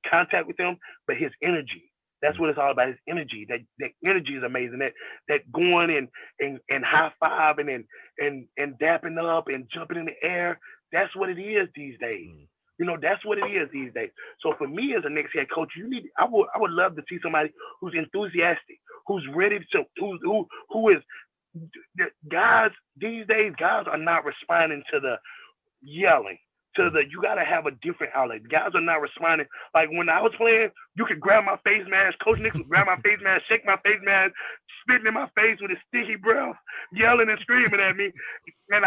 contact with him, but his energy. That's what it's all about. His energy. That energy is amazing. That going and high fiving and dapping up and jumping in the air. That's what it is these days. You know, that's what it is these days. So for me as a next head coach, I would love to see somebody who's enthusiastic, who's ready to, who is guys these days. Guys are not responding to the yelling. You got to have a different outlet. Guys are not responding. Like when I was playing, you could grab my face mask. Coach Nix would grab my face mask, shake my face mask, spitting in my face with his sticky breath, yelling and screaming at me. And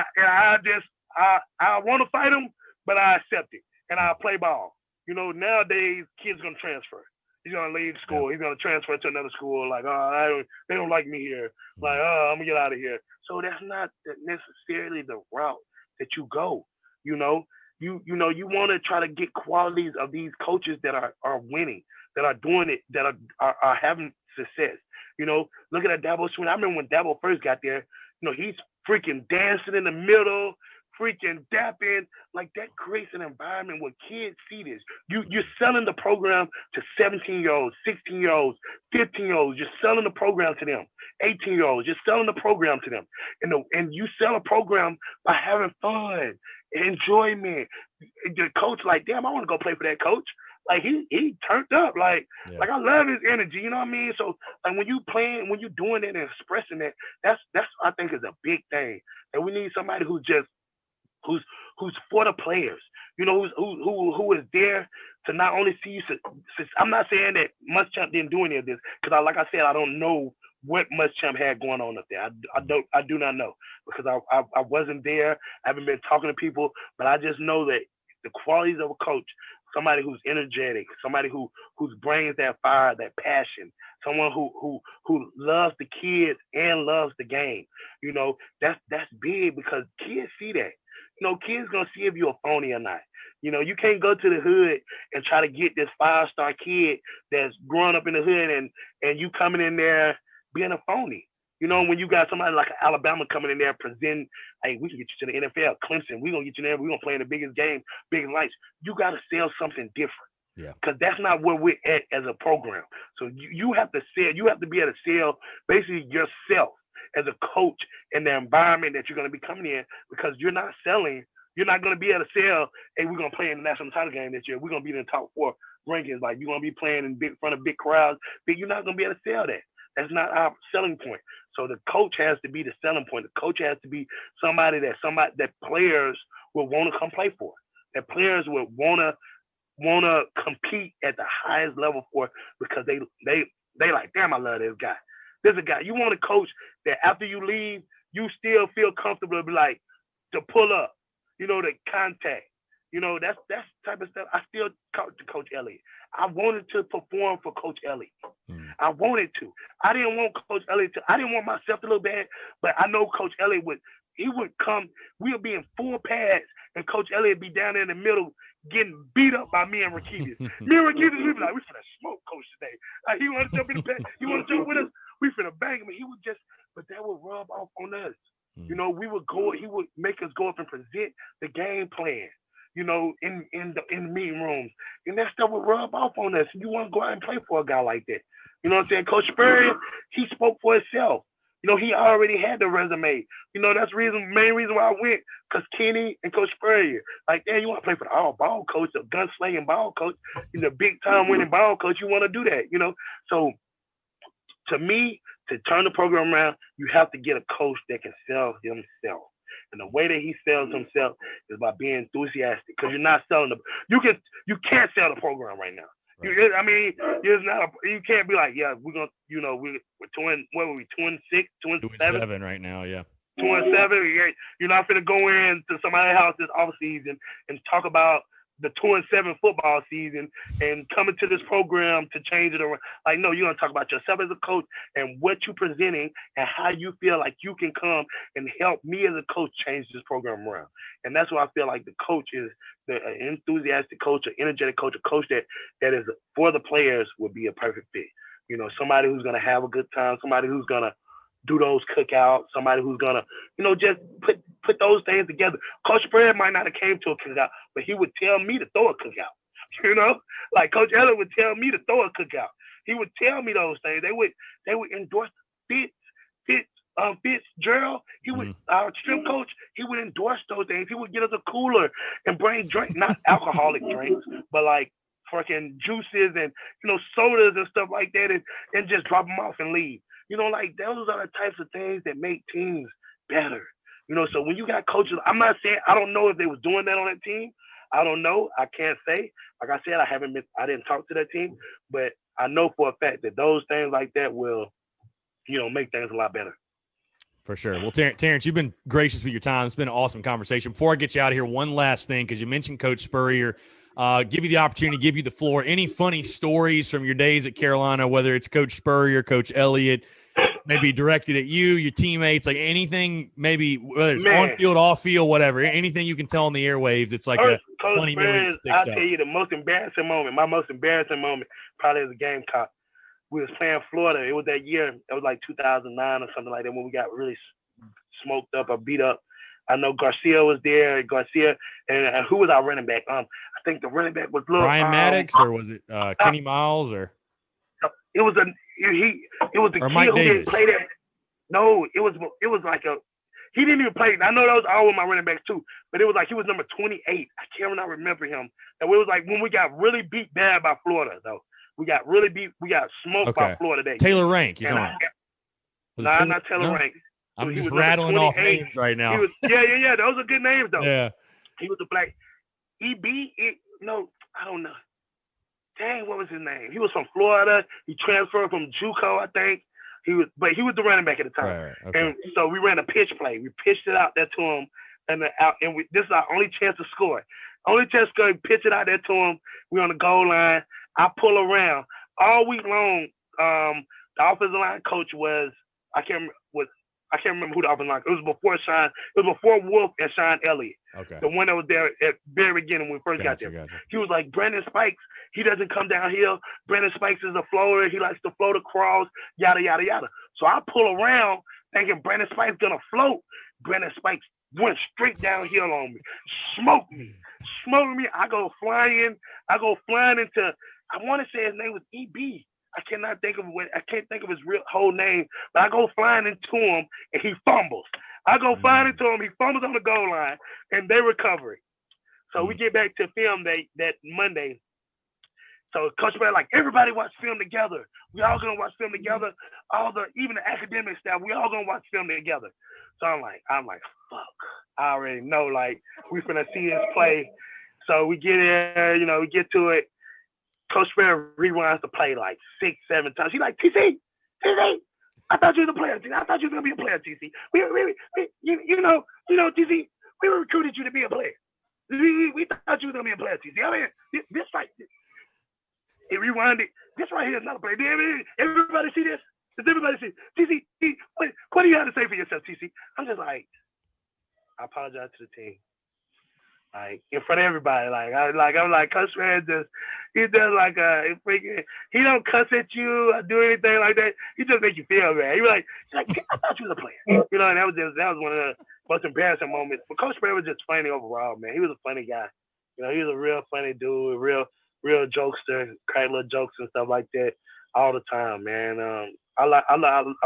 I want to fight him, but I accept it. And I play ball. You know, nowadays, kids going to transfer. He's going to leave school. He's going to transfer to another school. Like, they don't like me here. Like, I'm going to get out of here. So that's not necessarily the route that you go. You know, you want to try to get qualities of these coaches that are winning, that are doing it, that are having success. You know, look at that Dabo Swinney. I remember when Dabo first got there, you know, he's freaking dancing in the middle, freaking dapping. Like, that creates an environment where kids see this. You're selling the program to 17-year-olds, 16-year-olds, 15-year-olds. You're selling the program to them. 18-year-olds. You're selling the program to them. And you sell a program by having fun, enjoyment. The coach, like, damn, I want to go play for that coach. Like, he turned up. Like I love his energy. You know what I mean? So, like, when you playing, when you doing it and expressing that, that's I think is a big thing. And we need somebody who's for the players. You know, who is there to not only see you. I'm not saying that Muschamp didn't do any of this because, like I said, I don't know what Muschamp had going on up there. I do not know, because I wasn't there. I haven't been talking to people, but I just know that the qualities of a coach, somebody who's energetic, somebody whose brains that fire, that passion, someone who loves the kids and loves the game. You know, that's big, because kids see that. You know, kids gonna see if you're a phony or not. You know, you can't go to the hood and try to get this 5-star kid that's growing up in the hood and you coming in there being a phony. You know, when you got somebody like Alabama coming in there presenting, hey, we can get you to the NFL, Clemson, we're going to get you there, we're going to play in the biggest game, biggest lights. You got to sell something different. Yeah. Because that's not where we're at as a program. So you have to sell, you have to be able to sell basically yourself as a coach in the environment that you're going to be coming in, because you're not selling. You're not going to be able to sell, hey, we're going to play in the national title game this year. We're going to be in the top 4 rankings. Like, you're going to be playing in front of big crowds. But you're not going to be able to sell that. That's not our selling point. So the coach has to be the selling point. The coach has to be somebody that players will want to come play for, that players will want to compete at the highest level for, because they like, damn, I love this guy. There's a guy. You want a coach that after you leave, you still feel comfortable to be like, to pull up, you know, the contact. You know, that's type of stuff. I still talk to Coach Elliott. I wanted to perform for Coach Elliott. I wanted to. I didn't want Coach Elliott I didn't want myself to look bad, but I know Coach Elliott would come, we would be in full pads, and Coach Elliott be down there in the middle getting beat up by me and Rakitis. Me and Rakitis, we'd be like, we finna smoke Coach today. Like, he want to jump in the pad, he want to jump with us, we finna bang him. And he would just, but that would rub off on us. You know, he would make us go up and present the game plan, you know, in the meeting rooms. And that stuff would rub off on us. You want to go out and play for a guy like that. You know what I'm saying? Coach Spurrier, he spoke for himself. You know, he already had the resume. You know, that's main reason why I went, because Kenny and Coach Spurrier. Like, damn, you want to play for the all-ball coach, the gunslinging ball coach, the big-time winning ball coach, you want to do that, you know? So, to me, to turn the program around, you have to get a coach that can sell himself. And the way that he sells himself is by being enthusiastic, because you're not selling you can't sell the program right now. Right. I mean, you can't be like, yeah, we're gonna, you know, we're 2-6, 2-7 right now, yeah. 2-7. You're not gonna go into somebody's house this off season and talk about the 2-7 football season and coming to this program to change it around. Like, no, you're gonna talk about yourself as a coach and what you're presenting and how you feel like you can come and help me as a coach change this program around. And that's why I feel like the coach is the enthusiastic coach, an energetic coach, a coach that is for the players would be a perfect fit. You know, somebody who's gonna have a good time, somebody who's gonna do those cookouts, somebody who's gonna, you know, just put those things together. Coach Spurrier might not have came to a cookout, but he would tell me to throw a cookout. You know, like Coach Elliott would tell me to throw a cookout. He would tell me those things. They would endorse Fitzgerald. He would, our strength coach, he would endorse those things. He would get us a cooler and bring drink, not alcoholic drinks, but like fucking juices and, you know, sodas and stuff like that, and just drop them off and leave. You know, like, those are the types of things that make teams better. You know, so when you got coaches, I'm not saying, I don't know if they was doing that on that team. I don't know. I can't say. Like I said, I didn't talk to that team, but I know for a fact that those things like that will, you know, make things a lot better. For sure. Well, Terrence, you've been gracious with your time. It's been an awesome conversation. Before I get you out of here, one last thing, because you mentioned Coach Spurrier. Give you the opportunity, give you the floor. Any funny stories from your days at Carolina, whether it's Coach Spurrier, Coach Elliott, maybe directed at you, your teammates, like anything, maybe whether it's on field, off field, whatever, anything you can tell on the airwaves. It's like a funny memory. I'll tell you my most embarrassing moment probably as a Gamecock. We was playing Florida. It was that year. It was like 2009 or something like that when we got really smoked up or beat up. I know Garcia was there. And who was our running back? I think the running back was Brian Maddox, or was it Kenny Miles, or it was the kid Mike who Davis. didn't play that. No, it was like he didn't even play. I know that was all of my running backs too, but it was like he was number 28. I cannot remember him. And it was like when we got really beat bad by Florida though. We got smoked by Florida that Taylor year. Rank, you're talking about. Nah, not Taylor Rank. I'm just rattling off names right now. Yeah. Those are good names though. Yeah. He was a black I don't know. Dang, what was his name? He was from Florida. He transferred from JUCO, I think. He was the running back at the time. Right. Okay. And so we ran a pitch play. We pitched it out there to him, and this is our only chance to score. Only chance to score. Pitch it out there to him. We on the goal line. I pull around all week long. The offensive line coach was I can't remember who the offensive line. It was before Sean. It was before Wolf and Sean Elliott. Okay. The one that was there at the very beginning when we first got there. Gotcha. He was like, Brandon Spikes, he doesn't come downhill. Brandon Spikes is a floater. He likes to float across, yada, yada, yada. So I pull around thinking Brandon Spikes going to float. Brandon Spikes went straight downhill on me. Smoked me. I go flying into, I want to say his name was E.B. I can't think of his whole name, but I go flying into him and he fumbles. I go flying into him, he fumbles on the goal line, and they recover it. So we get back to film that Monday. So Coach Bear like, everybody watch film together. We all gonna watch film together. Even the academic staff, we all gonna watch film together. So I'm like, fuck. I already know, like, we finna see this play. So we get there, we get to it. Coach Bear rewinds the play like 6-7 times. He's like, TC, I thought you was a player. I thought you was gonna be a player, TC. TC, we recruited you to be a player. We thought you was gonna be a player, TC. I mean, this right, it rewinded. This right here is not a play. Everybody see this? Does everybody see? TC, what do you have to say for yourself, TC? I'm just like, I apologize to the team. Like, in front of everybody, I'm like, Coach Bear he does like he don't cuss at you or do anything like that. He just make you feel bad. He's like, I thought you was a player. And that was one of the most embarrassing moments. But Coach Bear was just funny overall, man. He was a funny guy. He was a real funny dude, real jokester, crack little jokes and stuff like that all the time, man. I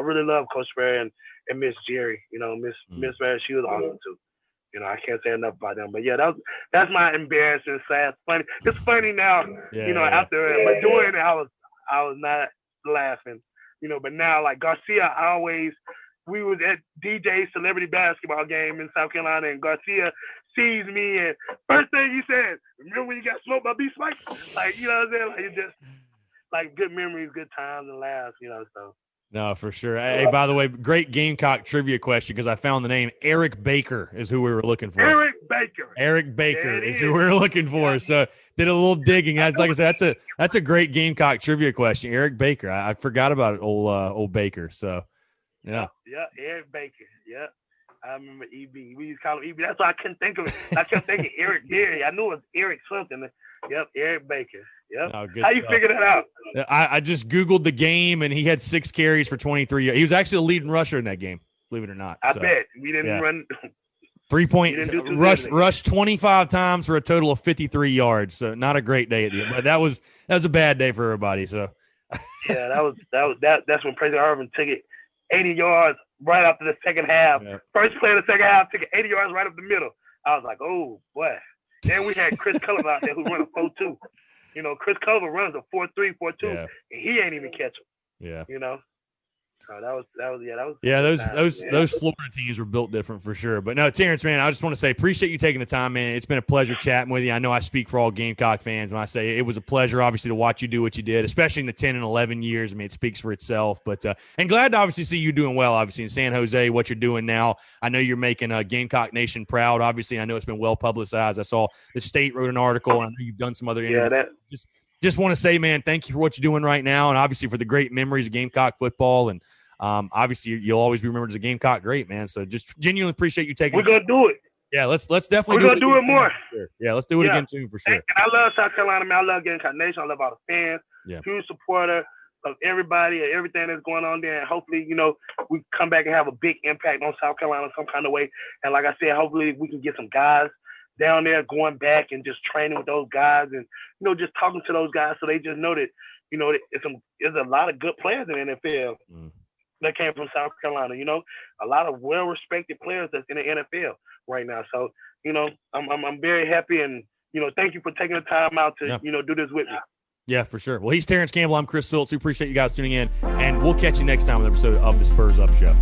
really love Coach Bear and Miss Jerry. Miss Bear, she was awesome too. I can't say enough about them. But yeah, that's my embarrassing, sad, funny. It's funny now, after it. But doing it, I was not laughing. But now, like Garcia, we was at DJ's celebrity basketball game in South Carolina, and Garcia sees me, and first thing he said, remember when you got smoked by B Spikes? Like, you know what I'm saying? Like, it's just like good memories, good times, and laughs, so. No, for sure. Hey, by the way, great Gamecock trivia question because I found the name. Eric Baker is who we were looking for. Eric Baker is who we were looking for. Yeah. So did a little digging. Like I said, that's a great Gamecock trivia question. Eric Baker. I forgot about it, old Baker. So yeah. Yeah, Eric Baker. Yeah. I remember EB. We used to call him EB. That's why I couldn't think of it. I kept thinking Eric Derry. I knew it was Eric something. Yep, Eric Baker. Yep. Oh, how you figure that out? I just Googled the game, and he had 6 carries for 23 yards. He was actually the leading rusher in that game, believe it or not. I bet. We didn't run. 3-point rush 25 times for a total of 53 yards. So not a great day at the end. But that was a bad day for everybody. So yeah, that's when President Irvin took it 80 yards right after the second half. Yeah. First play of the second half, took it 80 yards right up the middle. I was like, oh boy. Then we had Chris Culliver out there who run a 4.2. Chris Culliver runs a 4.3, 4.2, and he ain't even catch him. Yeah. So those Florida teams were built different for sure. But no, Terrence, man, I just want to say appreciate you taking the time, man. It's been a pleasure chatting with you. I know I speak for all Gamecock fans when I say it was a pleasure, obviously, to watch you do what you did, especially in the 10 and 11 years. I mean, it speaks for itself. But and glad to obviously see you doing well, obviously, in San Jose, what you're doing now. I know you're making Gamecock Nation proud, obviously. I know it's been well publicized. I saw the State wrote an article, and I know you've done some other interviews. Just want to say, man, thank you for what you're doing right now, and obviously for the great memories of Gamecock football. And obviously you'll always be remembered as a Gamecock great, man. So just genuinely appreciate you taking. We're gonna do it. Yeah, let's definitely. We're gonna do it more. Sure. Yeah, let's do it again soon for sure. And I love South Carolina, man. I love Gamecock Nation. I love all the fans. Yeah. Huge supporter of everybody and everything that's going on there. And hopefully, we come back and have a big impact on South Carolina some kind of way. And like I said, hopefully we can get some guys down there going back and just training with those guys and just talking to those guys so they just know that there's a lot of good players in the NFL. That came from South Carolina, a lot of well-respected players that's in the NFL right now. So, I'm very happy and, thank you for taking the time out to, do this with me. Yeah, for sure. Well, he's Terrence Campbell. I'm Chris Phillips. We appreciate you guys tuning in, and we'll catch you next time with an episode of the Spurs Up Show.